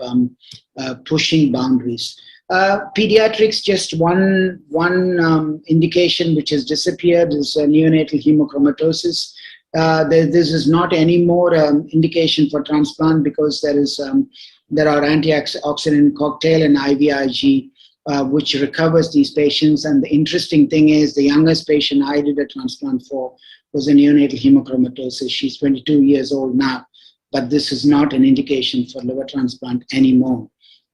pushing boundaries. Pediatrics, just one indication which has disappeared is neonatal hemochromatosis. This is not anymore indication for transplant because there are antioxidant cocktail and IVIG which recovers these patients. And the interesting thing is the youngest patient I did a transplant for was a neonatal hemochromatosis. She's 22 years old now, but this is not an indication for liver transplant anymore.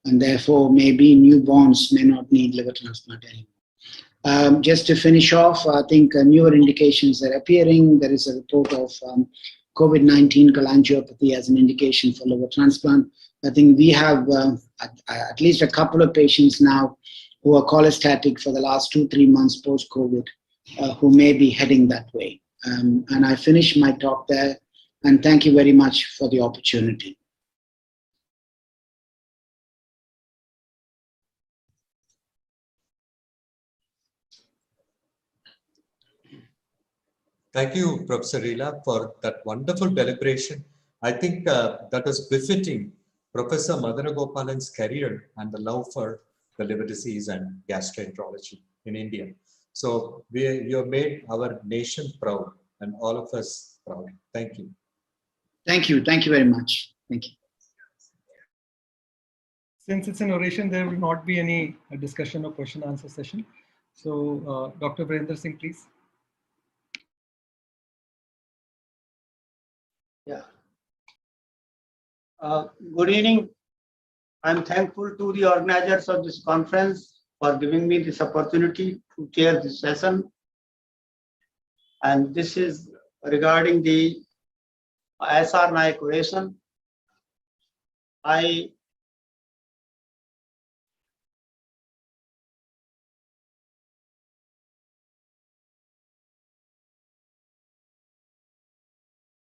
And therefore, maybe newborns may not need liver transplant anymore. Just to finish off, I think newer indications are appearing. There is a report of COVID-19 cholangiopathy as an indication for liver transplant. I think we have at least a couple of patients now who are cholestatic for the last 2-3 months post-COVID who may be heading that way. And I finish my talk there, and thank you very much for the opportunity. Thank you, Professor Relapse, for that wonderful deliberation. I think that was befitting Professor Madanagopalan's career and the love for the liver disease and gastroenterology in India. So you have made our nation proud and all of us proud. Thank you. Thank you. Thank you very much. Thank you. Since it's an oration, there will not be any discussion or question answer session. So Dr. Virender Singh, please. Yeah. Good evening. I'm thankful to the organizers of this conference for giving me this opportunity to chair this session. And this is regarding the SR Naik oration.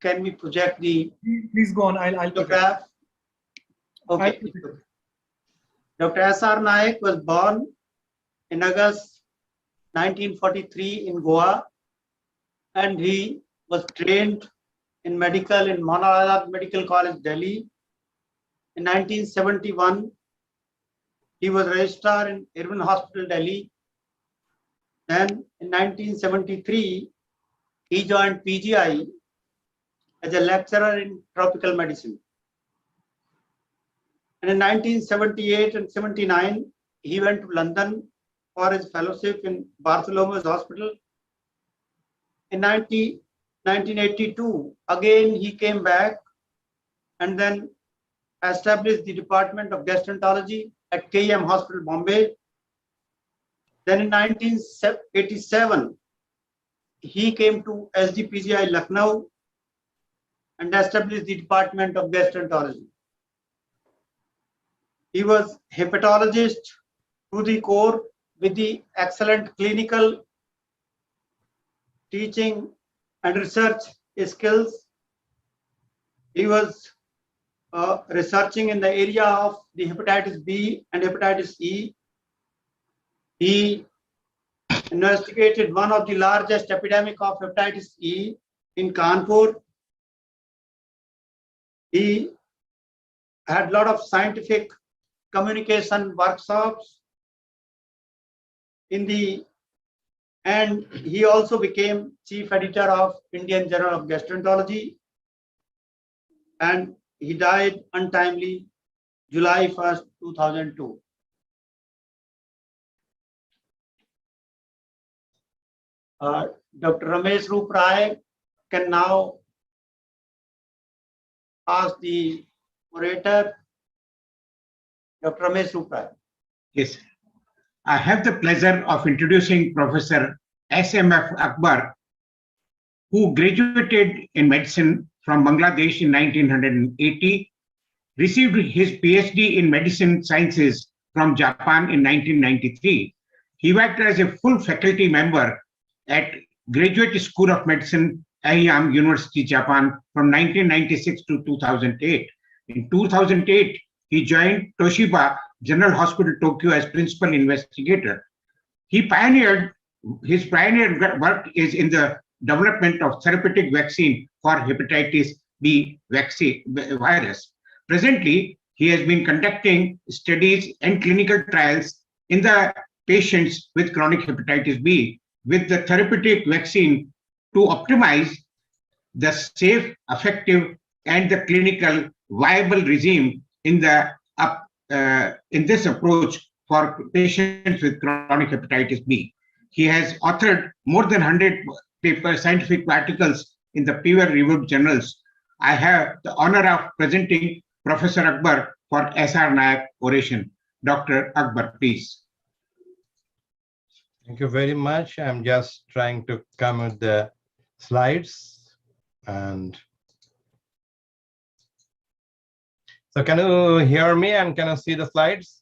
Can we project the... Please go on. I'll graph. Okay. Dr. S.R. Naik was born in August 1943 in Goa, and he was trained in medical in Mona Azad Medical College, Delhi. In 1971, he was registrar in Irvin Hospital, Delhi. Then in 1973, he joined PGI as a lecturer in tropical medicine. And in 1978 and 79, he went to London for his fellowship in Bartholomew's Hospital. In 1982, again he came back and then established the Department of Gastroenterology at KEM Hospital, Bombay. Then in 1987, he came to SDPGI Lucknow and established the Department of Gastroenterology. He was hepatologist to the core with the excellent clinical teaching and research skills. He was researching in the area of the hepatitis B and hepatitis E. He investigated one of the largest epidemic of hepatitis E in Kanpur. He had a lot of scientific communication workshops and he also became chief editor of Indian Journal of Gastroenterology, and he died untimely July 1st, 2002. Dr. Ramesh Rai can now ask the orator, Dr. Ramesh Rai. Yes, I have the pleasure of introducing Professor Smf Akbar, who graduated in medicine from Bangladesh in 1980, received his PhD in medicine sciences from Japan in 1993. He worked as a full faculty member at Graduate School of Medicine, Aiyam University, Japan from 1996 to 2008. In 2008, he joined Toshiba General Hospital, Tokyo as principal investigator. His pioneer work is in the development of therapeutic vaccine for hepatitis B virus. Presently, he has been conducting studies and clinical trials in the patients with chronic hepatitis B with the therapeutic vaccine to optimize the safe, effective, and the clinical viable regime in this approach for patients with chronic hepatitis B. He has authored more than 100 scientific articles in the peer-reviewed journals. I have the honor of presenting Professor Akbar for SR Nayak oration. Dr. Akbar, please. Thank you very much. I'm just trying to come with the slides. And so can you hear me and can you see the slides?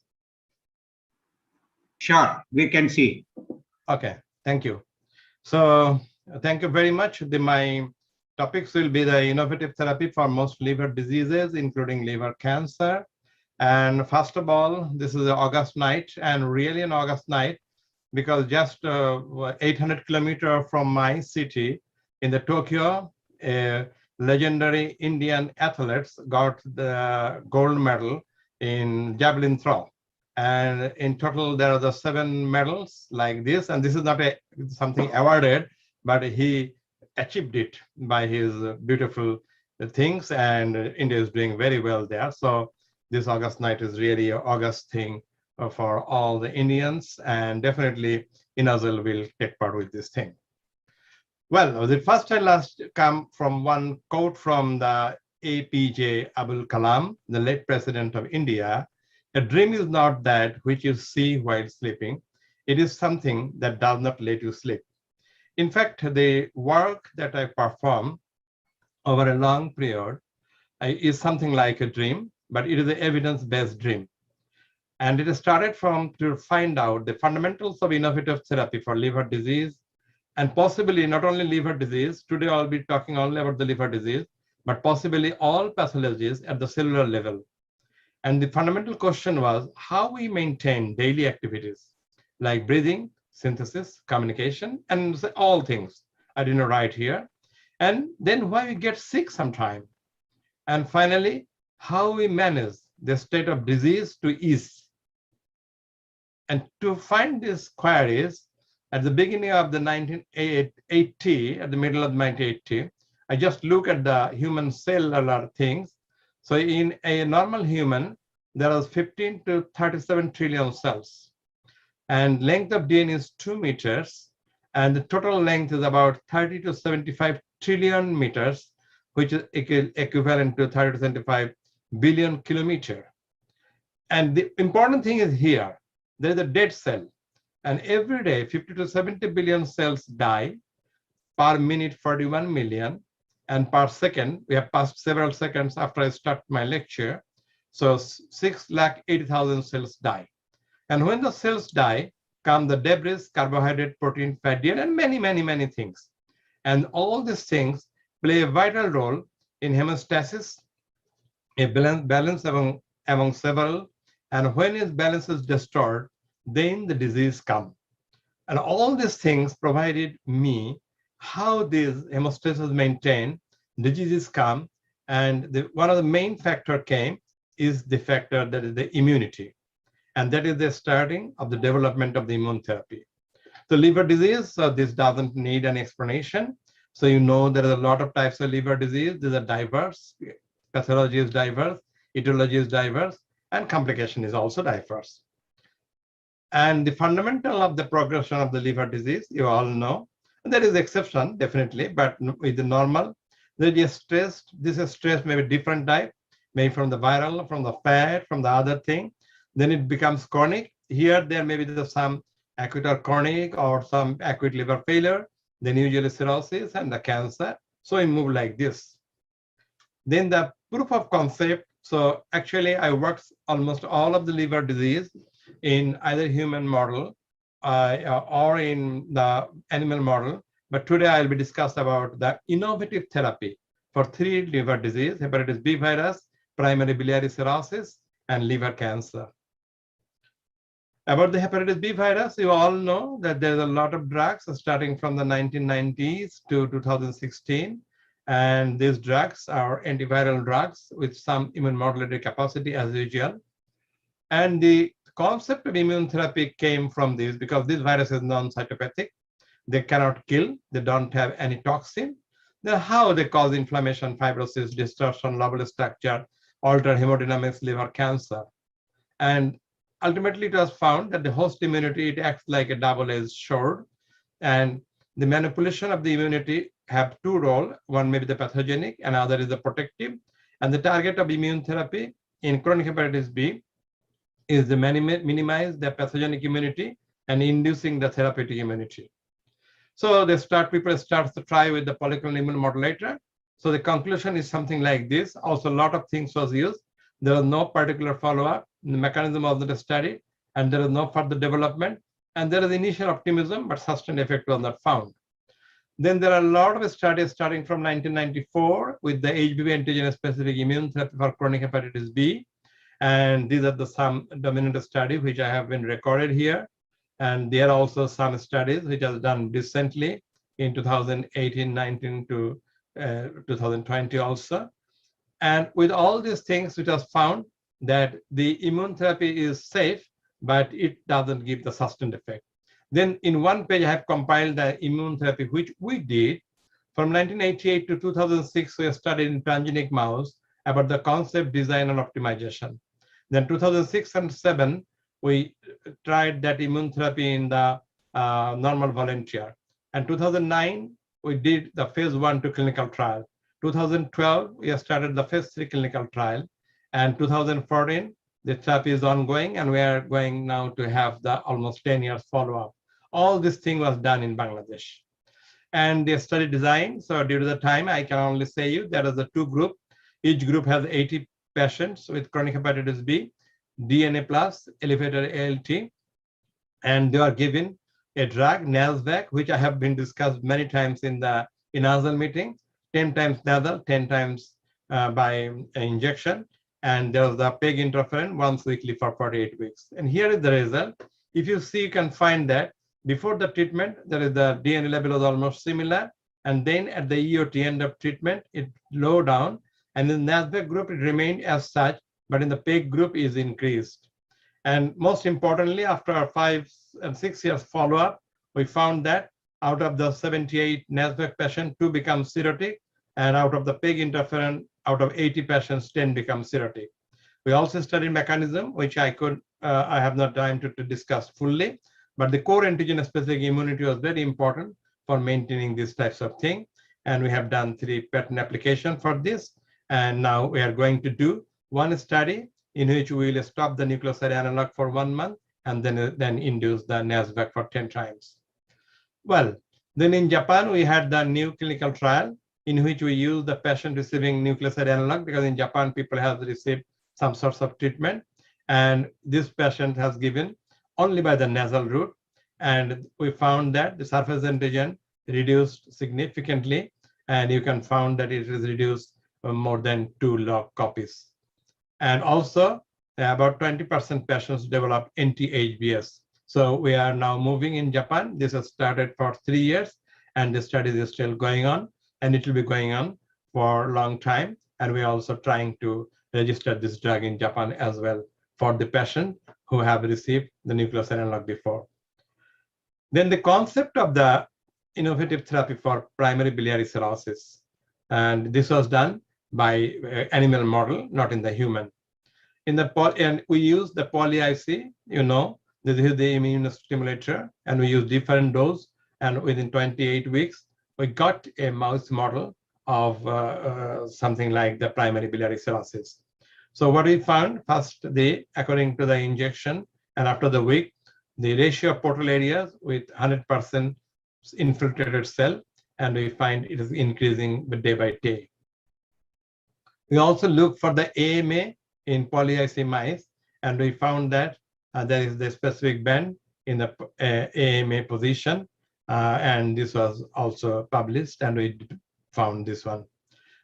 Sure, we can see. Okay, thank you. So thank you very much. My topics will be the innovative therapy for most liver diseases, including liver cancer. And first of all, this is an August night, and really an August night, because just 800 kilometers from my city in the Tokyo, legendary Indian athletes got the gold medal in javelin throw. And in total, there are the 7 medals like this. And this is not something awarded, but he achieved it by his beautiful things. And India is doing very well there. So this August night is really an August thing for all the Indians. And definitely INASL will take part with this thing. Well, the first I last come from one quote from the APJ Abul Kalam, the late president of India. A dream is not that which you see while sleeping. It is something that does not let you sleep. In fact, the work that I perform over a long period is something like a dream, but it is an evidence-based dream. And it started from to find out the fundamentals of innovative therapy for liver disease, and possibly not only liver disease. Today I'll be talking only about the liver disease, but possibly all pathologies at the cellular level. And the fundamental question was how we maintain daily activities like breathing, synthesis, communication, and all things. I didn't write here. And then why we get sick sometime. And finally, how we manage the state of disease to ease. And to find these queries, at the beginning of the 1980, at the middle of 1980, I just look at the human cellular things. So in a normal human, there are 15 to 37 trillion cells. And length of DNA is 2 meters. And the total length is about 30 to 75 trillion meters, which is equivalent to 30 to 75 billion kilometers. And the important thing is here, there is a dead cell. And every day, 50 to 70 billion cells die. Per minute, 41 million. And per second, we have passed several seconds after I start my lecture. So 680,000 cells die. And when the cells die, come the debris, carbohydrate, protein, fat, DNA, and many, many, many things. And all these things play a vital role in hemostasis, a balance among several. And when this balance is disturbed, then the disease comes. And all these things provided me how this hemostasis maintained, diseases come, and one of the main factor came is the factor that is the immunity. And that is the starting of the development of the immune therapy. The liver disease, this doesn't need an explanation. So you know there are a lot of types of liver disease. These are diverse. Pathology is diverse, etiology is diverse, and complication is also diverse. And the fundamental of the progression of the liver disease, you all know. There is exception, definitely, but with the normal, there is stress. This is stress, maybe different type, maybe from the viral, from the fat, from the other thing. Then it becomes chronic. Here, there may be some acute or chronic or some acute liver failure, then usually cirrhosis and the cancer. So we move like this. Then the proof of concept. So actually, I worked almost all of the liver disease in either human model or in the animal model. But today I'll be discussing about the innovative therapy for 3 liver disease, hepatitis B virus, primary biliary cirrhosis, and liver cancer. About the hepatitis B virus, you all know that there's a lot of drugs starting from the 1990s to 2016. And these drugs are antiviral drugs with some immunomodulatory capacity as usual. And the concept of immune therapy came from this because this virus is non-cytopathic. They cannot kill. They don't have any toxin. Then how they cause inflammation, fibrosis, distortion, lobule structure, alter hemodynamics, liver cancer. And ultimately it was found that the host immunity, it acts like a double-edged sword, and the manipulation of the immunity have two roles. One may be the pathogenic and other is the protective. And the target of immune therapy in chronic hepatitis B is to minimize the pathogenic immunity and inducing the therapeutic immunity. So people start to try with the polyclonal immunomodulator. So the conclusion is something like this. Also, a lot of things was used. There was no particular follow-up. The mechanism of the study, and there is no further development. And there is initial optimism, but sustained effect was not found. Then there are a lot of studies starting from 1994 with the HBV antigen-specific immune therapy for chronic hepatitis B. And these are some dominant studies which I have been recorded here. And there are also some studies which are done recently in 2018, 19 to 2020 also. And with all these things, it was found that the immune therapy is safe, but it doesn't give the sustained effect. Then in one page, I have compiled the immune therapy, which we did from 1988 to 2006. We studied in transgenic mouse about the concept, design, and optimization. Then 2006 and 2007, we tried that immune therapy in the normal volunteer. And 2009, we did the phase 1 clinical trial. 2012, we started the phase 3 clinical trial. And 2014, the therapy is ongoing, and we are going now to have the almost 10 years follow-up. All this thing was done in Bangladesh. And the study design, so due to the time, I can only say you there is a 2 group. Each group has 80 patients with chronic hepatitis B, DNA plus, elevated ALT, and they are given a drug, NASVAC, which I have been discussed many times in the INASL meeting, 10 times nasal, 10 times by injection. And there was the PEG interferon once weekly for 48 weeks. And here is the result. If you see, you can find that before the treatment, there is the DNA level was almost similar. And then at the EOT end of treatment, it low down. And in the NASVAC group, it remained as such, but in the PEG group is increased. And most importantly, after 5 and 6 years follow-up, we found that out of the 78 NASVAC patients, 2 become cirrhotic, and out of the PEG interferon, out of 80 patients, 10 become cirrhotic. We also studied mechanism, which I have not time to discuss fully, but the core antigen-specific immunity was very important for maintaining these types of things. And we have done 3 patent applications for this. And now we are going to do one study in which we will stop the nucleoside analog for 1 month and then induce the NASVAC for 10 times. Well, then in Japan, we had the new clinical trial in which we use the patient receiving nucleoside analog, because in Japan, people have received some sorts of treatment. And this patient has given only by the nasal route. And we found that the surface antigen reduced significantly. And you can find that it is reduced more than 2 log copies. And also, about 20% patients develop anti-HBs. So we are now moving in Japan. This has started for 3 years, and the study is still going on, and it will be going on for a long time. And we're also trying to register this drug in Japan as well for the patient who have received the nucleoside analog before. Then the concept of the innovative therapy for primary biliary cirrhosis. And this was done by animal model, not in the human. And we use the poly-IC, this is the immunostimulator, and we use different dose. And within 28 weeks, we got a mouse model of something like the primary biliary cirrhosis. So what we found, first, according to the injection, and after the week, the ratio of portal areas with 100% infiltrated cell, and we find it is increasing day by day. We also look for the AMA in poly-IC mice, and we found that there is the specific band in the AMA position, and this was also published, and we found this one.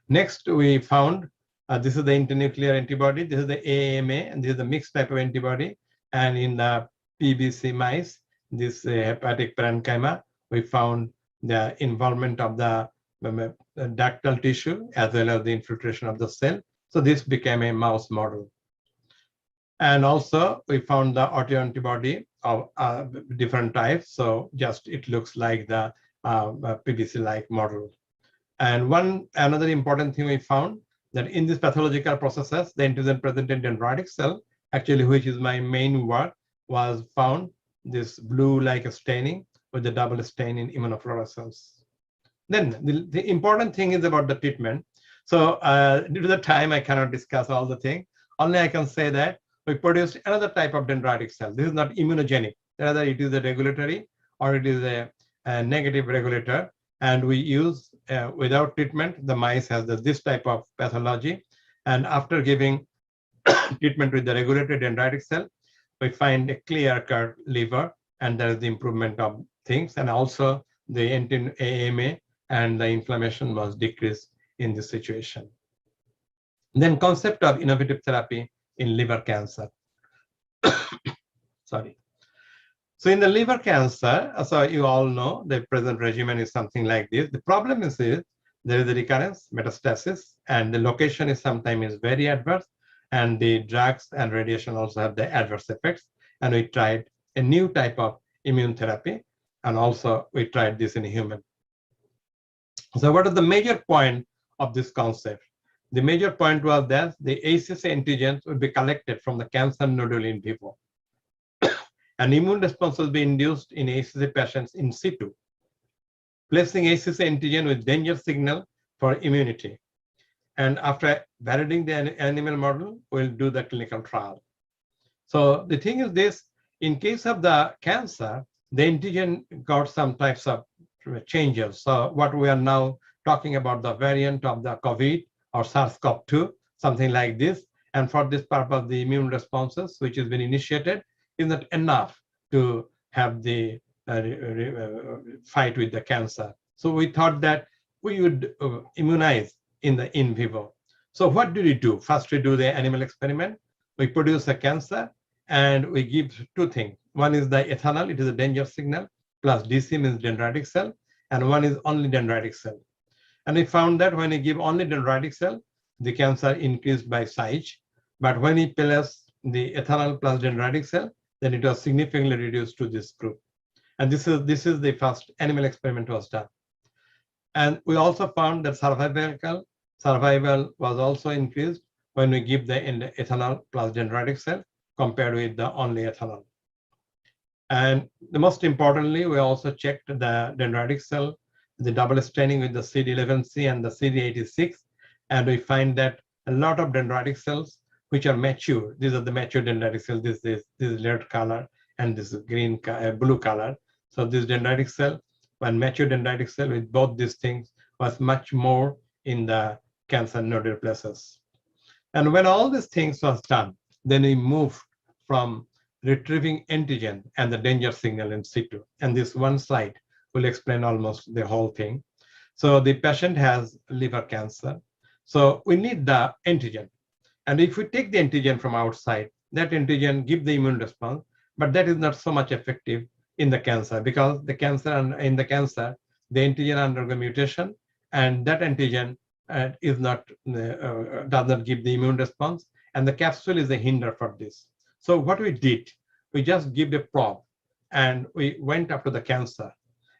Next, we found this is the internuclear antibody, this is the AMA, and this is the mixed type of antibody. And in the PBC mice, this hepatic parenchyma, we found the involvement of the ductal tissue as well as the infiltration of the cell. So this became a mouse model. And also we found the autoantibody of different types. So just it looks like the PBC-like model. And another important thing we found that in these pathological processes, the antigen present in dendritic cell actually, which is my main work, was found this blue like a staining with the double stain in immunofluorescence. Then the important thing is about the treatment. So due to the time, I cannot discuss all the things. Only I can say that we produced another type of dendritic cell. This is not immunogenic. Rather, it is a regulatory or it is a negative regulator. And we use, without treatment, the mice has this type of pathology. And after giving treatment with the regulatory dendritic cell, we find a clear-cut liver, and there is the improvement of things. And also the anti-AMA and the inflammation was decreased in this situation. Then concept of innovative therapy in liver cancer. Sorry. So in the liver cancer, so you all know the present regimen is something like this. The problem is there is a recurrence, metastasis, and the location is sometimes very adverse, and the drugs and radiation also have the adverse effects. And we tried a new type of immune therapy, and also we tried this in human. So what is the major point of this concept? The major point was that the ACC antigens would be collected from the cancer nodule in vivo. An immune response will be induced in ACC patients in situ, placing ACC antigen with danger signal for immunity. And after validating the animal model, we'll do the clinical trial. So the thing is this, in case of the cancer, the antigen got some types of changes. So what we are now talking about, the variant of the COVID or SARS-CoV-2, something like this. And for this purpose, the immune responses, which has been initiated, is not enough to have the fight with the cancer. So we thought that we would immunize in the in vivo. So what did we do? First, we do the animal experiment. We produce a cancer and we give two things. One is the ethanol, it is a danger signal, plus DC means dendritic cell, and one is only dendritic cell. And we found that when you give only dendritic cell, the cancer increased by size. But when you place the ethanol plus dendritic cell, then it was significantly reduced to this group. And this is the first animal experiment was done. And we also found that survival was also increased when we give the ethanol plus dendritic cell compared with the only ethanol. And the most importantly, we also checked the dendritic cell, the double staining with the CD11C and the CD86, and we find that a lot of dendritic cells which are mature, these are the mature dendritic cells, this is red color and this is green, blue color. So this dendritic cell, when mature dendritic cell with both these things was much more in the cancer nodal places. And when all these things was done, then we moved from retrieving antigen and the danger signal in situ. And this one slide will explain almost the whole thing. So the patient has liver cancer. So we need the antigen. And if we take the antigen from outside, that antigen gives the immune response, but that is not so much effective in the cancer because the cancer in the cancer, the antigen undergo mutation, and that antigen is not does not give the immune response, and the capsule is a hinder for this. So what we did, we just give a probe, and we went after the cancer,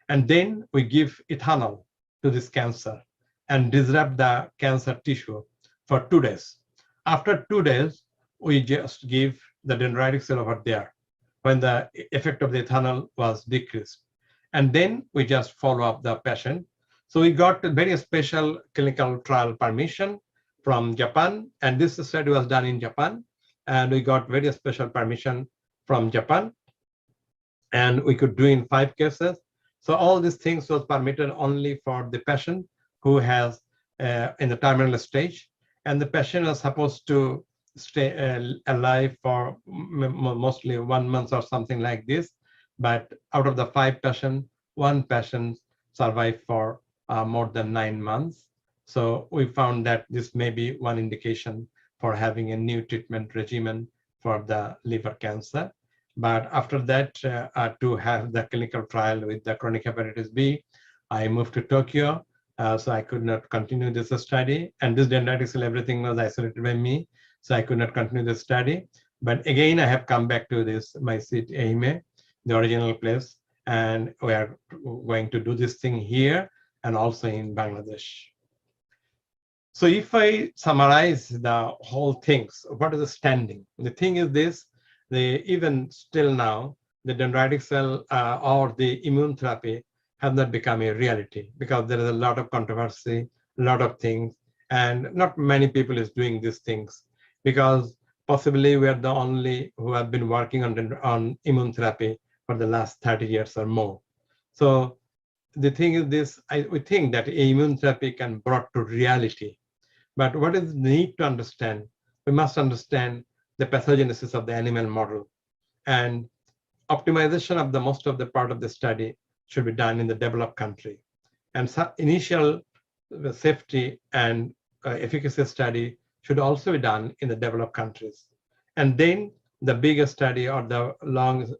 and then we give ethanol to this cancer and disrupt the cancer tissue for 2 days. After 2 days, we just give the dendritic cell over there when the effect of the ethanol was decreased. And then we just follow up the patient. So we got a very special clinical trial permission from Japan, and this study was done in Japan, and we got very special permission from Japan, and we could do in 5 cases. So all these things was permitted only for the patient who has in the terminal stage, and the patient was supposed to stay alive for mostly 1 month or something like this. But out of the 5 patients, 1 patient survived for more than 9 months. So we found that this may be one indication for having a new treatment regimen for the liver cancer. But after that, to have the clinical trial with the chronic hepatitis B, I moved to Tokyo. So I could not continue this study. And this dendritic cell, everything was isolated by me. So I could not continue the study. But again, I have come back to this, my seat, AIME, the original place. And we are going to do this thing here and also in Bangladesh. So if I summarize the whole things, what is the standing? The thing is this, even still now, the dendritic cell or the immune therapy have not become a reality because there is a lot of controversy, a lot of things, and not many people is doing these things because possibly we are the only who have been working on immune therapy for the last 30 years or more. So the thing is this, we think that immune therapy can brought to reality. But what is need to understand? We must understand the pathogenesis of the animal model, and optimization of the most of the part of the study should be done in the developed country. And initial safety and efficacy study should also be done in the developed countries. And then the bigger study or the long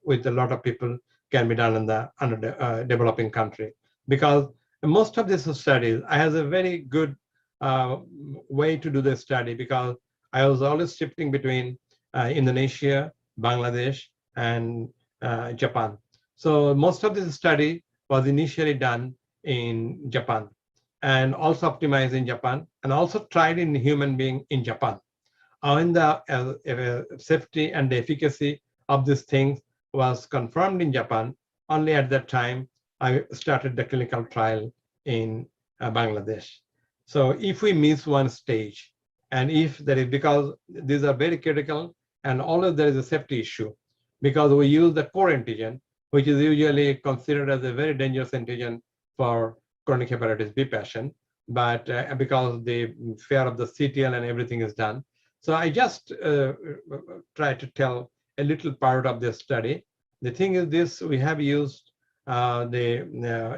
with a lot of people can be done in the developing country. Because most of these studies, I have a very good way to do the study because I was always shifting between Indonesia, Bangladesh, and Japan. So most of this study was initially done in Japan and also optimized in Japan and also tried in human being in Japan. When the safety and the efficacy of these things was confirmed in Japan, only at that time I started the clinical trial in Bangladesh. So if we miss one stage, and if there is, because these are very critical, and always there is a safety issue, because we use the core antigen, which is usually considered as a very dangerous antigen for chronic hepatitis B patient, but because the fear of the CTL and everything is done. So I just try to tell a little part of this study. The thing is this, we have used the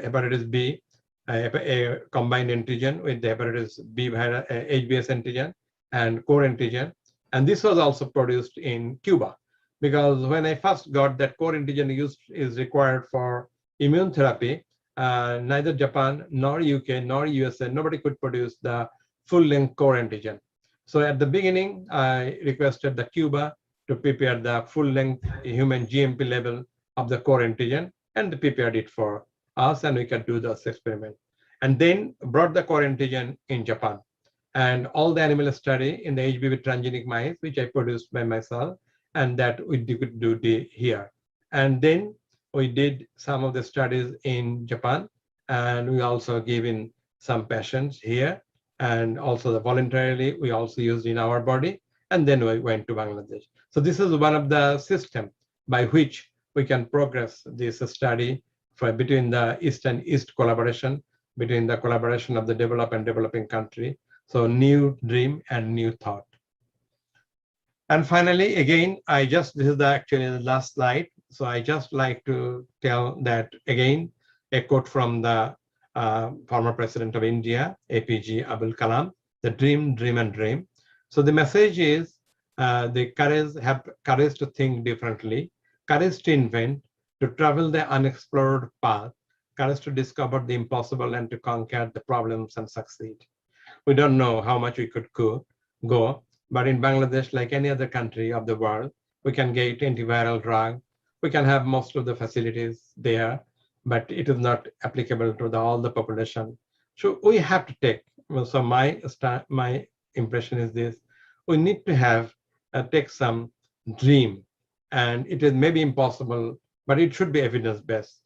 hepatitis B, a combined antigen with the hepatitis B HBS antigen and core antigen. And this was also produced in Cuba, because when I first got that core antigen is required for immune therapy, neither Japan nor UK nor USA, nobody could produce the full-length core antigen. So at the beginning, I requested the Cuba to prepare the full-length human GMP level of the core antigen, and they prepared it for us, and we could do this experiment. And then brought the core antigen in Japan. And all the animal study in the HBV transgenic mice, which I produced by myself, and that we could do here. And then we did some of the studies in Japan, and we also gave in some patients here, and also the voluntarily we also used in our body, and then we went to Bangladesh. So this is one of the system by which we can progress this study for between the East and East collaboration, between the collaboration of the developed and developing country. So new dream and new thought. And finally, again, this is actually the last slide. So I just like to tell that again, a quote from the former president of India, APJ Abdul Kalam, the dream, dream and dream. So the message is the have courage to think differently, courage to invent, to travel the unexplored path, courage to discover the impossible and to conquer the problems and succeed. We don't know how much we could go, but in Bangladesh, like any other country of the world, we can get antiviral drug. We can have most of the facilities there, but it is not applicable to all the population. So we have to take, so my impression is this, we need to have, take some dream, and it is maybe impossible, but it should be evidence-based.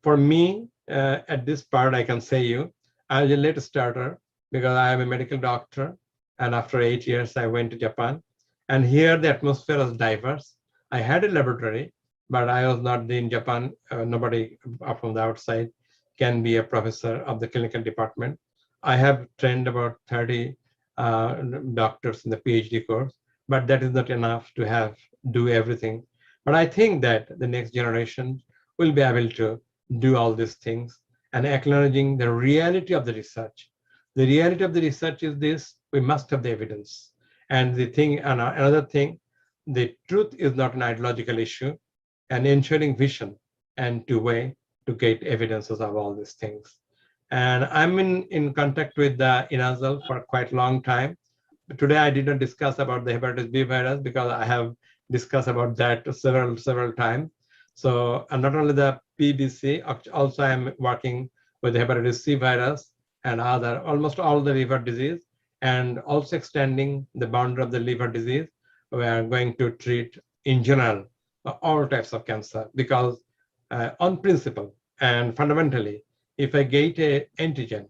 For me, at this part, I can say you, I was a late starter because I am a medical doctor. And after 8 years, I went to Japan. And here the atmosphere was diverse. I had a laboratory, but I was not in Japan. Nobody from the outside can be a professor of the clinical department. I have trained about 30 doctors in the PhD course, but that is not enough to do everything. But I think that the next generation will be able to do all these things and acknowledging the reality of the research. The reality of the research is this: we must have the evidence. And the thing, and another thing, the truth is not an ideological issue, and ensuring vision and way to get evidences of all these things. And I'm in contact with the INASL for quite a long time. But today I did not discuss about the hepatitis B virus because I have discussed about that several times. So not only the PBC, also I'm working with the hepatitis C virus and almost all the liver disease, and also extending the boundary of the liver disease. We are going to treat in general all types of cancer, because on principle and fundamentally, if I get an antigen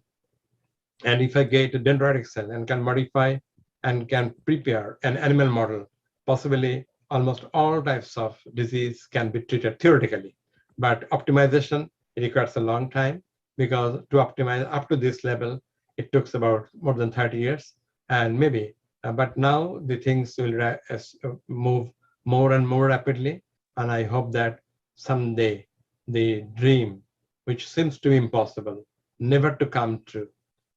and if I get a dendritic cell and can modify and can prepare an animal model, possibly almost all types of disease can be treated theoretically. But optimization requires a long time, because to optimize up to this level, it took about more than 30 years, and maybe, but now the things will move more and more rapidly. And I hope that someday the dream, which seems to be impossible, never to come true,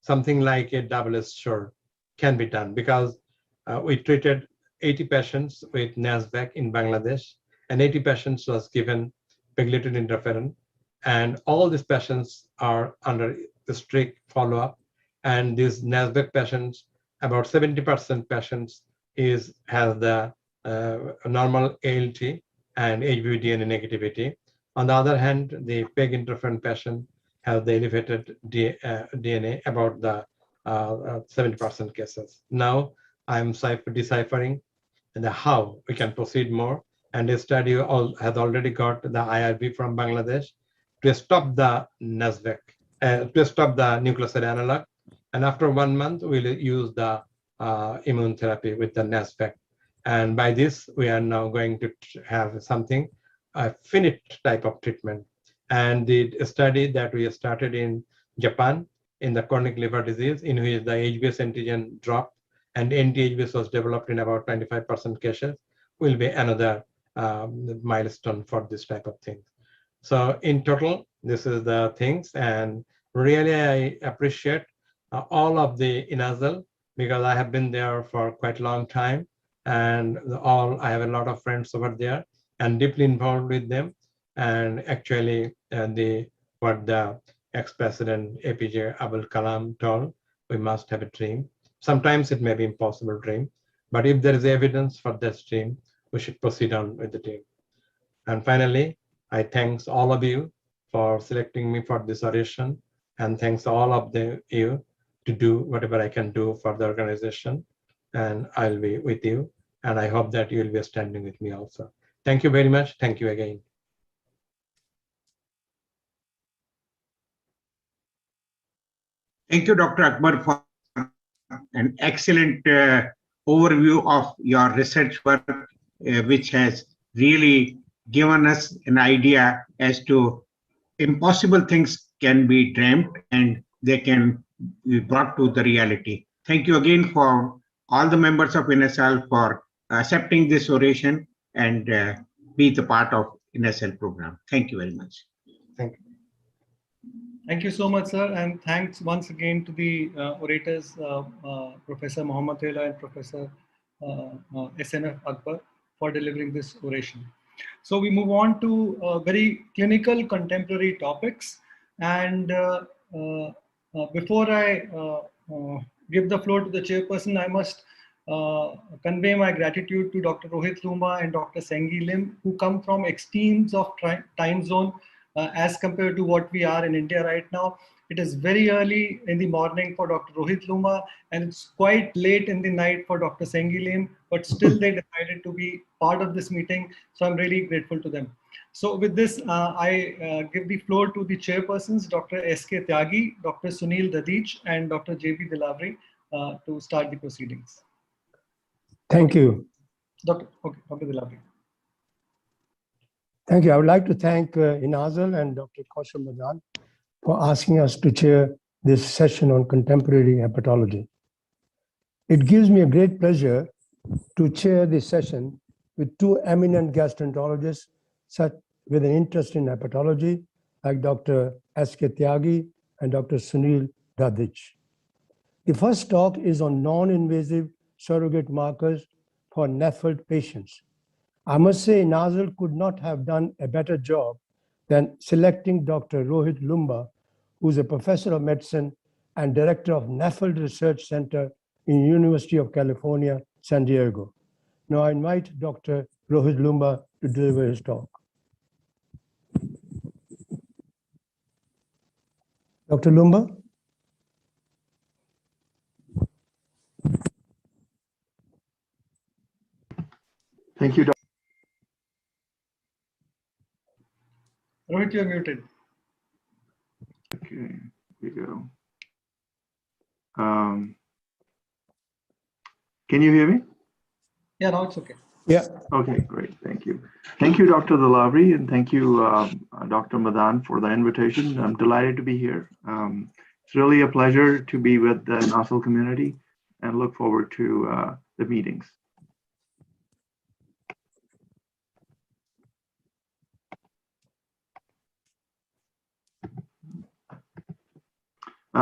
something like a double-edged sword can be done, because we treated 80 patients with NASVAC in Bangladesh, and 80 patients was given pegylated interferon, and all these patients are under the strict follow-up. And these NASVAC patients, about 70% patients has the normal ALT and HBV DNA negativity. On the other hand, the PEG interferon patient have the elevated DNA, about the 70% cases. Now I'm deciphering the how we can proceed more, and a study has already got the IRB from Bangladesh to stop the NASVAC, to stop the nucleoside analog, and after 1 month we'll use the immune therapy with the NASVAC. And by this, we are now going to have something, a finite type of treatment. And the study that we started in Japan in the chronic liver disease, in which the HBs antigen dropped and anti-HBs was developed in about 25% cases, will be another milestone for this type of thing. So in total, this is the things, and really I appreciate all of the INASL, because I have been there for quite a long time, and I have a lot of friends over there and deeply involved with them. And actually, what the ex-president APJ Abul Kalam told, we must have a dream. Sometimes it may be impossible dream, but if there is evidence for that dream, we should proceed on with the dream. And finally, I thanks all of you for selecting me for this audition, and thanks all of you to do whatever I can do for the organization, and I'll be with you. And I hope that you will be standing with me also. Thank you very much. Thank you again. Thank you, Dr. Akbar, for an excellent overview of your research work, which has really given us an idea as to impossible things can be dreamt and they can be brought to the reality. Thank you again for all the members of INASL for accepting this oration and be the part of INASL program. Thank you very much. Thank you. Thank you so much, sir, and thanks once again to the orators, Professor Mohammad Rela and Professor Smf Akbar, for delivering this oration. So we move on to very clinical contemporary topics, and before I give the floor to the chairperson, I must convey my gratitude to Dr. Rohit Luma and Dr. Sengi Lim, who come from extremes of time zone as compared to what we are in India right now. It is very early in the morning for Dr. Rohit Luma, and it's quite late in the night for Dr. Sengi Lim, but still they decided to be part of this meeting, so I'm really grateful to them. So with this, I give the floor to the chairpersons, Dr. S.K. Tyagi, Dr. Sunil Dadich, and Dr. J.B. Biliary to start the proceedings. Thank you. Dr. Biliary. Thank you. I would like to thank INASL and Dr. Kaushal Madan for asking us to chair this session on contemporary hepatology. It gives me a great pleasure to chair this session with two eminent gastroenterologists such with an interest in hepatology, like Dr. S.K. Tyagi and Dr. Sunil Dadich. The first talk is on non-invasive surrogate markers for Nafld patients. I must say INASL could not have done a better job than selecting Dr. Rohit Luma, who's a professor of medicine and director of Nafld Research Center in University of California, San Diego. Now I invite Dr. Rohit Luma to deliver his talk. Dr. Luma? Thank you, Dr. Rohit, you're muted. Okay, here we go. Can you hear me? Yeah, now it's okay. Yeah. Okay, great. Thank you. Thank you, Dr. Dilavri, and thank you, Dr. Madan, for the invitation. I'm delighted to be here. It's really a pleasure to be with the INASL community and look forward to the meetings.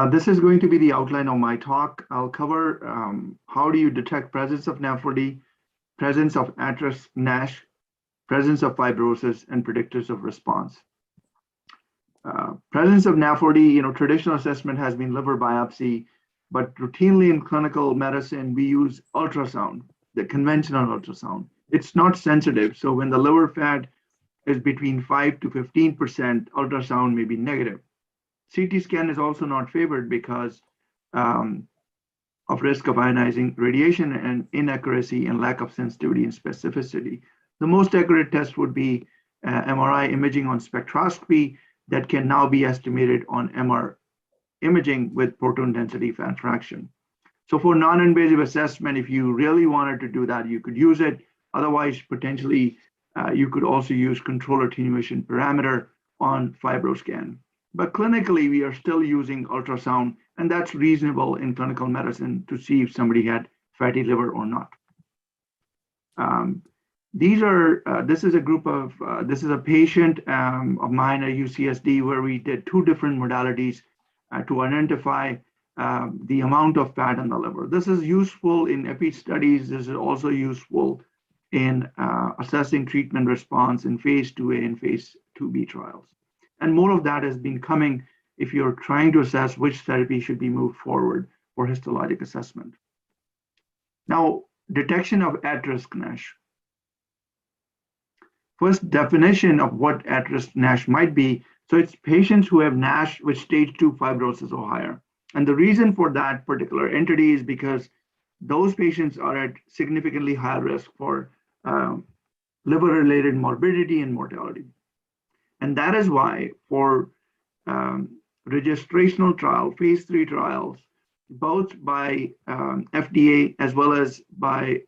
This is going to be the outline of my talk. I'll cover how do you detect presence of Nafld, presence of at-risk NASH, presence of fibrosis, and predictors of response. Presence of Nafld, traditional assessment has been liver biopsy, but routinely in clinical medicine, we use ultrasound, the conventional ultrasound. It's not sensitive, so when the liver fat is between 5 to 15%, ultrasound may be negative. CT scan is also not favored because of risk of ionizing radiation and inaccuracy and lack of sensitivity and specificity. The most accurate test would be MRI imaging on spectroscopy that can now be estimated on MR imaging with proton density fat fraction. So for non-invasive assessment, if you really wanted to do that, you could use it. Otherwise, potentially, you could also use control attenuation parameter on Fibroscan. But clinically, we are still using ultrasound, and that's reasonable in clinical medicine to see if somebody had fatty liver or not. This is a group of, this is a patient of mine at UCSD where we did 2 different modalities to identify the amount of fat in the liver. This is useful in epi studies. This is also useful in assessing treatment response in phase 2A and phase 2B trials. And more of that has been coming if you're trying to assess which therapy should be moved forward for histologic assessment. Now, detection of at-risk NASH. First definition of what at-risk NASH might be. So it's patients who have NASH with stage 2 fibrosis or higher. And the reason for that particular entity is because those patients are at significantly higher risk for liver-related morbidity and mortality. And that is why for registrational trial, phase 3 trials, both by FDA as well as by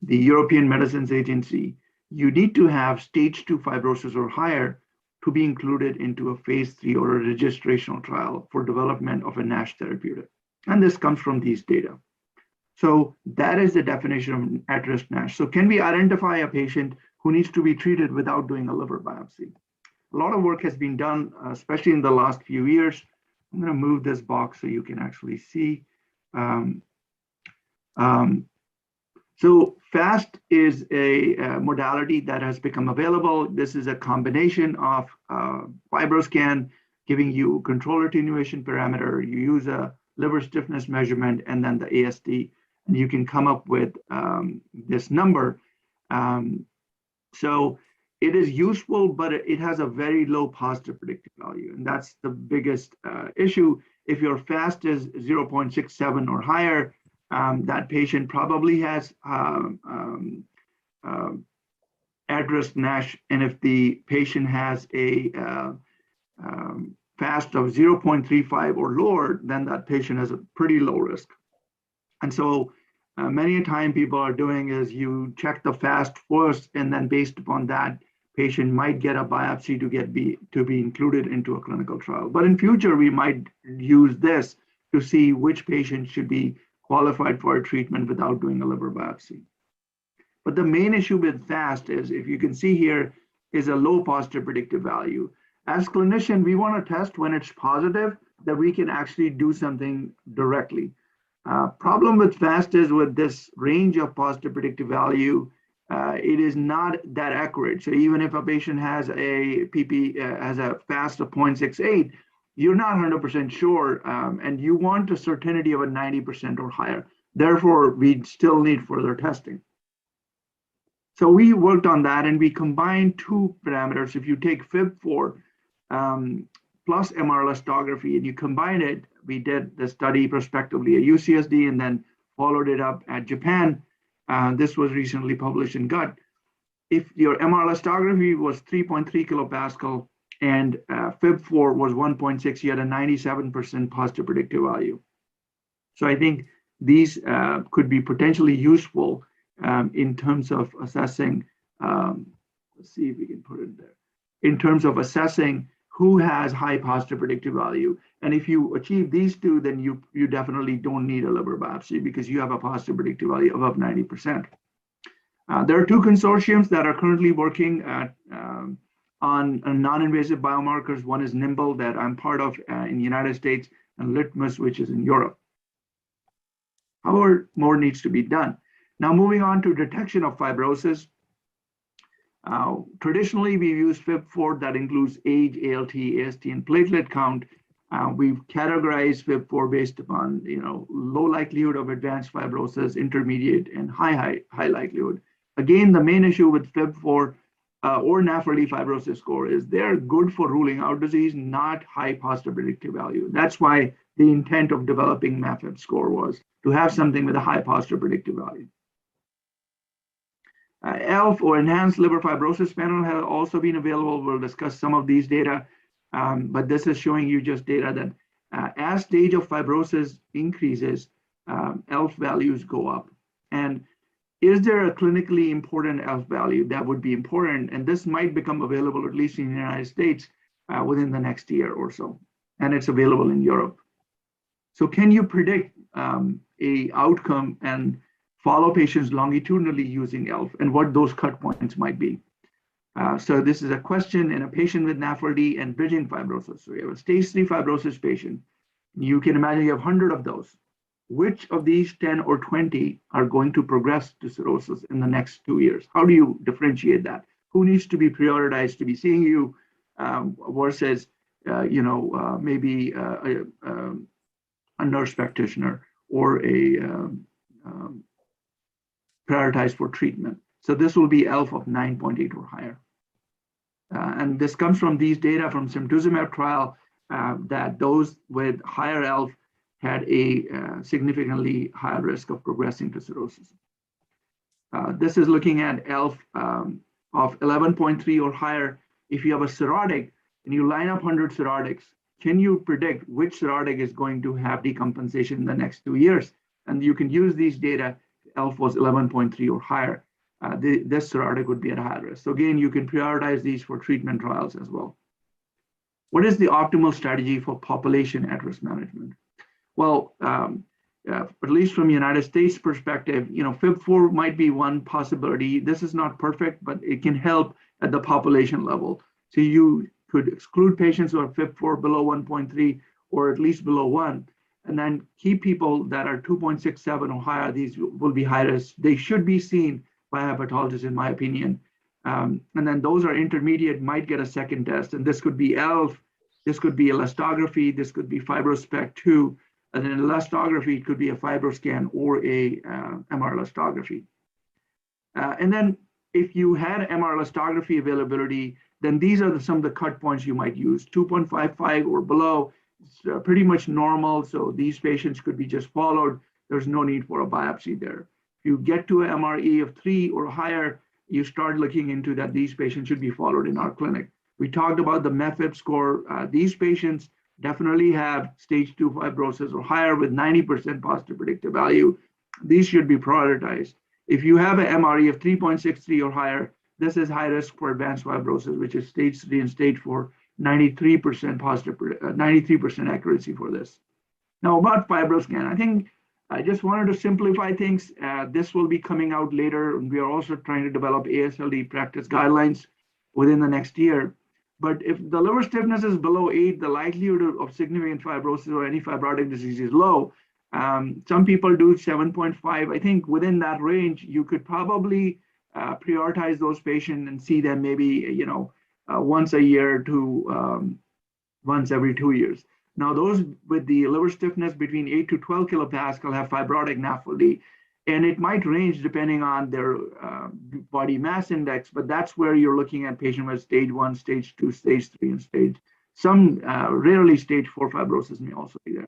the European Medicines Agency, you need to have stage 2 fibrosis or higher to be included into a phase 3 or a registrational trial for development of a NASH therapeutic. And this comes from these data. So that is the definition of at-risk NASH. So can we identify a patient who needs to be treated without doing a liver biopsy? A lot of work has been done, especially in the last few years. I'm going to move this box so you can actually see. So FAST is a modality that has become available. This is a combination of Fibroscan giving you control attenuation parameter. You use a liver stiffness measurement and then the AST, and you can come up with this number. So it is useful, but it has a very low positive predictive value. And that's the biggest issue. If your FAST is 0.67 or higher, that patient probably has at-risk NASH. And if the patient has a FAST of 0.35 or lower, then that patient has a pretty low risk. And so many a time people are doing is you check the FAST first, and then based upon that, patient might get a biopsy to be included into a clinical trial. But in future, we might use this to see which patient should be qualified for a treatment without doing a liver biopsy. But the main issue with FAST is, if you can see here, is a low positive predictive value. As clinician, we want to test when it's positive that we can actually do something directly. Problem with FAST is with this range of positive predictive value, it is not that accurate. So even if a patient has a has a FAST of 0.68, you're not 100% sure, and you want a certainty of a 90% or higher. Therefore, we still need further testing. So we worked on that, and we combined 2 parameters. If you take FIB4 plus MR elastography and you combine it, we did the study prospectively at UCSD and then followed it up at Japan. This was recently published in Gut. If your MR elastography was 3.3 kilopascal and Fib4 was 1.6, you had a 97% positive predictive value. So I think these could be potentially useful in terms of assessing, let's see if we can put it there, in terms of assessing who has high positive predictive value. And if you achieve these two, then you definitely don't need a liver biopsy because you have a positive predictive value above 90%. There are two consortiums that are currently working on non-invasive biomarkers. One is NIMBLE that I'm part of in the United States, and Litmus, which is in Europe. However, more needs to be done. Now, moving on to detection of fibrosis. Traditionally, we use Fib4 that includes age, ALT, AST, and platelet count. We've categorized Fib4 based upon low likelihood of advanced fibrosis, intermediate, and high likelihood. Again, the main issue with Fib4 or Nafld fibrosis score is they're good for ruling out disease, not high positive predictive value. That's why the intent of developing MAFIB score was to have something with a high positive predictive value. ELF or Enhanced Liver Fibrosis Panel has also been available. We'll discuss some of these data, but this is showing you just data that as stage of fibrosis increases, ELF values go up. And is there a clinically important ELF value that would be important? And this might become available, at least in the United States, within the next year or so. And it's available in Europe. So can you predict a outcome and follow patients longitudinally using ELF and what those cut points might be? So this is a question in a patient with Nafld and bridging fibrosis. So you have a stage 3 fibrosis patient. You can imagine you have 100 of those. Which of these 10 or 20 are going to progress to cirrhosis in the next 2 years? How do you differentiate that? Who needs to be prioritized to be seeing you versus, maybe a nurse practitioner or a prioritized for treatment? So this will be ELF of 9.8 or higher. And this comes from these data from simtuzumab trial that those with higher ELF had a significantly higher risk of progressing to cirrhosis. This is looking at ELF of 11.3 or higher. If you have a cirrhotic and you line up 100 cirrhotics, can you predict which cirrhotic is going to have decompensation in the next 2 years? And you can use these data. ELF was 11.3 or higher. This cirrhotic would be at higher risk. So again, you can prioritize these for treatment trials as well. What is the optimal strategy for population at-risk management? Well, at least from the United States perspective, Fib4 might be one possibility. This is not perfect, but it can help at the population level. So you could exclude patients who are Fib4 below 1.3 or at least below 1, and then keep people that are 2.67 or higher. These will be high risk. They should be seen by a hepatologist, in my opinion. And then those are intermediate, might get a second test. And this could be ELF, this could be elastography, this could be FibroSpec2. And then elastography, it could be a Fibroscan or a MR elastography. And then if you had MR elastography availability, then these are some of the cut points you might use. 2.55 or below, it's pretty much normal. So these patients could be just followed. There's no need for a biopsy there. If you get to an MRE of 3 or higher, you start looking into that these patients should be followed in our clinic. We talked about the MAFIB score. These patients definitely have stage 2 fibrosis or higher with 90% positive predictive value. These should be prioritized. If you have an MRE of 3.63 or higher, this is high risk for advanced fibrosis, which is stage 3 and stage 4, 93% positive, 93% accuracy for this. Now about Fibroscan, I think I just wanted to simplify things. This will be coming out later. We are also trying to develop ASLD practice guidelines within the next year. But if the liver stiffness is below 8, the likelihood of significant fibrosis or any fibrotic disease is low. Some people do 7.5. I think within that range, you could probably prioritize those patients and see them maybe, once a year to once every 2 years. Now, those with the liver stiffness between 8 to 12 kilopascal have fibrotic Nafld, and it might range depending on their body mass index, but that's where you're looking at patients with stage 1, stage 2, stage 3, and some rarely stage 4 fibrosis may also be there.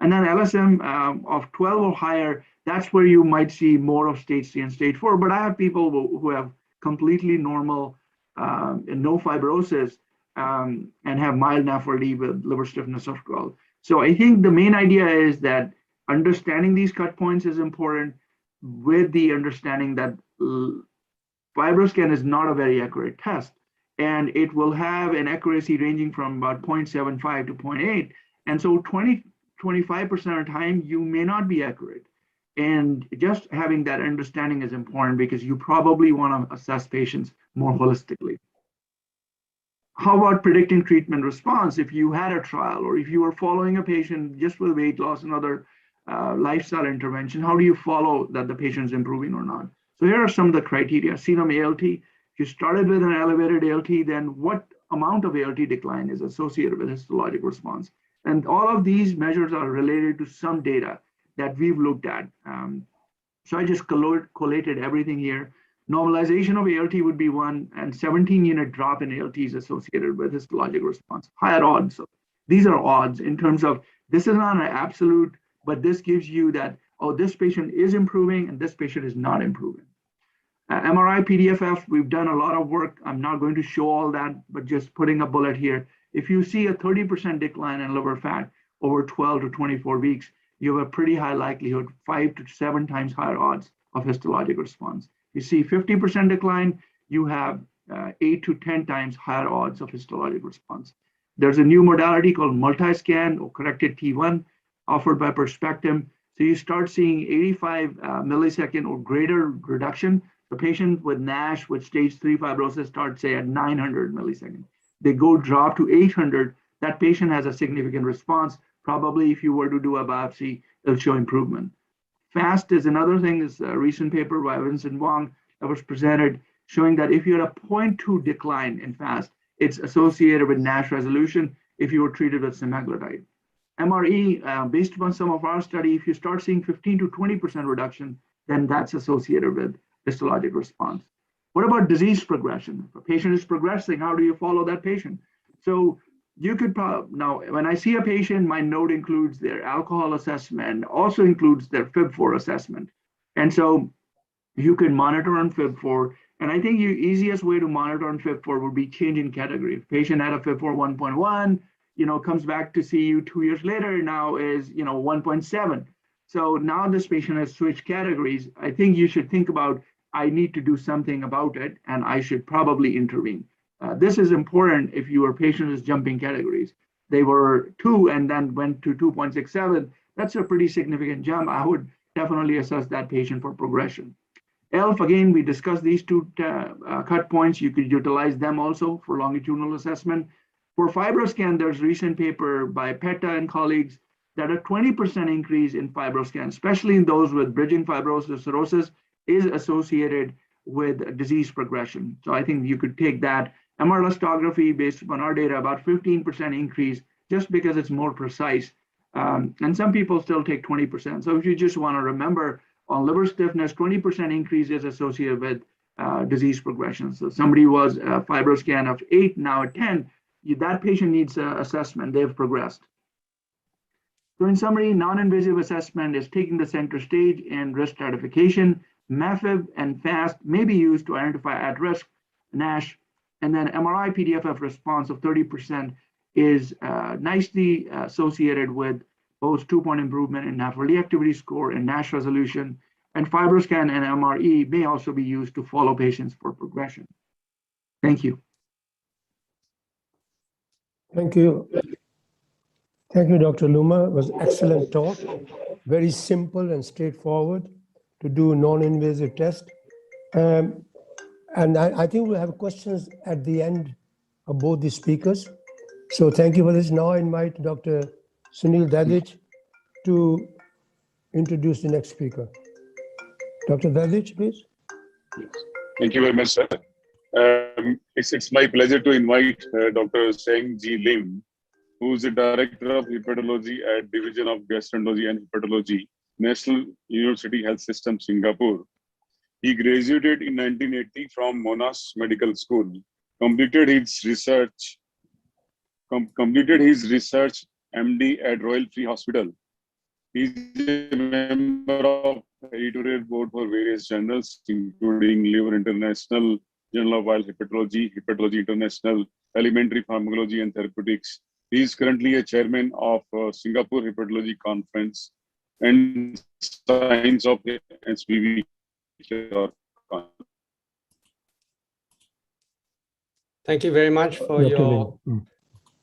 And then LSM of 12 or higher, that's where you might see more of stage 3 and stage 4. But I have people who have completely normal and no fibrosis and have mild Nafld with liver stiffness of 12. So I think the main idea is that understanding these cut points is important, with the understanding that Fibroscan is not a very accurate test, and it will have an accuracy ranging from about 0.75 to 0.8. And so 25% of the time, you may not be accurate. And just having that understanding is important, because you probably want to assess patients more holistically. How about predicting treatment response? If you had a trial, or if you were following a patient just with weight loss and other lifestyle intervention, how do you follow that the patient is improving or not? So here are some of the criteria. Serum ALT. If you started with an elevated ALT, then what amount of ALT decline is associated with histologic response? And all of these measures are related to some data that we've looked at. So I just collated everything here. Normalization of ALT would be one, and 17-unit drop in ALT is associated with histologic response. Higher odds. So these are odds in terms of, this is not an absolute, but this gives you that, oh, this patient is improving and this patient is not improving. MRI PDFF, we've done a lot of work. I'm not going to show all that, but just putting a bullet here. If you see a 30% decline in liver fat over 12 to 24 weeks, you have a pretty high likelihood, 5 to 7 times higher odds of histologic response. You see 50% decline, you have 8 to 10 times higher odds of histologic response. There's a new modality called multi-scan or corrected T1 offered by Perspective. So you start seeing 85 millisecond or greater reduction. The patient with NASH with stage 3 fibrosis starts, say, at 900 milliseconds. They drop to 800. That patient has a significant response. Probably if you were to do a biopsy, it'll show improvement. FAST is another thing. This recent paper by Vincent Wong that was presented showing that if you had a 0.2 decline in FAST, it's associated with NASH resolution if you were treated with semaglutide. MRE, based upon some of our study, if you start seeing 15 to 20% reduction, then that's associated with histologic response. What about disease progression? If a patient is progressing, how do you follow that patient? So you could now, when I see a patient, my note includes their alcohol assessment, also includes their FIB4 assessment. And so you can monitor on FIB4. And I think the easiest way to monitor on FIB4 would be changing category. If patient had a FIB4 1.1, comes back to see you 2 years later, now is 1.7. So now this patient has switched categories. I think you should think about, I need to do something about it, and I should probably intervene. This is important if your patient is jumping categories. They were 2 and then went to 2.67. That's a pretty significant jump. I would definitely assess that patient for progression. ELF, again, we discussed these two cut points. You could utilize them also for longitudinal assessment. For Fibroscan, there's a recent paper by Petta and colleagues that a 20% increase in Fibroscan, especially in those with bridging fibrosis, cirrhosis, is associated with disease progression. So I think you could take that. MR elastography, based upon our data, about 15% increase, just because it's more precise. And some people still take 20%. So if you just want to remember, on liver stiffness, 20% increase is associated with disease progression. So somebody was a Fibroscan of 8, now at 10, that patient needs assessment, they've progressed. So in summary, non-invasive assessment is taking the center stage in risk stratification. MEFIB and FAST may be used to identify at-risk NASH, and then MRI PDFF response of 30% is nicely associated with both 2-point improvement in Nafld activity score and NASH resolution, and Fibroscan and MRE may also be used to follow patients for progression. Thank you. Thank you. Thank you, Dr. Luma. It was excellent talk. Very simple and straightforward to do non-invasive test. And I think we'll have questions at the end of both the speakers. So thank you for this. Now I invite Dr. Sunil Dadich to introduce the next speaker. Dr. Dadich, please. Thank you very much, sir. It's my pleasure to invite Dr. Seng Ji Lim, who is the Director of Hepatology at Division of Gastroenterology and Hepatology, National University Health System, Singapore. He graduated in 1980 from Monash Medical School, completed his research MD at Royal Free Hospital. He is a member of editorial board for various journals, including Liver International, Journal of Wild Hepatology, Hepatology International, Alimentary Pharmacology and Therapeutics. He is currently a chairman of Singapore Hepatology Conference and Science of HPV. Thank you very much for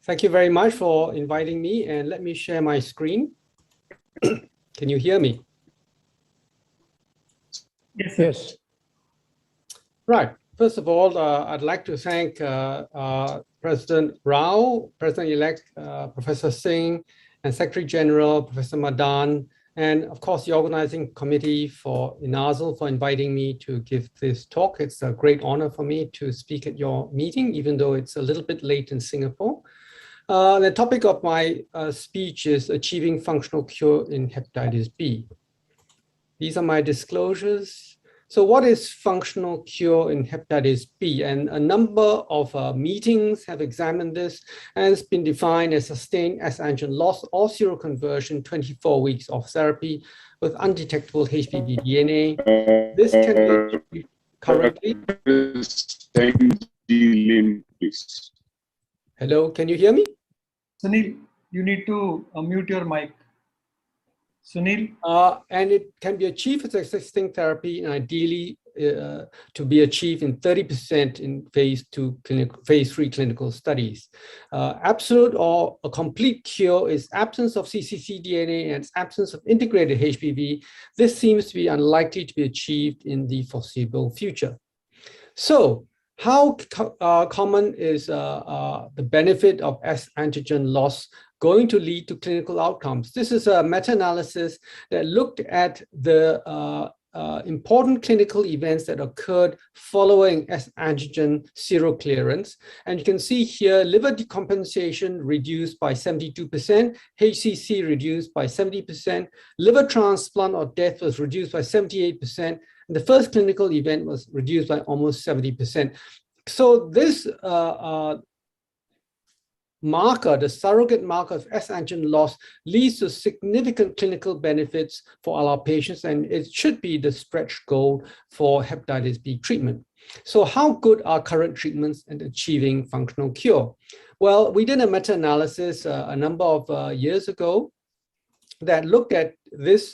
Thank you very much for inviting me, and let me share my screen. Can you hear me? Yes. Yes. Right. First of all, I'd like to thank President Rao, President-elect Professor Singh, and Secretary General Professor Madan, and of course the organizing committee for INASL for inviting me to give this talk. It's a great honor for me to speak at your meeting, even though it's a little bit late in Singapore. The topic of my speech is achieving functional cure in hepatitis B. These are my disclosures. So what is functional cure in hepatitis B? And a number of meetings have examined this, and it's been defined as sustained S antigen loss or seroconversion 24 weeks of therapy with undetectable HBV DNA. This can be achieved currently. Hello, can you hear me? Sunil, you need to unmute your mic. Sunil? And it can be achieved with existing therapy, and ideally to be achieved in 30% in phase 3 clinical studies. Absolute or a complete cure is absence of cccDNA and absence of integrated HBV. This seems to be unlikely to be achieved in the foreseeable future. So, how common is the benefit of S antigen loss going to lead to clinical outcomes? This is a meta-analysis that looked at the important clinical events that occurred following S antigen seroclearance. And you can see here, liver decompensation reduced by 72%, HCC reduced by 70%, liver transplant or death was reduced by 78%, and the first clinical event was reduced by almost 70%. So this marker, the surrogate marker of S antigen loss, leads to significant clinical benefits for all our patients, and it should be the stretch goal for hepatitis B treatment. So how good are current treatments in achieving functional cure? Well, we did a meta-analysis a number of years ago that looked at this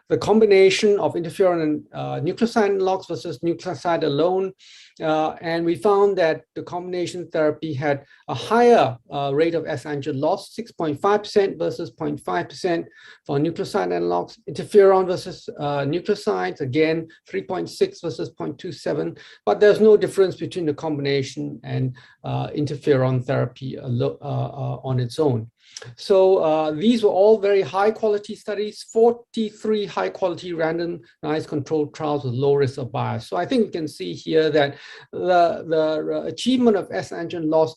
the combination of interferon and nucleoside analogs versus nucleoside alone. And we found that the combination therapy had a higher rate of S antigen loss, 6.5% versus 0.5% for nucleoside analogs. Interferon versus nucleosides, again, 3.6 versus 0.27. But there's no difference between the combination and interferon therapy on its own. So these were all very high quality studies, 43 high quality randomized controlled trials with low risk of bias. So I think we can see here that the achievement of S antigen loss,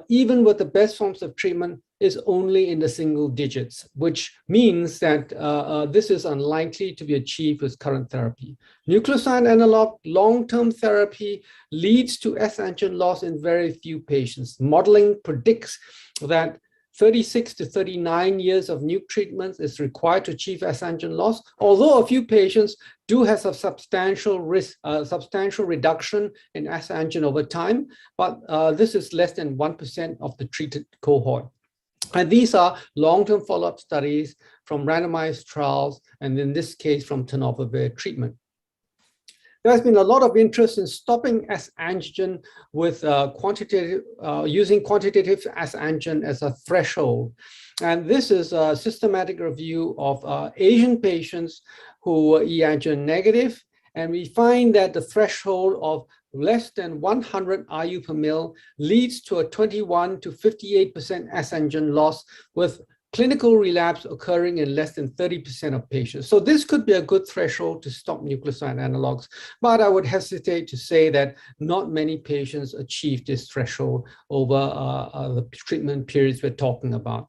even with the best forms of treatment, is only in the single digits, which means that this is unlikely to be achieved with current therapy. Nucleoside analog long-term therapy leads to S antigen loss in very few patients. Modeling predicts that 36 to 39 years of nuke treatments is required to achieve S antigen loss, although a few patients do have a substantial risk, substantial reduction in S antigen over time, but this is less than 1% of the treated cohort. And these are long-term follow-up studies from randomized trials, and in this case, from tenofovir treatment. There's been a lot of interest in stopping S antigen with using quantitative S antigen as a threshold. And this is a systematic review of Asian patients who were E antigen negative. And we find that the threshold of less than 100 IU per mil leads to a 21 to 58% S antigen loss, with clinical relapse occurring in less than 30% of patients. So this could be a good threshold to stop nucleoside analogs, but I would hesitate to say that not many patients achieve this threshold over the treatment periods we're talking about.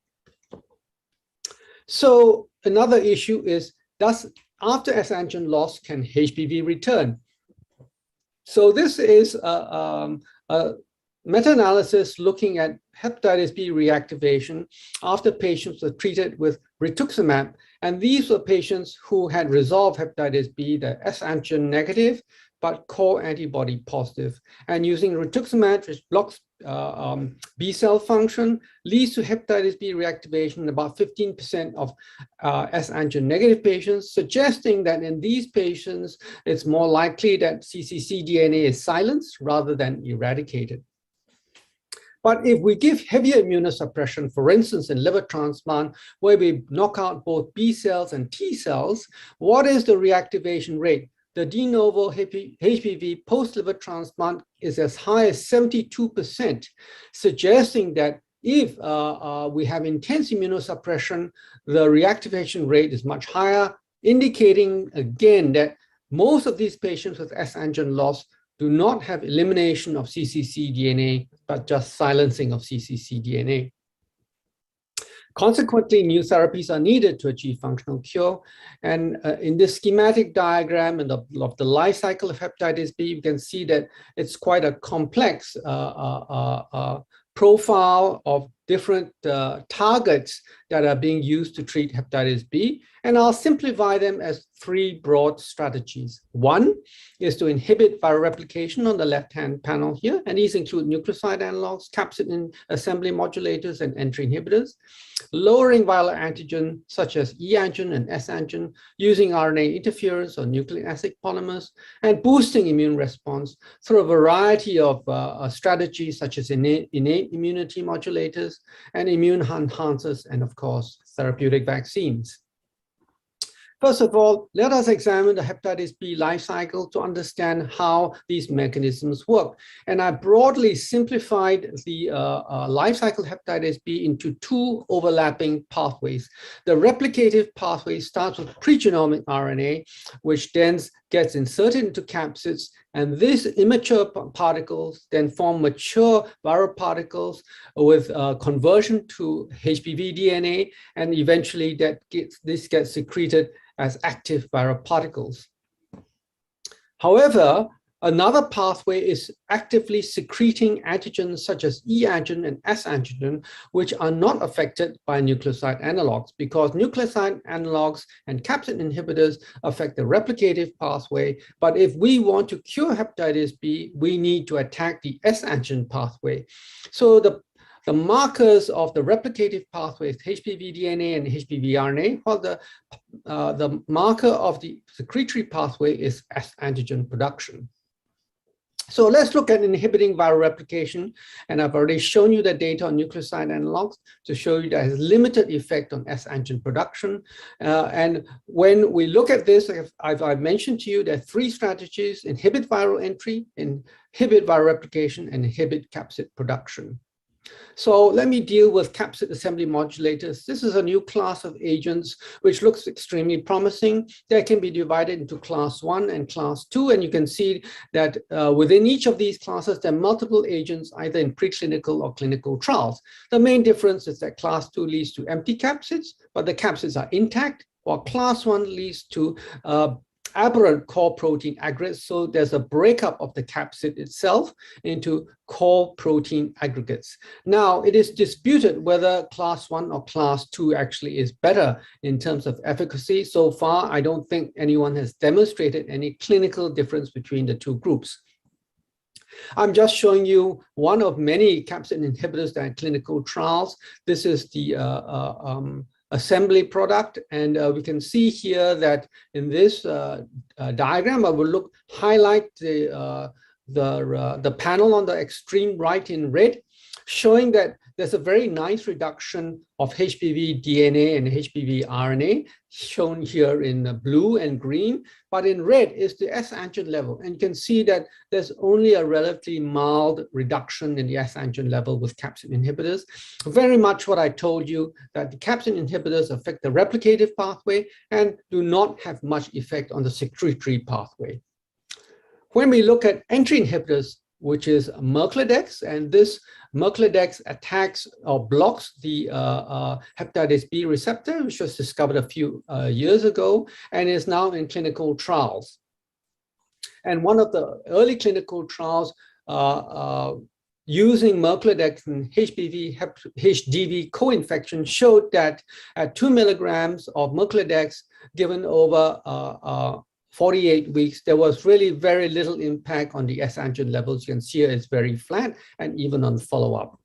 So another issue is, after S antigen loss, can HBV return? So this is a meta-analysis looking at hepatitis B reactivation after patients were treated with rituximab. And these were patients who had resolved hepatitis B, the S antigen negative, but core antibody positive. And using rituximab, which blocks B cell function, leads to hepatitis B reactivation in about 15% of S antigen negative patients, suggesting that in these patients, it's more likely that cccDNA is silenced rather than eradicated. But if we give heavier immunosuppression, for instance, in liver transplant, where we knock out both B cells and T cells, what is the reactivation rate? The de novo HPV post-liver transplant is as high as 72%, suggesting that if we have intense immunosuppression, the reactivation rate is much higher, indicating again that most of these patients with S antigen loss do not have elimination of cccDNA, but just silencing of cccDNA. Consequently, new therapies are needed to achieve functional cure. And in this schematic diagram and of the life cycle of hepatitis B, you can see that it's quite a complex profile of different targets that are being used to treat hepatitis B. And I'll simplify them as three broad strategies. One is to inhibit viral replication on the left-hand panel here, and these include nucleoside analogs, capsid assembly modulators, and entry inhibitors. Lowering viral antigen such as E antigen and S antigen using RNA interference or nucleic acid polymers, and boosting immune response through a variety of strategies such as innate immunity modulators and immune enhancers, and of course, therapeutic vaccines. First of all, let us examine the hepatitis B life cycle to understand how these mechanisms work. And I broadly simplified the life cycle of hepatitis B into two overlapping pathways. The replicative pathway starts with pregenomic RNA, which then gets inserted into capsids, and these immature particles then form mature viral particles with conversion to HPV DNA, and eventually this gets secreted as active viral particles. However, another pathway is actively secreting antigens such as E antigen and S antigen, which are not affected by nucleoside analogs, because nucleoside analogs and capsid inhibitors affect the replicative pathway. But if we want to cure hepatitis B, we need to attack the S antigen pathway. So the markers of the replicative pathway is HPV DNA and HPV RNA, while the marker of the secretory pathway is S antigen production. So let's look at inhibiting viral replication, and I've already shown you the data on nucleoside analogs to show you that it has limited effect on S antigen production. And when we look at this, I've mentioned to you there are three strategies: inhibit viral entry, inhibit viral replication, and inhibit capsid production. So let me deal with capsid assembly modulators. This is a new class of agents which looks extremely promising. They can be divided into class 1 and class 2, and you can see that within each of these classes, there are multiple agents either in preclinical or clinical trials. The main difference is that class 2 leads to empty capsids, but the capsids are intact, while class 1 leads to aberrant core protein aggregates. So there's a breakup of the capsid itself into core protein aggregates. Now, it is disputed whether class 1 or class 2 actually is better in terms of efficacy. So far, I don't think anyone has demonstrated any clinical difference between the two groups. I'm just showing you one of many capsid inhibitors that are in clinical trials. This is the assembly product, and we can see here that in this diagram, I will highlight the panel on the extreme right in red, showing that there's a very nice reduction of HPV DNA and HPV RNA, shown here in blue and green, but in red is the S antigen level. And you can see that there's only a relatively mild reduction in the S antigen level with capsid inhibitors. Very much what I told you, that the capsid inhibitors affect the replicative pathway and do not have much effect on the secretory pathway. When we look at entry inhibitors, which is Mrpdf, and this Mrpdf attacks or blocks the hepatitis B receptor, which was discovered a few years ago and is now in clinical trials. And one of the early clinical trials using Mrpdf and HDV co-infection showed that at 2 milligrams of Mrpdf given over 48 weeks, there was really very little impact on the S antigen levels. You can see it's very flat, and even on follow-up.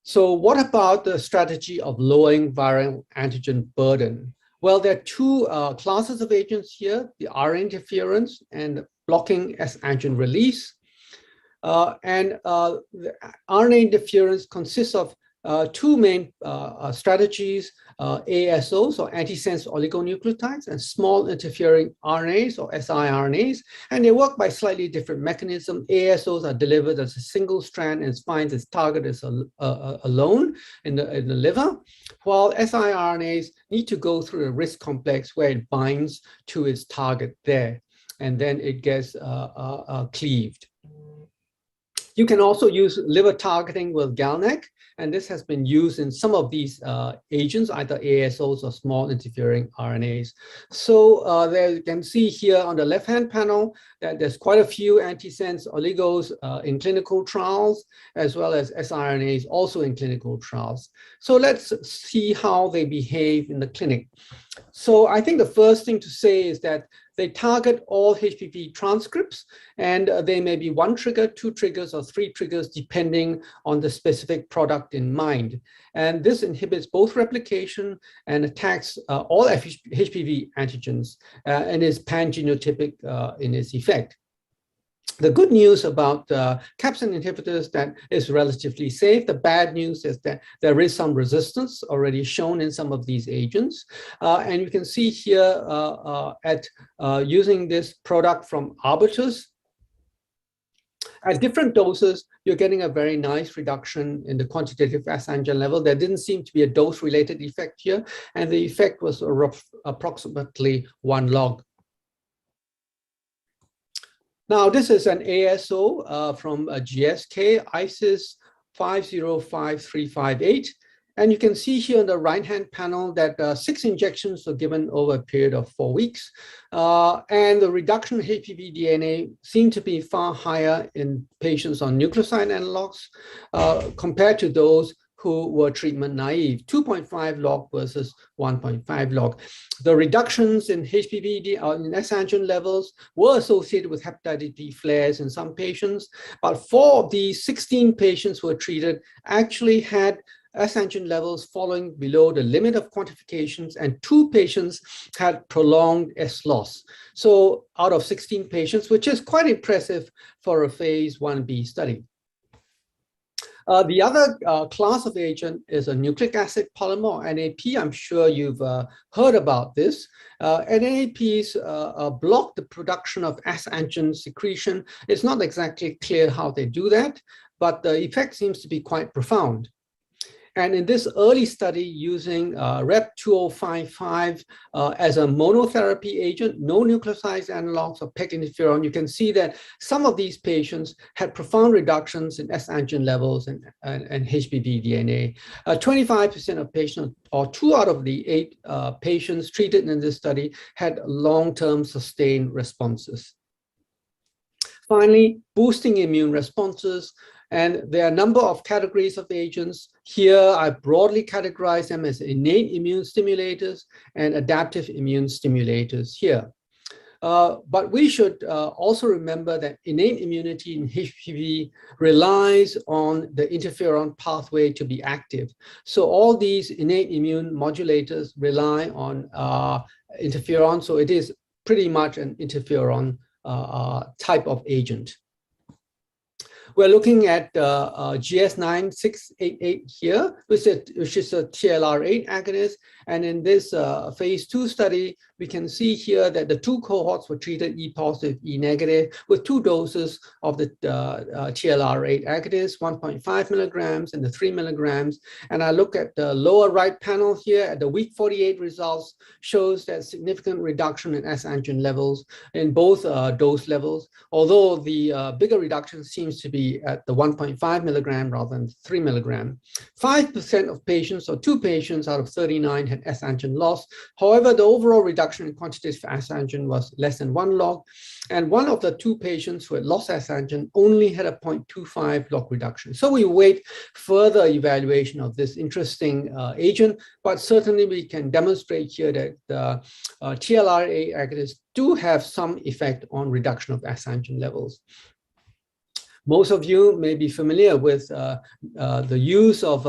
So what about the strategy of lowering viral antigen burden? Well, there are two classes of agents here, the RNA interference and blocking S antigen release. The RNA interference consists of two main strategies, ASOs or antisense oligonucleotides and small interfering RNAs or siRNAs, and they work by slightly different mechanism. ASOs are delivered as a single strand and finds its target is alone in the liver, while siRNAs need to go through a RISC complex where it binds to its target there, and then it gets cleaved. You can also use liver targeting with GalNAc, and this has been used in some of these agents, either ASOs or small interfering RNAs. So there you can see here on the left-hand panel that there's quite a few antisense oligos in clinical trials, as well as siRNAs also in clinical trials. So let's see how they behave in the clinic. So I think the first thing to say is that they target all HPV transcripts, and they may be 1 trigger, 2 triggers, or 3 triggers, depending on the specific product in mind. And this inhibits both replication and attacks all HPV antigens and is pan-genotypic in its effect. The good news about capsid inhibitors that is relatively safe. The bad news is that there is some resistance already shown in some of these agents. And you can see here using this product from Arbutus, at different doses, you're getting a very nice reduction in the quantitative S antigen level. There didn't seem to be a dose-related effect here, and the effect was approximately 1 log. Now, this is an ASO from GSK, ISIS 505358. And you can see here on the right-hand panel that 6 injections were given over a period of 4 weeks. And the reduction in HPV DNA seemed to be far higher in patients on nucleoside analogs compared to those who were treatment naive, 2.5 log versus 1.5 log. The reductions in HPV in S antigen levels were associated with hepatitis B flares in some patients, but 4 of these 16 patients who were treated actually had S antigen levels falling below the limit of quantifications, and 2 patients had prolonged S loss. So out of 16 patients, which is quite impressive for a phase 1b study. The other class of agent is a nucleic acid polymer, NAP. I'm sure you've heard about this. NAPs block the production of S antigen secretion. It's not exactly clear how they do that, but the effect seems to be quite profound. And in this early study using REP-2055 as a monotherapy agent, no nucleoside analogs or PEG interferon, you can see that some of these patients had profound reductions in S antigen levels and HPV DNA. 25% of patients, or 2 out of the 8 patients treated in this study, had long-term sustained responses. Finally, boosting immune responses. And there are a number of categories of agents. Here, I broadly categorize them as innate immune stimulators and adaptive immune stimulators here. But we should also remember that innate immunity in HPV relies on the interferon pathway to be active. So all these innate immune modulators rely on interferon. So it is pretty much an interferon type of agent. We're looking at GS9688 here, which is a TLR8 agonist. And in this phase 2 study, we can see here that the 2 cohorts were treated E positive, E negative, with 2 doses of the TLR8 agonist, 1.5 milligrams and the 3 milligrams. And I look at the lower right panel here at the week 48 results, shows that significant reduction in S antigen levels in both dose levels, although the bigger reduction seems to be at the 1.5 milligram rather than 3 milligram. 5% of patients, or 2 patients out of 39, had and S antigen loss. However, the overall reduction in quantitative S antigen was less than 1 log, and one of the 2 patients who had lost S antigen only had a 0.25 log reduction. So we await further evaluation of this interesting agent, but certainly we can demonstrate here that the TLR agonists do have some effect on reduction of S antigen levels. Most of you may be familiar with the use of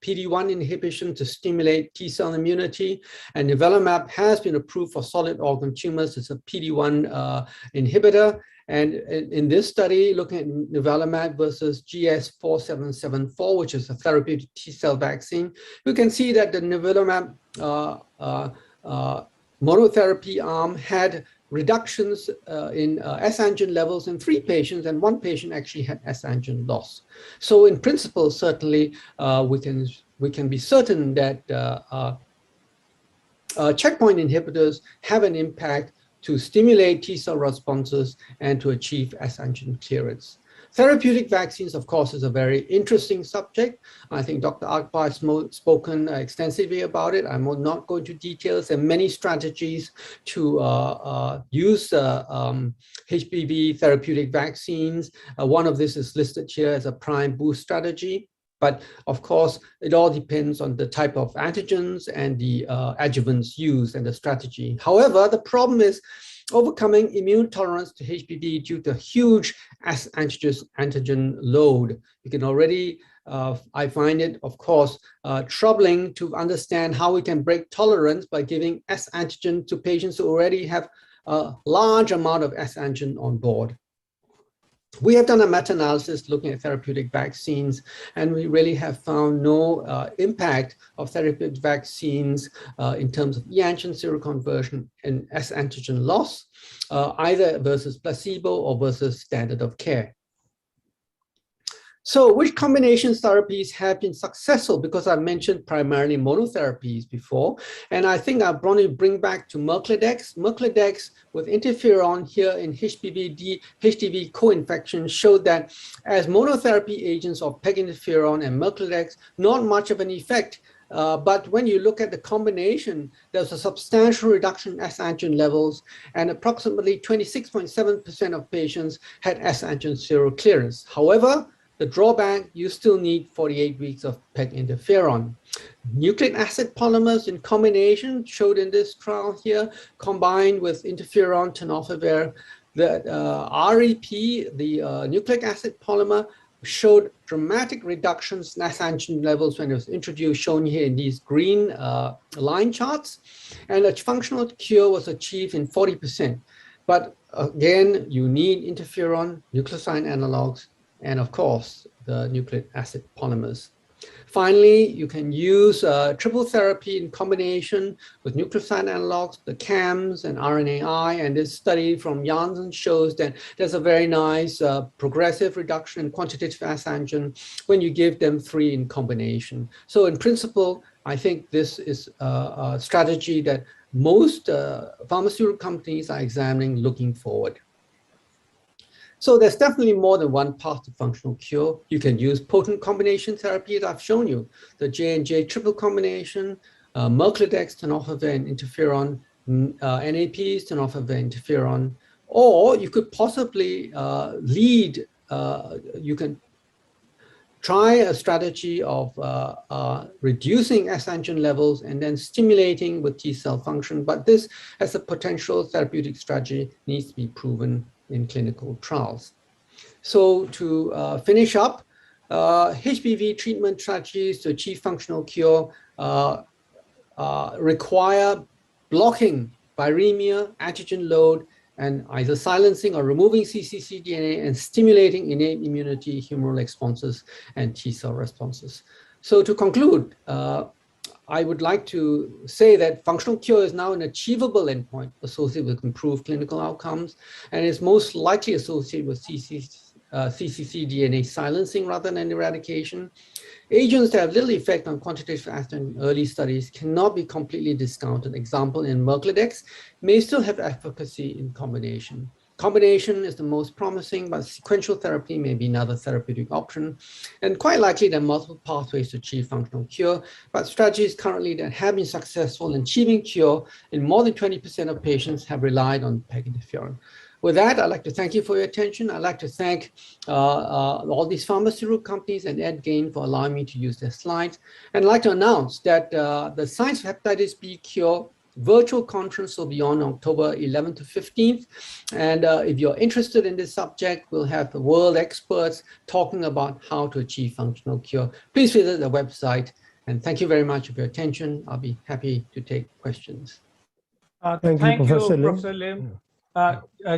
PD-1 inhibition to stimulate T-cell immunity, and nivolumab has been approved for solid organ tumors. It's a PD-1 inhibitor. And in this study, looking at nivolumab versus GS4774, which is a therapeutic T-cell vaccine, you can see that the nivolumab monotherapy arm had reductions in S antigen levels in 3 patients, and 1 patient actually had S antigen loss. So in principle, certainly we can be certain that checkpoint inhibitors have an impact to stimulate T-cell responses and to achieve S antigen clearance. Therapeutic vaccines, of course, is a very interesting subject. I think Dr. Akbar has spoken extensively about it. I'm not going to details. There are many strategies to use HPV therapeutic vaccines. One of this is listed here as a prime boost strategy. But of course, it all depends on the type of antigens and the adjuvants used and the strategy. However, the problem is overcoming immune tolerance to HPV due to huge S antigen load. You can already, I find it, of course, troubling to understand how we can break tolerance by giving S antigen to patients who already have a large amount of S antigen on board. We have done a meta-analysis looking at therapeutic vaccines, and we really have found no impact of therapeutic vaccines in terms of E antigen seroconversion and S antigen loss, either versus placebo or versus standard of care. So which combination therapies have been successful? Because I mentioned primarily monotherapies before, and I think I want to bring back to Mrpdf. Mrpdf with interferon here in HPV co-infection showed that as monotherapy agents of PEG interferon and Mrpdf, not much of an effect. But when you look at the combination, there's a substantial reduction in S antigen levels, and approximately 26.7% of patients had S antigen seroclearance. However, the drawback, you still need 48 weeks of PEG interferon. Nucleic acid polymers in combination showed in this trial here, combined with interferon tenofovir, that REP, the nucleic acid polymer, showed dramatic reductions in S antigen levels when it was introduced, shown here in these green line charts, and a functional cure was achieved in 40%. But again, you need interferon, nucleoside analogs, and of course, the nucleic acid polymers. Finally, you can use triple therapy in combination with nucleoside analogs, the CAMs and RNAi, and this study from Janssen shows that there's a very nice progressive reduction in quantitative S antigen when you give them 3 in combination. So in principle, I think this is a strategy that most pharmaceutical companies are examining looking forward. So there's definitely more than one path to functional cure. You can use potent combination therapy that I've shown you, the J&J triple combination, Mrpdf, tenofovir, and interferon, NAPs, tenofovir, interferon, or you could possibly you can try a strategy of reducing S antigen levels and then stimulating with T-cell function, but this as a potential therapeutic strategy needs to be proven in clinical trials. So to finish up, HPV treatment strategies to achieve functional cure require blocking viremia, antigen load, and either silencing or removing cccDNA and stimulating innate immunity, humoral responses, and T-cell responses. So to conclude, I would like to say that functional cure is now an achievable endpoint associated with improved clinical outcomes, and is most likely associated with cccDNA silencing rather than eradication. Agents that have little effect on quantitative antigen in early studies cannot be completely discounted. Example, in Mrpdf may still have efficacy in combination. Combination is the most promising, but sequential therapy may be another therapeutic option. And quite likely there are multiple pathways to achieve functional cure, but strategies currently that have been successful in achieving cure in more than 20% of patients have relied on PEG interferon. With that, I'd like to thank you for your attention. I'd like to thank all these pharmaceutical companies and EdGain for allowing me to use their slides. And I'd like to announce that the Science of Hepatitis B Cure virtual conference will be on October 11th to 15th. And if you're interested in this subject, we'll have the world experts talking about how to achieve functional cure. Please visit the website. And thank you very much for your attention. I'll be happy to take questions. Thank you, Professor Lim.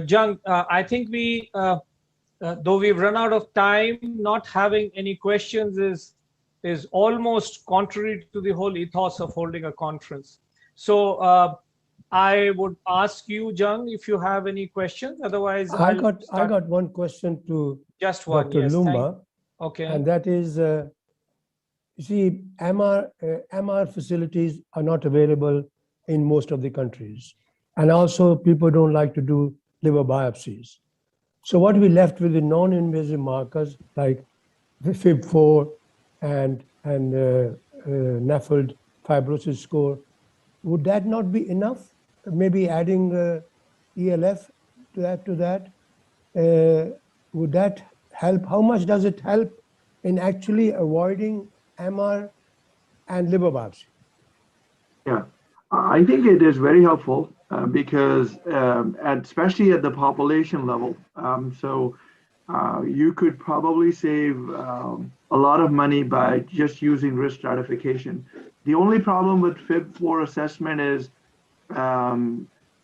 Jung, I think we, though we've run out of time, not having any questions is almost contrary to the whole ethos of holding a conference. So I would ask you, Jung, if you have any questions. Otherwise, I got one question to just one, Dr. yes, Lumba. Okay. And that is, you see, MR facilities are not available in most of the countries. And also people don't like to do liver biopsies. So what we left with the non-invasive markers like the Fib4 and Nafld fibrosis score, would that not be enough? Maybe adding ELF to add to that? Would that help? How much does it help in actually avoiding MR and liver biopsy? Yeah, I think it is very helpful because especially at the population level, you could probably save a lot of money by just using risk stratification. The only problem with Fib4 assessment is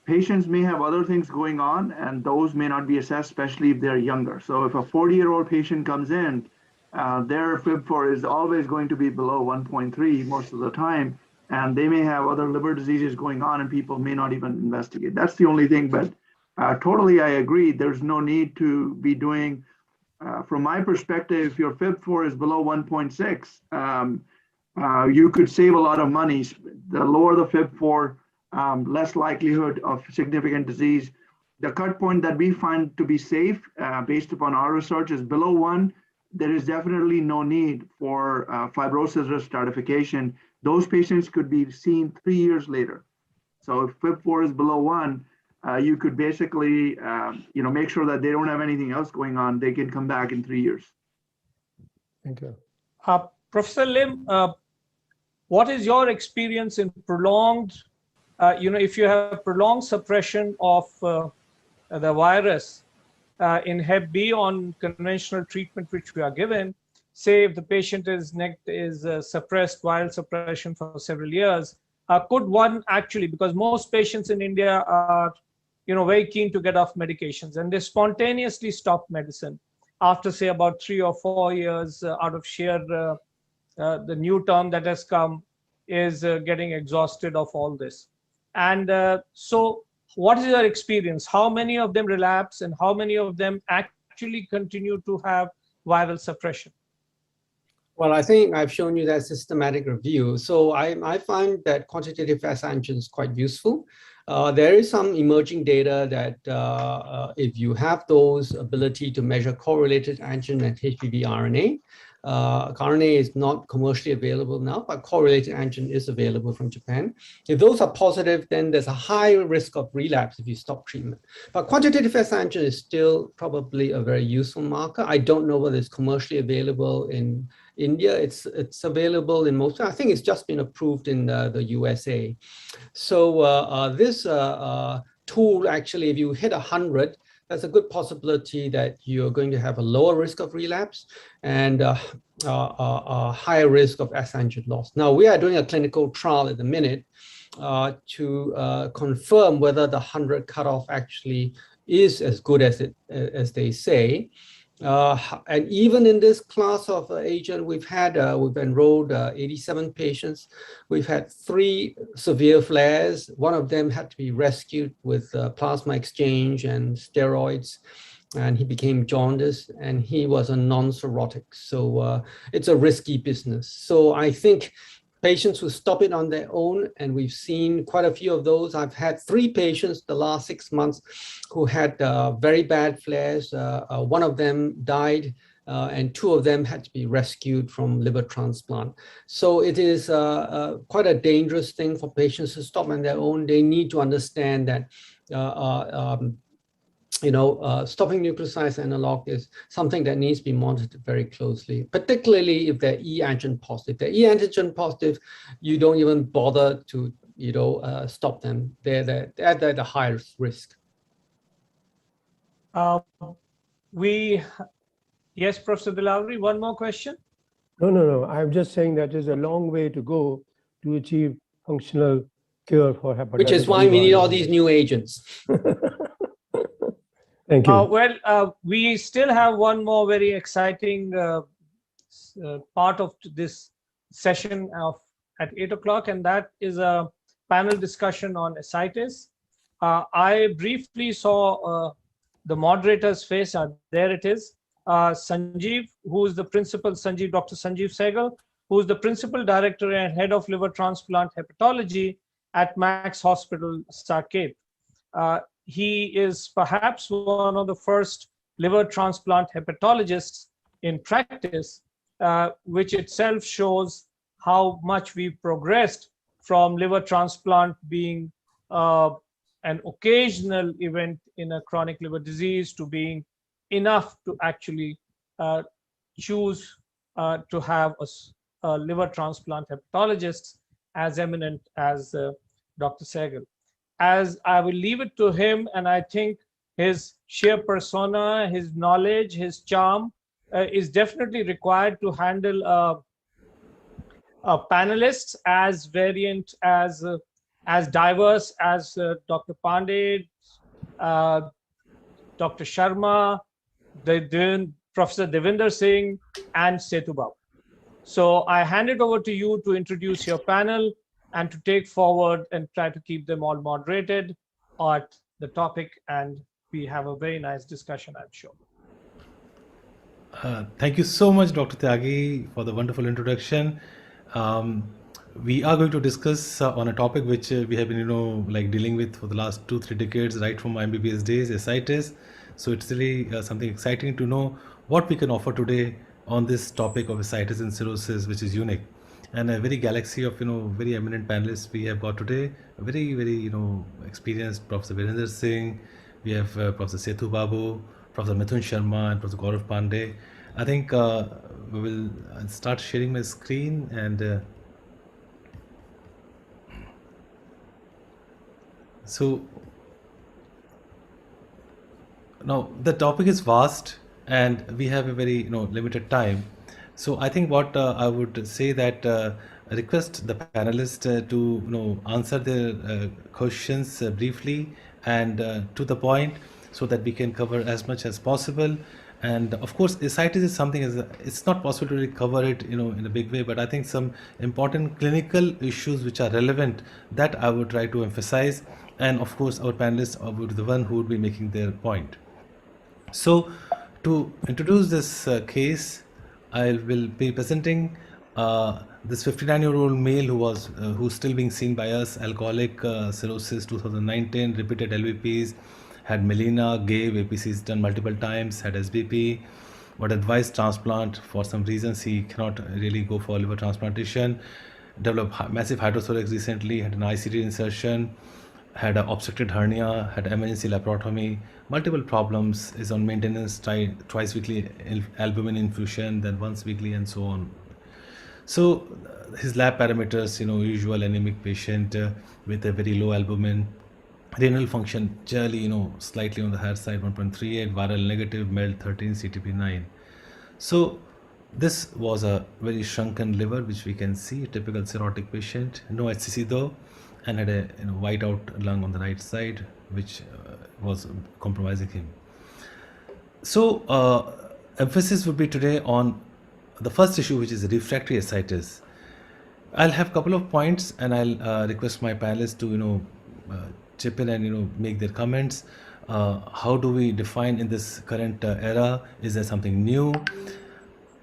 patients may have other things going on and those may not be assessed, especially if they're younger. So if a 40-year-old patient comes in, their Fib4 is always going to be below 1.3 most of the time, and they may have other liver diseases going on and people may not even investigate. That's the only thing, but totally I agree. There's no need to be doing, from my perspective, if your Fib4 is below 1.6, you could save a lot of money. The lower the Fib4, less likelihood of significant disease. The cut point that we find to be safe, based upon our research, is below 1. There is definitely no need for fibrosis risk stratification. Those patients could be seen 3 years later. So if Fib4 is below 1, you could basically, make sure that they don't have anything else going on. They can come back in 3 years. Thank you. Professor Lim, what is your experience in prolonged, if you have prolonged suppression of the virus in Hep B on conventional treatment, which we are given, say if the patient is suppressed viral suppression for several years, could one actually, because most patients in India are, very keen to get off medications and they spontaneously stop medicine after say about 3 or 4 years out of sheer, the new term that has come is getting exhausted of all this. And so what is your experience? How many of them relapse and how many of them actually continue to have viral suppression? Well, I think I've shown you that systematic review. So I find that quantitative S antigen is quite useful. There is some emerging data that if you have those ability to measure correlated antigen and HBV RNA, RNA is not commercially available now, but correlated antigen is available from Japan. If those are positive, then there's a higher risk of relapse if you stop treatment. But quantitative S antigen is still probably a very useful marker. I don't know whether it's commercially available in India. It's available in most, I think it's just been approved in the USA. So this tool, actually, if you hit 100, there's a good possibility that you're going to have a lower risk of relapse and a higher risk of S antigen loss. Now, we are doing a clinical trial at the minute to confirm whether the 100 cutoff actually is as good as they say. And even in this class of agent, we've enrolled 87 patients. We've had 3 severe flares. One of them had to be rescued with plasma exchange and steroids, and he became jaundiced, and he was a non-cirrhotic. So it's a risky business. So I think patients who stop it on their own, and we've seen quite a few of those. I've had 3 patients the last 6 months who had very bad flares. One of them died, and 2 of them had to be rescued from liver transplant. So it is quite a dangerous thing for patients to stop on their own. They need to understand that stopping nucleoside analog is something that needs to be monitored very closely, particularly if they're e-antigen positive. If they're e-antigen positive, you don't even bother to stop them. They're at the highest risk. Yes, Professor Biliary, one more question? No. I'm just saying that there's a long way to go to achieve functional cure for hepatitis. Which is why we need all these new agents. Thank you. We still have one more very exciting part of this session at 8 o'clock, and that is a panel discussion on ascites. I briefly saw the moderator's face. There it is. Sanjeev, who is the principal, Dr. Sanjeev Sehgal, who is the principal director and head of liver transplant hepatology at Max Hospital, Saket. He is perhaps one of the first liver transplant hepatologists in practice, which itself shows how much we've progressed from liver transplant being an occasional event in a chronic liver disease to being enough to actually choose to have a liver transplant hepatologist as eminent as Dr. Sehgal. As I will leave it to him, and I think his sheer persona, his knowledge, his charm is definitely required to handle a panelist as variant, as diverse as Dr. Pandey, Dr. Sharma, Professor Devinder Singh, and Setu Babu. So I hand it over to you to introduce your panel and to take forward and try to keep them all moderated at the topic, and we have a very nice discussion, I'm sure. Thank you so much, Dr. Tyagi, for the wonderful introduction. We are going to discuss on a topic which we have been, dealing with for the last 2-3 decades, right from my MBBS days, ascites. So it's really something exciting to know what we can offer today on this topic of ascites and cirrhosis, which is unique. And a very galaxy of very eminent panelists we have got today. A very experienced Professor Virender Singh. We have Professor Setu Babu, Professor Mithun Sharma, and Professor Gaurav Pandey. I think we will start sharing my screen, and so now the topic is vast, and we have a very limited time. So I think what I would say that request the panelists to answer their questions briefly and to the point, so that we can cover as much as possible. And of course, ascites is something it's not possible to really cover it in a big way, but I think some important clinical issues which are relevant that I would try to emphasize, and of course our panelists would be the one who would be making their point. So to introduce this case, I will be presenting this 59-year-old male who's still being seen by us, alcoholic, cirrhosis, 2019, repeated LVPs, had melena, gave APCs done multiple times, had SBP, but advised transplant. For some reasons, he cannot really go for liver transplantation. Developed massive hydrothorax recently, had an ICD insertion, had an obstructed hernia, had emergency laparotomy, multiple problems, is on maintenance, twice weekly albumin infusion, then once weekly, and so on. So his lab parameters, usual anemic patient with a very low albumin, renal function generally, slightly on the higher side, 1.38, viral negative, MELD 13, CTP 9. So this was a very shrunken liver, which we can see, typical cirrhotic patient, no HCC though, and had a white out lung on the right side, which was compromising him. So emphasis would be today on the first issue, which is refractory ascites. I'll have a couple of points, and I'll request my panelists to chip in and make their comments. How do we define in this current era? Is there something new?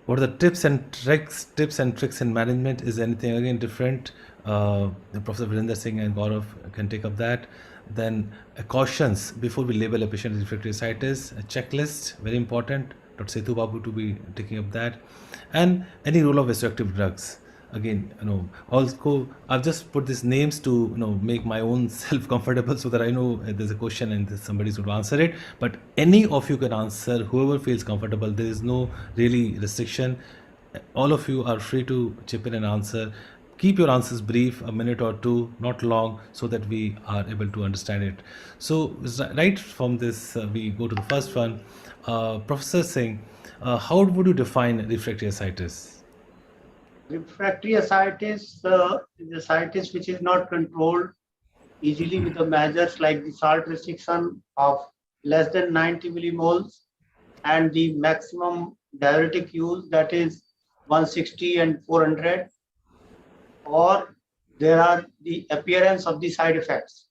What are the tips and tricks in management? Is anything again different? Professor Virender Singh and Gaurav can take up that. Then cautions before we label a patient with refractory ascites, a checklist, very important. Dr. Setu Babu to be taking up that. And any role of vasoactive drugs. Again, also I've just put these names to make my own self comfortable, so that I know there's a question and somebody's going to answer it. But any of you can answer, whoever feels comfortable. There is no really restriction. All of you are free to chip in and answer. Keep your answers brief, a minute or two, not long, so that we are able to understand it. So right from this, we go to the first one. Professor Singh, how would you define refractory ascites? Refractory ascites is ascites which is not controlled easily with the measures like the salt restriction of less than 90 millimoles and the maximum diuretic use, that is 160 and 400, or there are the appearance of the side effects.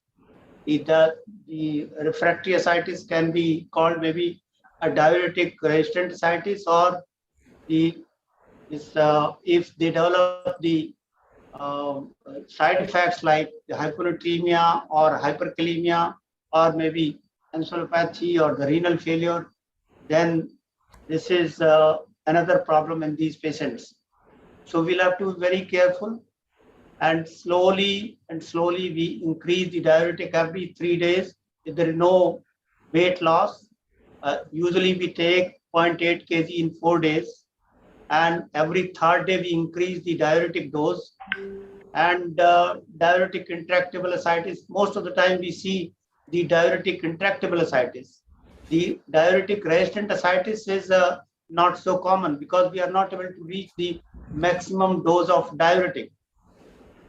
Either the refractory ascites can be called maybe a diuretic resistant ascites, or if they develop the side effects like the hyponatremia or hyperkalemia or maybe encephalopathy or the renal failure, then this is another problem in these patients. So we'll have to be very careful, and slowly we increase the diuretic every 3 days. If there is no weight loss, usually we take 0.8 kg in 4 days, and every third day we increase the diuretic dose. And diuretic intractable ascites, most of the time we see the diuretic intractable ascites. The diuretic resistant ascites is not so common because we are not able to reach the maximum dose of diuretic.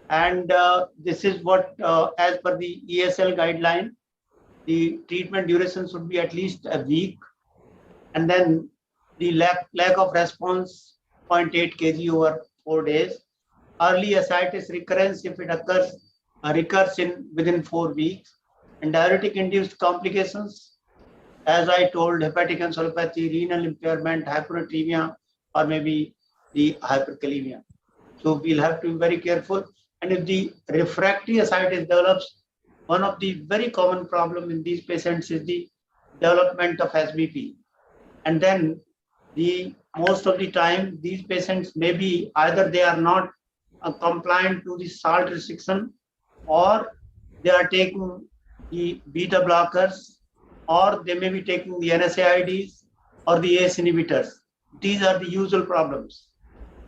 And this is what, as per the ESL guideline, the treatment duration should be at least a week. And then the lack of response, 0.8 kg over 4 days. Early ascites recurrence, if it occurs, recurs within 4 weeks. And diuretic induced complications, as I told, hepatic encephalopathy, renal impairment, hyponatremia, or maybe the hyperkalemia. So we'll have to be very careful. And if the refractory ascites develops, one of the very common problem in these patients is the development of SBP. And then most of the time, these patients may be either they are not compliant to the salt restriction, or they are taking the beta blockers, or they may be taking the NSAIDs or the ACE inhibitors. These are the usual problems.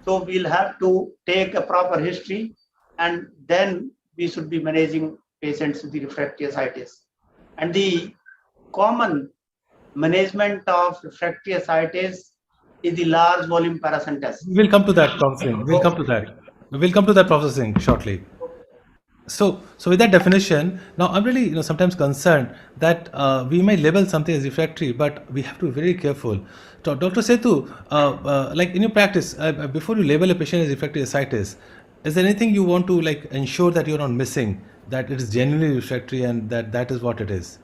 So we'll have to take a proper history, and then we should be managing patients with the refractory ascites. And the common management of refractory ascites is the large volume paracentesis. We'll come to that, Professor Singh. We'll come to that, Professor Singh, shortly. So with that definition, now I'm really sometimes concerned that we may label something as refractory, but we have to be very careful. So, Dr. Setu, like in your practice, before you label a patient as refractory ascites, is there anything you want to ensure that you're not missing, that it is genuinely refractory and that is what it is?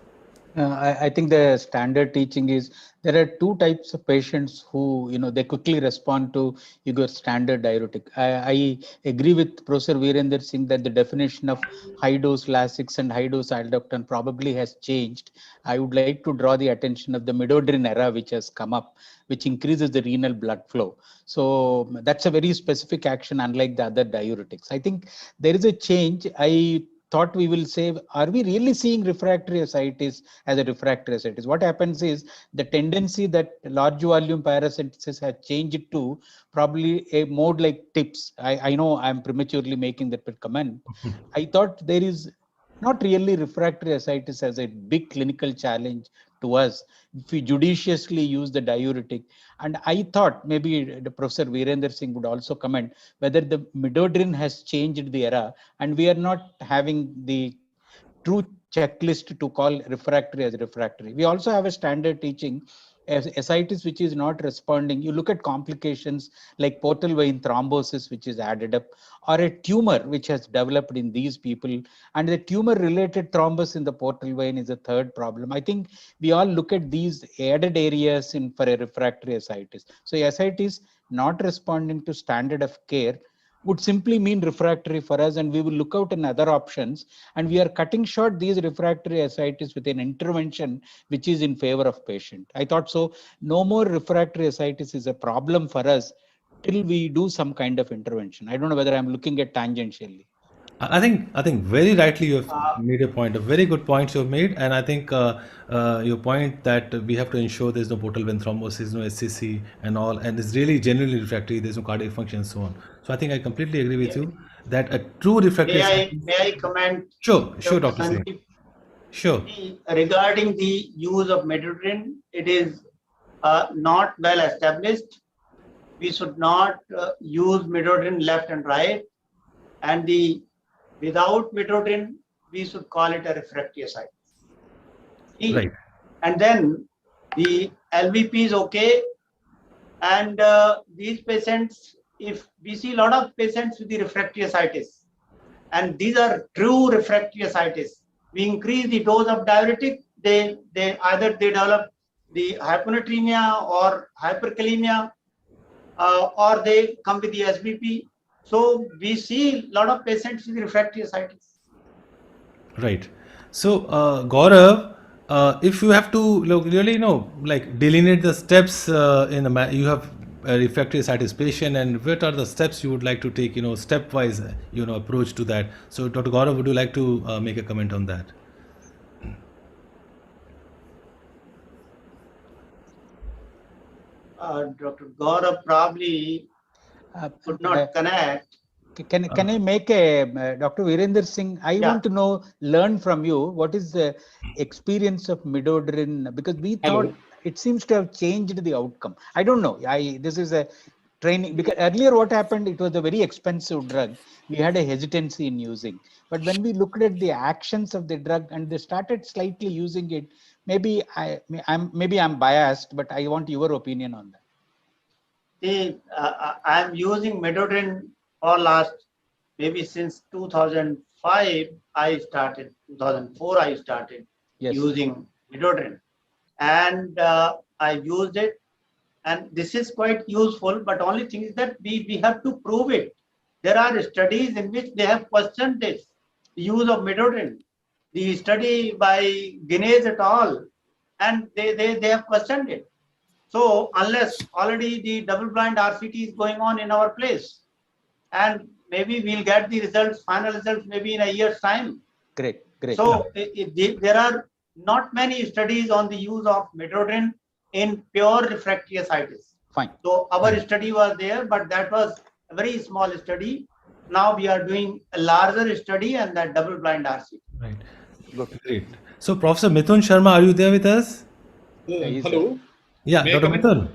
I think the standard teaching is there are two types of patients who, they quickly respond to your standard diuretic. I agree with Professor Virender Singh that the definition of high dose Lasix and high dose aldosterone probably has changed. I would like to draw the attention of the midodrine era, which has come up, which increases the renal blood flow. So that's a very specific action, unlike the other diuretics. I think there is a change. I thought we will say, are we really seeing refractory ascites as a refractory ascites? What happens is the tendency that large volume paracentesis has changed to probably a mode like TIPS. I know I'm prematurely making that comment. I thought there is not really refractory ascites as a big clinical challenge to us if we judiciously use the diuretic. And I thought maybe the Professor Virender Singh would also comment whether the midodrine has changed the era and we are not having the true checklist to call refractory as refractory. We also have a standard teaching ascites which is not responding, you look at complications like portal vein thrombosis, which is added up, or a tumor which has developed in these people, and the tumor related thrombus in the portal vein is a third problem. I think we all look at these added areas for a refractory ascites. So ascites not responding to standard of care would simply mean refractory for us, and we will look out in other options, and we are cutting short these refractory ascites with an intervention which is in favor of patient. I thought so. No more refractory ascites is a problem for us till we do some kind of intervention. I don't know whether I'm looking at tangentially. I think very rightly you have made a point. A very good point you have made, and I think your point that we have to ensure there's no portal vein thrombosis, no SCC, and all, and it's really genuinely refractory. There's no cardiac function, and so on. So I think I completely agree with you that a true refractory. May I comment? Sure, Dr. Singh. Sure. Regarding the use of midodrine, it is not well established. We should not use midodrine left and right, and without midodrine, we should call it a refractory ascites. Right. And then the LVP is okay. And these patients, if we see a lot of patients with the refractory ascites, and these are true refractory ascites, we increase the dose of diuretic, they either develop the hyponatremia or hyperkalemia, or they come with the SBP. So we see a lot of patients with refractory ascites. Right. So Gaurav, if you have to really delineate the steps in the you have a refractory ascites patient, and what are the steps you would like to take, stepwise approach to that. So Dr. Gaurav, would you like to make a comment on that? Dr. Gaurav probably could not connect. Can I make a Dr. Virender Singh? I want to learn from you what is the experience of midodrine, because we thought it seems to have changed the outcome. I don't know. This is a training, because earlier what happened, it was a very expensive drug. We had a hesitancy in using, but when we looked at the actions of the drug and they started slightly using it, maybe I'm biased, but I want your opinion on that. See, I'm using midodrine for last maybe since 2005. I started 2004. I started using midodrine, and I used it, and this is quite useful. But only thing is that we have to prove it. There are studies in which they have questioned this, the use of midodrine. The study by Guinness et al., and they have questioned it. So unless already the double-blind RCT is going on in our place, and maybe we'll get the results, final results, maybe in a year's time. Great. So there are not many studies on the use of midodrine in pure refractory ascites. Fine. So our study was there, but that was a very small study. Now we are doing a larger study and that double-blind RCT. Right. Great. So Professor Mithun Sharma, are you there with us? Hello. Yeah, May Dr. Mithun.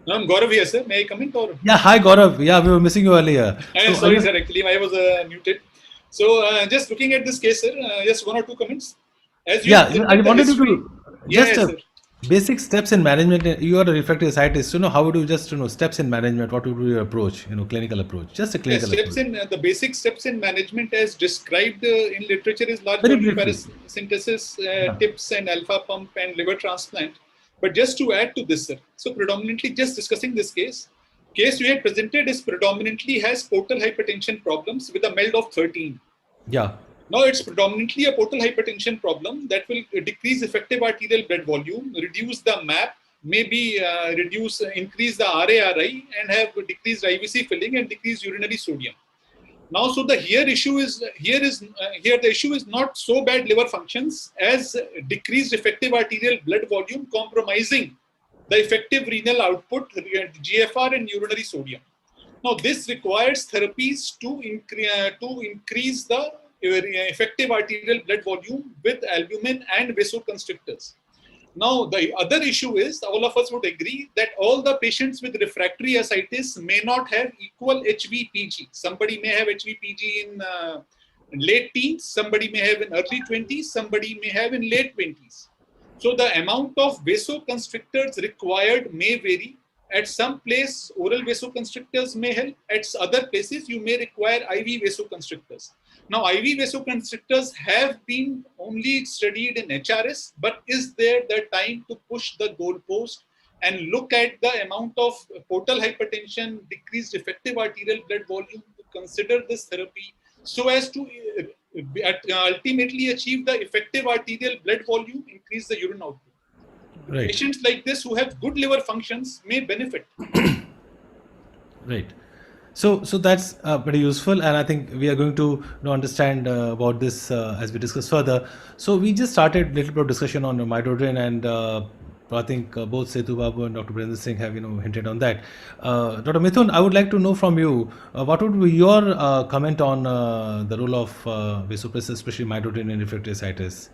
No, I'm Gaurav here, sir. May I come in? Or? Yeah, hi Gaurav. Yeah, we were missing you earlier. Sorry, sir. Actually, I was muted. So, just looking at this case, sir, just one or two comments. As you I wanted to just sir. Basic steps in management. You are a refractory ascites. How do you just steps in management? What would be your approach? Clinical approach. Just a clinical steps approach. The basic steps in management, as described in literature, is large volume parasynthesis, TIPS and alpha pump and liver transplant. But just to add to this, sir, so predominantly just discussing this case you had presented is predominantly has portal hypertension problems with a MELD of 13. Yeah. Now it's predominantly a portal hypertension problem that will decrease effective arterial blood volume, reduce the MAP, maybe increase the RARI, and have decreased IVC filling and decreased urinary sodium. Now, so the the issue is not so bad liver functions as decreased effective arterial blood volume compromising the effective renal output, GFR and urinary sodium. Now, this requires therapies to increase the effective arterial blood volume with albumin and vasoconstrictors. Now, the other issue is, all of us would agree that all the patients with refractory ascites may not have equal HVPG. Somebody may have HVPG in late teens, somebody may have in early 20s, somebody may have in late 20s. So the amount of vasoconstrictors required may vary. At some place, oral vasoconstrictors may help. At other places, you may require IV vasoconstrictors. Now, IV vasoconstrictors have been only studied in HRS, but is there the time to push the goalpost and look at the amount of portal hypertension, decreased effective arterial blood volume to consider this therapy so as to ultimately achieve the effective arterial blood volume, increase the urine output. Right. Patients like this who have good liver functions may benefit. Right. So that's pretty useful, and I think we are going to understand about this as we discuss further. So we just started a little bit of discussion on Mrpdf, and I think both Setu Babu and Dr. Virendra Singh have hinted on that. Dr. Mithun, I would like to know from you what would be your comment on the role of vasopressors, especially Mrpdf in refractory ascites.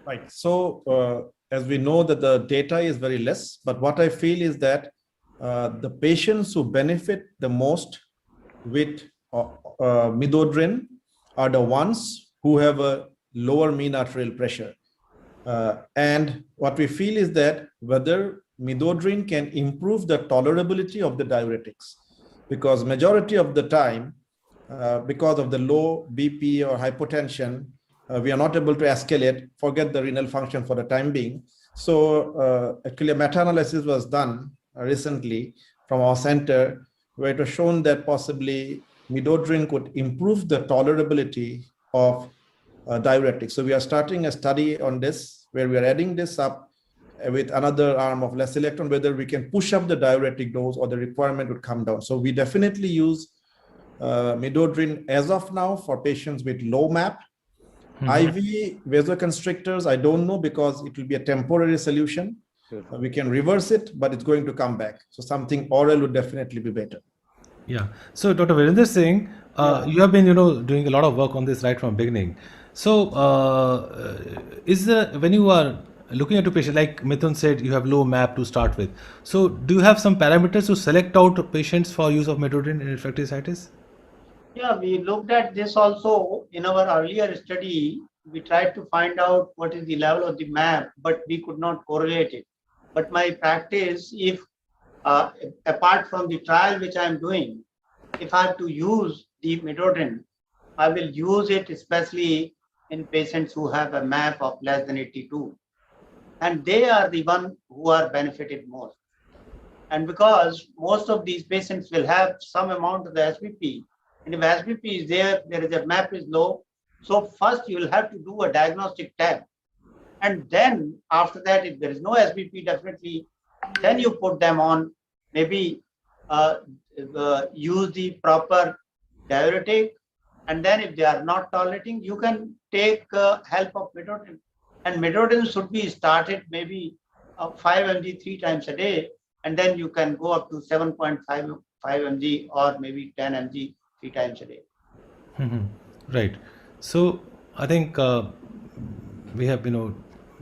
Right. So as we know that the data is very less, but what I feel is that the patients who benefit the most with midodrine are the ones who have a lower mean arterial pressure. And what we feel is that whether midodrine can improve the tolerability of the diuretics, because majority of the time, because of the low BP or hypotension, we are not able to escalate, forget the renal function for the time being. So actually a meta-analysis was done recently from our center where it was shown that possibly midodrine could improve the tolerability of diuretics. So we are starting a study on this where we are adding this up with another arm of less electron, whether we can push up the diuretic dose or the requirement would come down. So we definitely use midodrine as of now for patients with low MAP. IV vasoconstrictors, I don't know because it will be a temporary solution. We can reverse it, but it's going to come back. So something oral would definitely be better. Yeah. So Dr. Virendra Singh, you have been doing a lot of work on this right from beginning. So when you are looking at a patient, like Mithun said, you have low MAP to start with. So do you have some parameters to select out patients for use of midodrine in refractory ascites? Yeah, we looked at this also in our earlier study. We tried to find out what is the level of the MAP, but we could not correlate it. But my practice, if apart from the trial which I am doing, if I have to use the midodrine, I will use it especially in patients who have a MAP of less than 82. And they are the one who are benefited most. And because most of these patients will have some amount of the SBP, and if SBP is there is a MAP is low. So first you will have to do a diagnostic tab. And then after that, if there is no SBP, definitely, then you put them on, maybe use the proper diuretic. And then if they are not tolerating, you can take help of midodrine. And midodrine should be started maybe 5 mg 3 times a day. And then you can go up to 7.5 mg or maybe 10 mg 3 times a day. Right. So I think we have,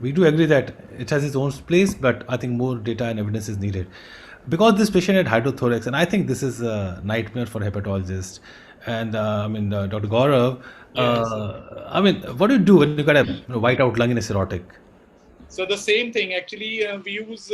we do agree that it has its own place, but I think more data and evidence is needed. Because this patient had hydrothorax, and I think this is a nightmare for hepatologists. And Dr. Gaurav, what do you do when you got a white out lung in a cirrhotic? So the same thing, actually, we use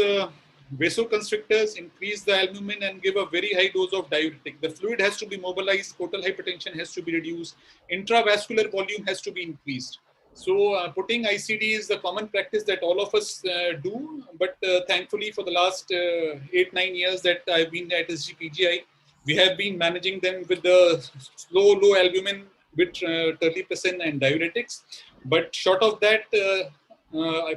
vasoconstrictors, increase the albumin and give a very high dose of diuretic. The fluid has to be mobilized, portal hypertension has to be reduced, intravascular volume has to be increased. So putting ICD is the common practice that all of us do, but thankfully for the last 8-9 years that I've been at SGPGI, we have been managing them with the low albumin with terlipressin and diuretics. But short of that,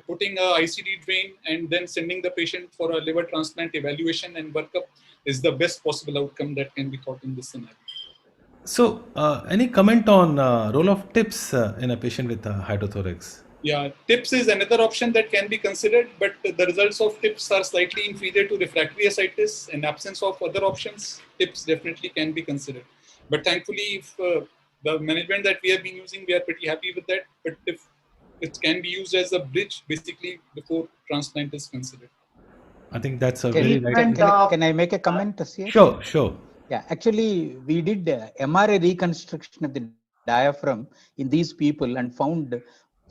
putting a ICD drain and then sending the patient for a liver transplant evaluation and workup is the best possible outcome that can be thought in this scenario. So, any comment on role of TIPS in a patient with hydrothorax? Yeah, TIPS is another option that can be considered, but the results of TIPS are slightly inferior to refractory ascites. In absence of other options, TIPS definitely can be considered. But thankfully, if the management that we have been using, we are pretty happy with that. But if it can be used as a bridge, basically, before transplant is considered. I think that's a very nice. Can I make a comment here? Sure. Yeah, actually, we did MRI reconstruction of the diaphragm in these people and found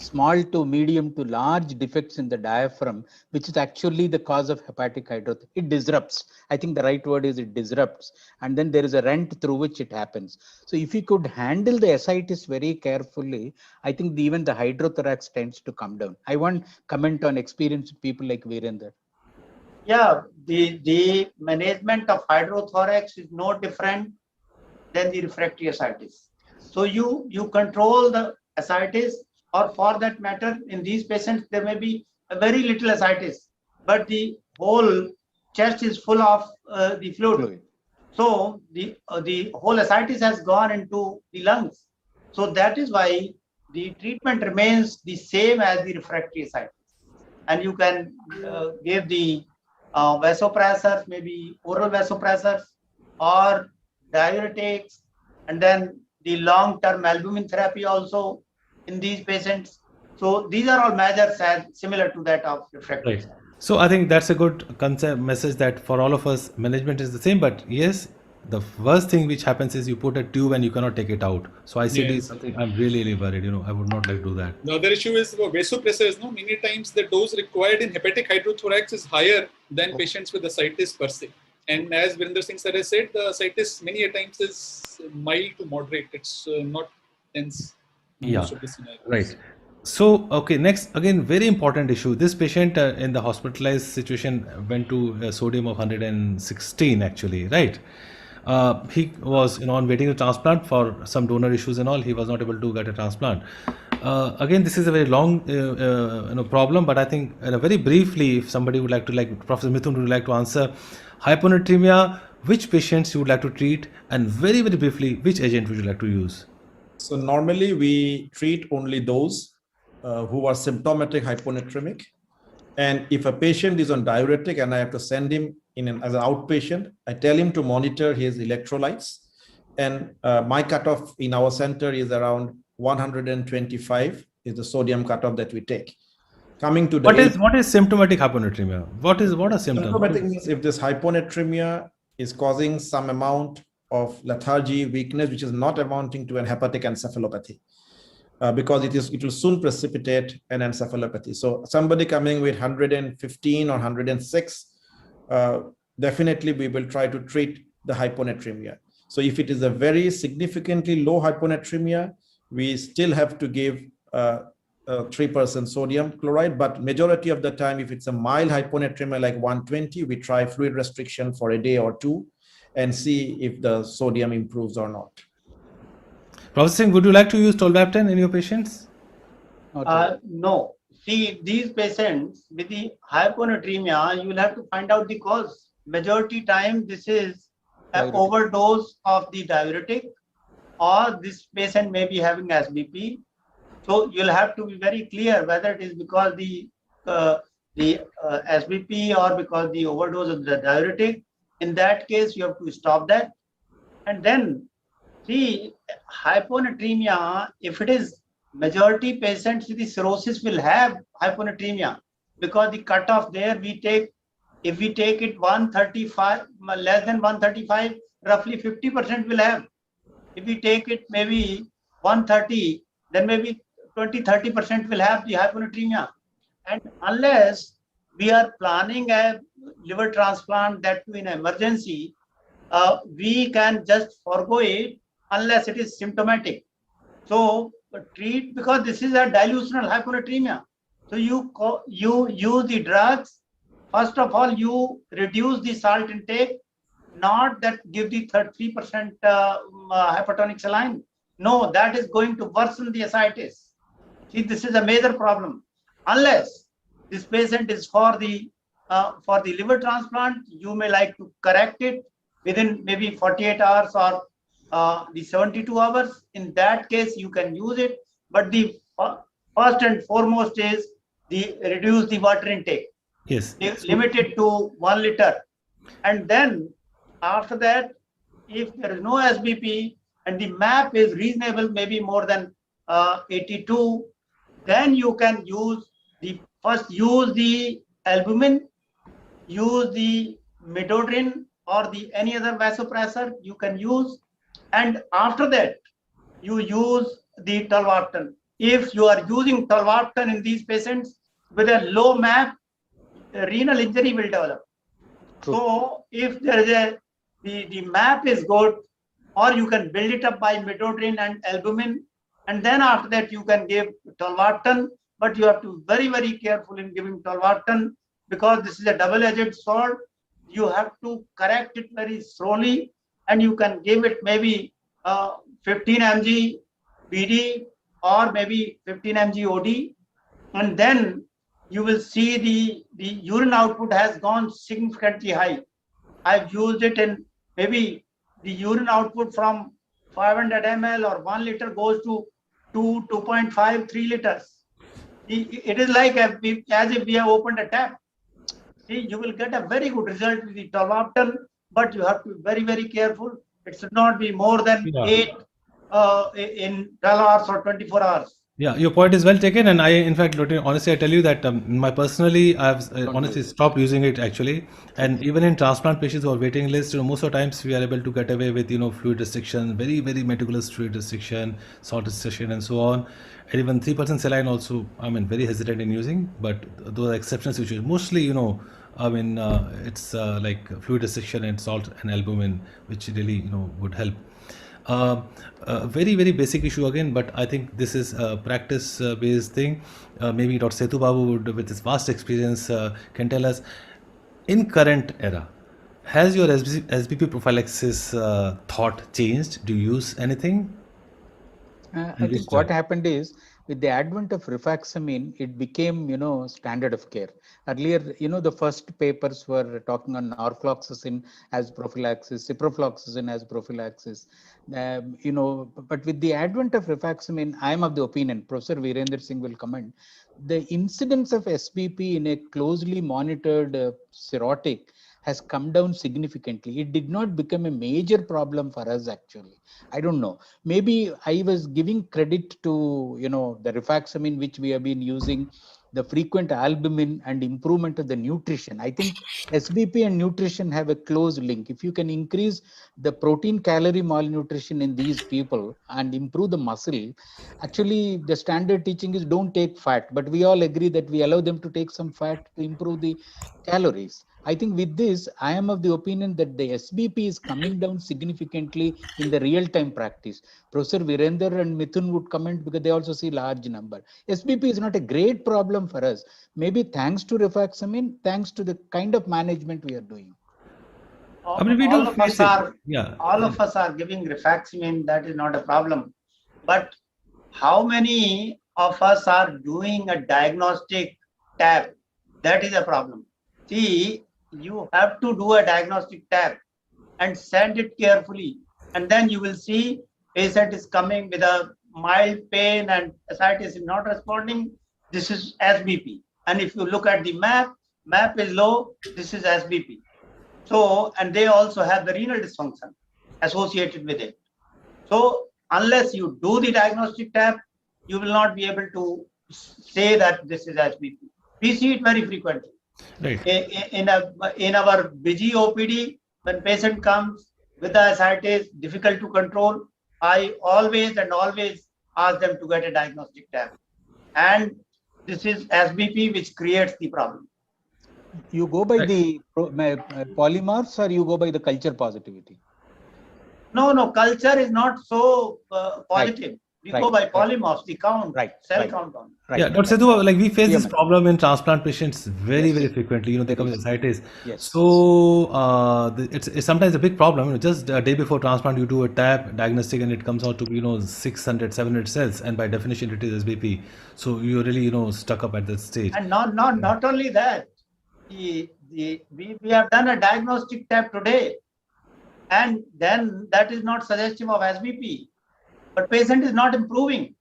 small to medium to large defects in the diaphragm, which is actually the cause of hepatic hydrotherapy. It disrupts. I think the right word is it disrupts. And then there is a rent through which it happens. So if you could handle the ascites very carefully, I think even the hydrothorax tends to come down. I want comment on experience with people like Virender. Yeah, the management of hydrothorax is no different than the refractory ascites. So you control the ascites, or for that matter, in these patients, there may be a very little ascites, but the whole chest is full of the fluid. So the whole ascites has gone into the lungs. So that is why the treatment remains the same as the refractory ascites. And you can give the vasopressors, maybe oral vasopressors or diuretics, and then the long-term albumin therapy also in these patients. So these are all measures as similar to that of refractory. Right. So I think that's a good concept message that for all of us, management is the same. But yes, the worst thing which happens is you put a tube and you cannot take it out. So ICD is something I'm really worried. I would not like to do that. The other issue is vasopressors. No, many times the dose required in hepatic hydrothorax is higher than patients with ascites per se. And as Virender Singh sir has said, the ascites many a times is mild to moderate. It's not tense. Yeah, right. So, okay, next, again, very important issue. This patient in the hospitalized situation went to a sodium of 116 actually, right? He was on waiting to transplant for some donor issues and all. He was not able to get a transplant. Again, this is a very long problem, but I think very briefly, if somebody would like to, like Professor Mithun would like to answer, hyponatremia, which patients you would like to treat, and very, very briefly, which agent would you like to use? So normally we treat only those who are symptomatic hyponatremic. And if a patient is on diuretic and I have to send him as an outpatient, I tell him to monitor his electrolytes. And my cutoff in our center is around 125 is the sodium cutoff that we take. Coming to the what is symptomatic hyponatremia? What are symptoms? Symptomatic means if this hyponatremia is causing some amount of lethargy, weakness, which is not amounting to an hepatic encephalopathy, because it will soon precipitate an encephalopathy. So somebody coming with 115 or 106, definitely we will try to treat the hyponatremia. So if it is a very significantly low hyponatremia, we still have to give 3% sodium chloride, but majority of the time, if it's a mild hyponatremia like 120, we try fluid restriction for a day or two and see if the sodium improves or not. Professor Singh, would you like to use tolvaptan in your patients? No. See, these patients with the hyponatremia, you will have to find out the cause. Majority time, this is an overdose of the diuretic, or this patient may be having SBP. So you'll have to be very clear whether it is because the SBP or because the overdose of the diuretic. In that case, you have to stop that. And then, see, hyponatremia, if it is majority patients with the cirrhosis will have hyponatremia, because the cutoff there we take, if we take it 135, less than 135, roughly 50% will have. If we take it maybe 130, then maybe 20-30% will have the hyponatremia. And unless we are planning a liver transplant, that too in emergency, we can just forgo it unless it is symptomatic. So treat, because this is a dilutional hyponatremia. So you use the drugs. First of all, you reduce the salt intake, not that give the 3% hypertonic saline. No, that is going to worsen the ascites. See, this is a major problem. Unless this patient is for the liver transplant, you may like to correct it within maybe 48 hours or the 72 hours. In that case, you can use it. But the first and foremost is reduce the water intake. Yes. Limit it to 1 liter. And then after that, if there is no SBP and the MAP is reasonable, maybe more than 82, then you can use the albumin, use the Mrpdf or any other vasopressor you can use, and after that you use the tolvaptan. if you are using tolvaptan in these patients with a low MAP, renal injury will develop. True. So if there is the MAP is good, or you can build it up by midodrine and albumin, and then after that you can give tolvaptan, but you have to be very, very careful in giving tolvaptan because this is a double-edged sword. You have to correct it very slowly, and you can give it maybe 15 mg BD or maybe 15 mg OD, and then you will see the urine output has gone significantly high. I've used it in maybe the urine output from 500 ml or 1 liter goes to 2.5, 3 liters. It is like as if we have opened a tap. See, you will get a very good result with the tolvaptan, but you have to be very, very careful. It should not be more than 8 in 12 hours or 24 hours. Yeah, your point is well taken, and I, in fact, honestly, I tell you that I've honestly stopped using it actually, and even in transplant patients who are waiting list, most of the times we are able to get away with fluid restriction, very, very meticulous fluid restriction, salt restriction, and so on, and even 3% saline also. Very hesitant in using, but those are exceptions which is mostly it's like fluid restriction and salt and albumin, which really would help. Very, very basic issue again, but I think this is a practice-based thing. Maybe Dr. Setu Babu would, with his vast experience, can tell us, in current era, has your SBP prophylaxis thought changed? Do you use anything? I think what happened is, with the advent of rifaximin, it became, standard of care. Earlier, the first papers were talking on norfloxacin as prophylaxis, ciprofloxacin as prophylaxis. But with the advent of rifaximin, I am of the opinion, Professor Virender Singh will comment, the incidence of SBP in a closely monitored cirrhotic has come down significantly. It did not become a major problem for us actually. I don't know. Maybe I was giving credit to, the rifaximin which we have been using, the frequent albumin and improvement of the nutrition. I think SBP and nutrition have a close link. If you can increase the protein calorie malnutrition in these people and improve the muscle, actually the standard teaching is don't take fat, but we all agree that we allow them to take some fat to improve the calories. I think with this, I am of the opinion that the SBP is coming down significantly in the real-time practice. Professor Virender and Mithun would comment because they also see large number. SBP is not a great problem for us. Maybe thanks to rifaximin, thanks to the kind of management we are doing. All of us are giving rifaximin. That is not a problem. But how many of us are doing a diagnostic tab? That is a problem. See, you have to do a diagnostic tab and send it carefully, and then you will see patient is coming with a mild pain and ascites is not responding. This is SBP. And if you look at the map is low, this is SBP. So, and they also have the renal dysfunction associated with it. So unless you do the diagnostic tab, you will not be able to say that this is SBP. We see it very frequently. Right. In our busy OPD, when patient comes with the ascites difficult to control, I always ask them to get a diagnostic tab. And this is SBP which creates the problem. You go by the polymorphs or you go by the culture positivity? No, culture is not so positive. Right. We go by polymorphs, the count, cell count on. Yeah, Dr. Setu, like we face this problem in transplant patients very, very frequently. They come with ascites. So it's sometimes a big problem. Just a day before transplant, you do a TAP diagnostic and it comes out to be 600, 700 cells, and by definition it is SBP. So you're really stuck up at that stage. And not only that, we have done a diagnostic TAP today, and then that is not suggestive of SBP. But patient is not improving.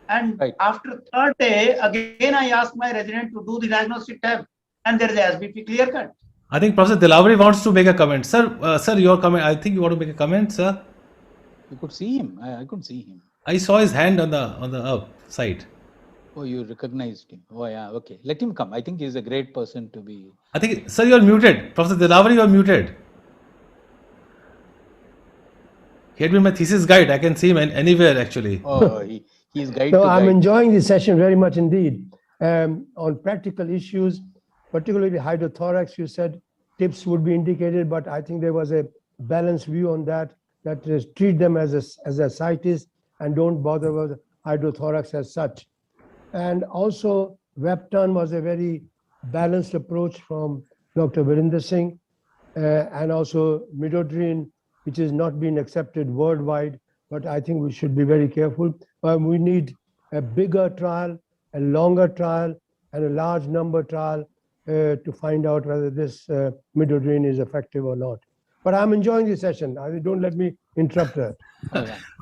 And after third day, again, I ask my resident to do the diagnostic tab, and there is a SBP clear cut. I think Professor Dilavari wants to make a comment. Sir, your comment. I think you want to make a comment, sir. You could see him. I couldn't see him. I saw his hand on the side. Oh, you recognized him. Oh, yeah. Okay. Let him come. I think he's a great person to be. I think, sir, you are muted. Professor Dilavari, you are muted. He had been my thesis guide. I can see him anywhere actually. Oh, He is guide No, to I'm guide. enjoying this session very much indeed. On practical issues, particularly hydrothorax, you said tips would be indicated, but I think there was a balanced view on that, that is, treat them as ascites and don't bother with hydrothorax as such. And also, Webton was a very balanced approach from Dr. Virender Singh, and also midodrine, which is not being accepted worldwide, but I think we should be very careful. We need a bigger trial, a longer trial, and a large number trial to find out whether this midodrine is effective or not. But I'm enjoying this session. Don't let me interrupt her.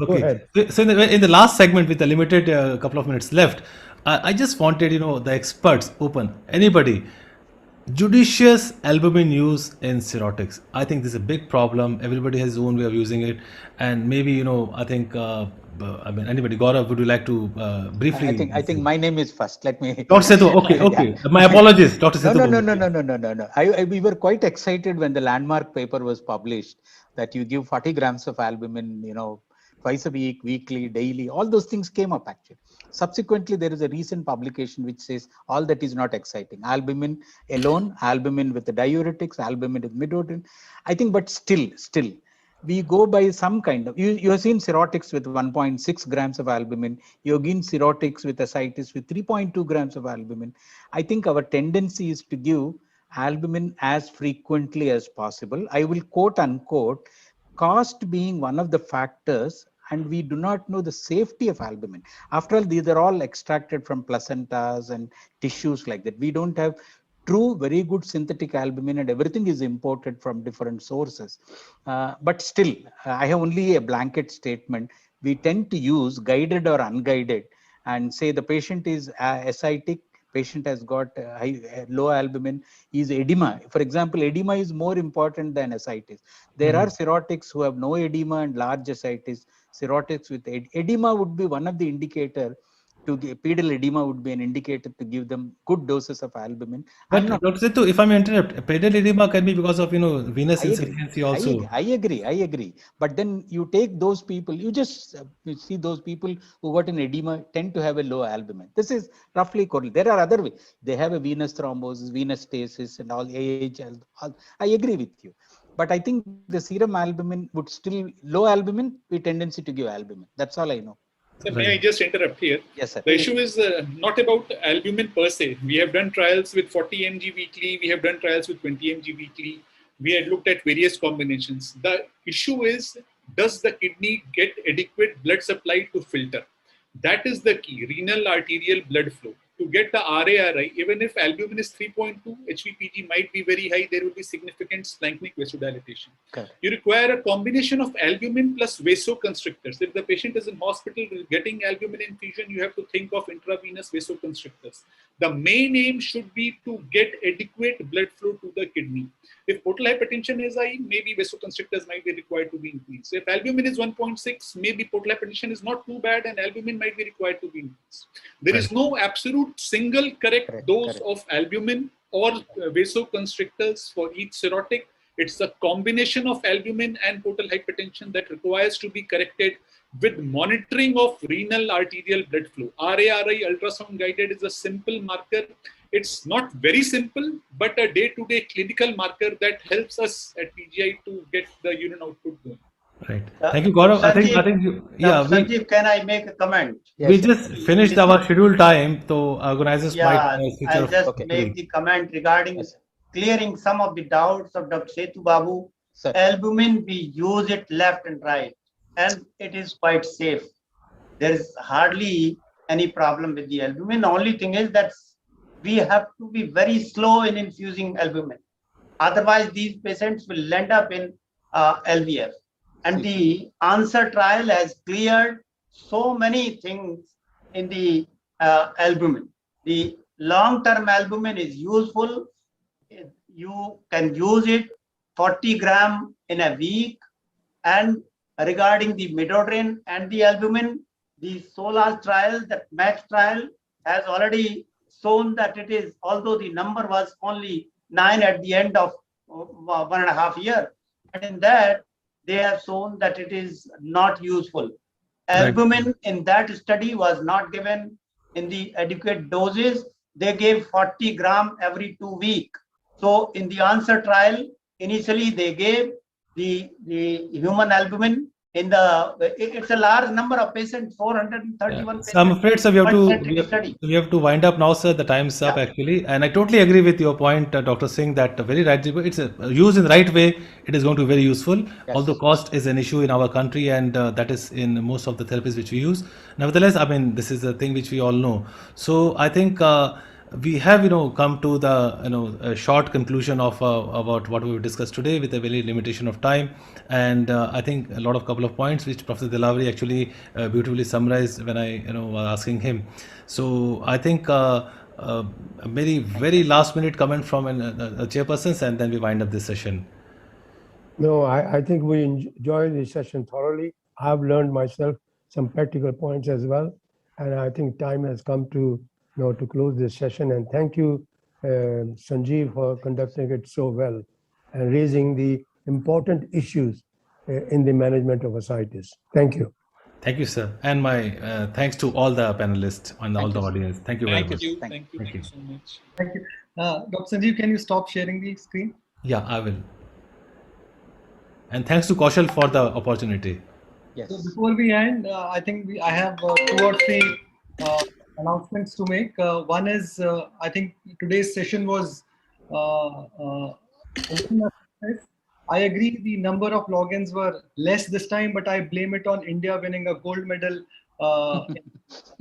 Go ahead. So in the last segment, with a limited couple of minutes left, I just wanted, the experts open, anybody, judicious albumin use in cirrhotics. I think this is a big problem. Everybody has his own way of using it, and maybe I think anybody. Gaurav, would you like to briefly? I think my name is first. Let me. Dr. Sethu, okay. My apologies, Dr. Sethu. No. We were quite excited when the landmark paper was published that you give 40 grams of albumin, twice a week, weekly, daily. All those things came up actually. Subsequently, there is a recent publication which says all that is not exciting. Albumin alone, albumin with the diuretics, albumin with midodrine. I think, but still, we go by some kind of, you have seen cirrhotics with 1.6 grams of albumin. You have seen cirrhotics with ascites with 3.2 grams of albumin. I think our tendency is to give albumin as frequently as possible. I will quote unquote, cost being one of the factors, and we do not know the safety of albumin. After all, these are all extracted from placentas and tissues like that. We don't have true, very good synthetic albumin, and everything is imported from different sources. But still, I have only a blanket statement. We tend to use guided or unguided and say the patient is ascitic, patient has got low albumin, is edema. For example, edema is more important than ascites. There are cirrhotics who have no edema and large ascites. Cirrhotics with edema would be one of the indicator to give, pedal edema would be an indicator to give them good doses of albumin. But Dr. Sethu, if I may interrupt, pedal edema can be because of venous insufficiency also. I agree. But then you take those people, you just see those people who got an edema tend to have a low albumin. This is roughly correlated. There are other ways. They have a venous thrombosis, venous stasis, and all AHL. I agree with you. But I think the serum albumin would still, low albumin, we tendency to give albumin. That's all I know. Sir, may I just interrupt here? Yes, sir. The issue is not about albumin per se. We have done trials with 40 mg weekly. We have done trials with 20 mg weekly. We had looked at various combinations. The issue is, does the kidney get adequate blood supply to filter? That is the key, renal arterial blood flow. To get the RARI, even if albumin is 3.2, HVPG might be very high, there will be significant splanchnic vasodilatation. Okay. You require a combination of albumin plus vasoconstrictors. If the patient is in hospital getting albumin infusion, you have to think of intravenous vasoconstrictors. The main aim should be to get adequate blood flow to the kidney. If portal hypertension is high, maybe vasoconstrictors might be required to be increased. If albumin is 1.6, maybe portal hypertension is not too bad and albumin might be required to be increased. There is no absolute single correct dose of albumin or vasoconstrictors for each cirrhotic. It's a combination of albumin and portal hypertension that requires to be corrected with monitoring of renal arterial blood flow. RARI, ultrasound guided, is a simple marker. It's not very simple, but a day-to-day clinical marker that helps us at PGI to get the urine output going. Right. Thank you, Gaurav. Sanjeev, I think Sanjeev, can I make a comment? We just finished our scheduled time, so organizers might I'll just make the comment regarding clearing some of the doubts of Dr. Sethu Babu. Albumin, we use it left and right, and it is quite safe. There is hardly any problem with the albumin. The only thing is that we have to be very slow in infusing albumin. Otherwise, these patients will end up in LVF. And the ANSWER trial has cleared so many things in the albumin. The long-term albumin is useful. You can use it 40 gram in a week. And regarding the midodrine and the albumin, the SOLAS trial, that MATCH trial, has already shown that it is, although the number was only 9 at the end of 1.5 years, and in that, they have shown that it is not useful. Albumin in that study was not given in the adequate doses. They gave 40 gram every 2 weeks. So in the answer trial, initially they gave the human albumin in the, it's a large number of patients, 431 patients. So I'm afraid, sir, we have to wind up now, sir. The time's up actually, and I totally agree with your point, Dr. Singh, that very right. It's used in the right way. It is going to be very useful. Yes. Although cost is an issue in our country, and that is in most of the therapies which we use. Nevertheless, I mean, this is a thing which we all know. So I think we have, come to the, a short conclusion of about what we discussed today with a very limitation of time. And I think a couple of points which Professor Biliary actually beautifully summarized when I, was asking him. So I think a very last minute comment from a chairperson, and then we wind up this session. No, I think we enjoyed this session thoroughly. I've learned myself some practical points as well. And I think time has come to to close this session. And thank you, Sanjeev, for conducting it so well and raising the important issues in the management of ascites. Thank you. Thank you, sir. And my thanks to all the panelists and all the audience. Thank you very much. Thank you so much. Thank you. Dr. Sanjeev, can you stop sharing the screen? Yeah, I will. And thanks to Kaushal for the opportunity. Yes. So before we end, I think I have 2 or 3 announcements to make. One is, I think today's session was I agree the number of logins were less this time, but I blame it on India winning a gold medal in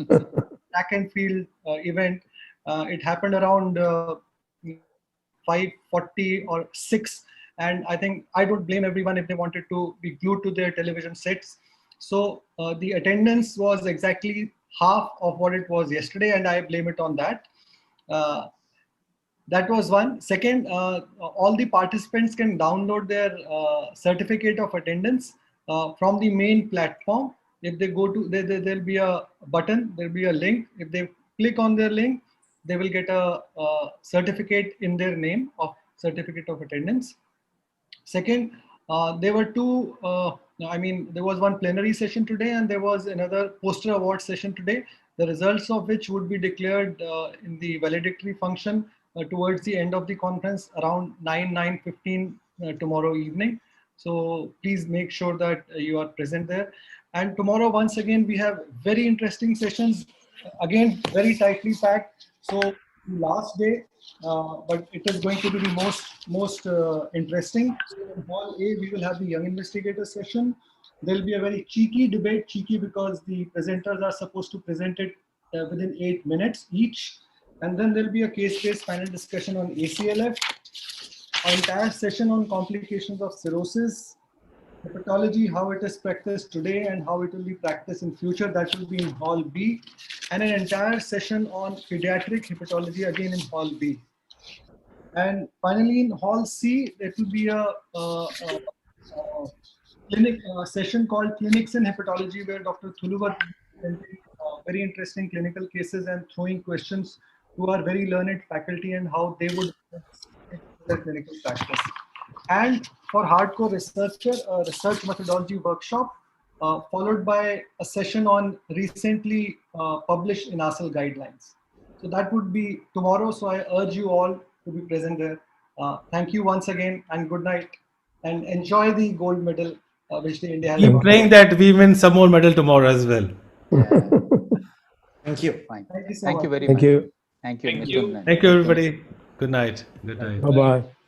track and field event. It happened around 5:40 or 6. And I think I don't blame everyone if they wanted to be glued to their television sets. So the attendance was exactly half of what it was yesterday, and I blame it on that. That was one. Second, all the participants can download their certificate of attendance from the main platform. If they go to, there'll be a button, there'll be a link. If they click on their link, they will get a certificate in their name of certificate of attendance. Second, there were 2, there was one plenary session today and there was another poster award session today, the results of which would be declared in the valedictory function towards the end of the conference around 9:15 tomorrow evening. So please make sure that you are present there. And tomorrow, once again, we have very interesting sessions, again, very tightly packed. So last day, but it is going to be the most interesting. So in Hall A, we will have the young investigator session. There will be a very cheeky debate, cheeky because the presenters are supposed to present it within 8 minutes each. And then there will be a case-based panel discussion on ACLF, an entire session on complications of cirrhosis, hepatology, how it is practiced today and how it will be practiced in future. That will be in Hall B, and an entire session on pediatric hepatology again in Hall B. And finally in Hall C, it will be a clinic session called Clinics in Hepatology, where Dr. Thuluvar will be very interesting clinical cases and throwing questions to our very learned faculty and how they would their clinical practice. And for hardcore researcher, a research methodology workshop, followed by a session on recently published INASL guidelines. So that would be tomorrow. So I urge you all to be present there. Thank you once again and good night, and enjoy the gold medal which the India has. Keep praying that we win some more medal tomorrow as well. Thank you. Thank you so Thank much. you very Thank much. you. Thank you. Thank you. Thank you, everybody. Good night. Good night. Bye-bye.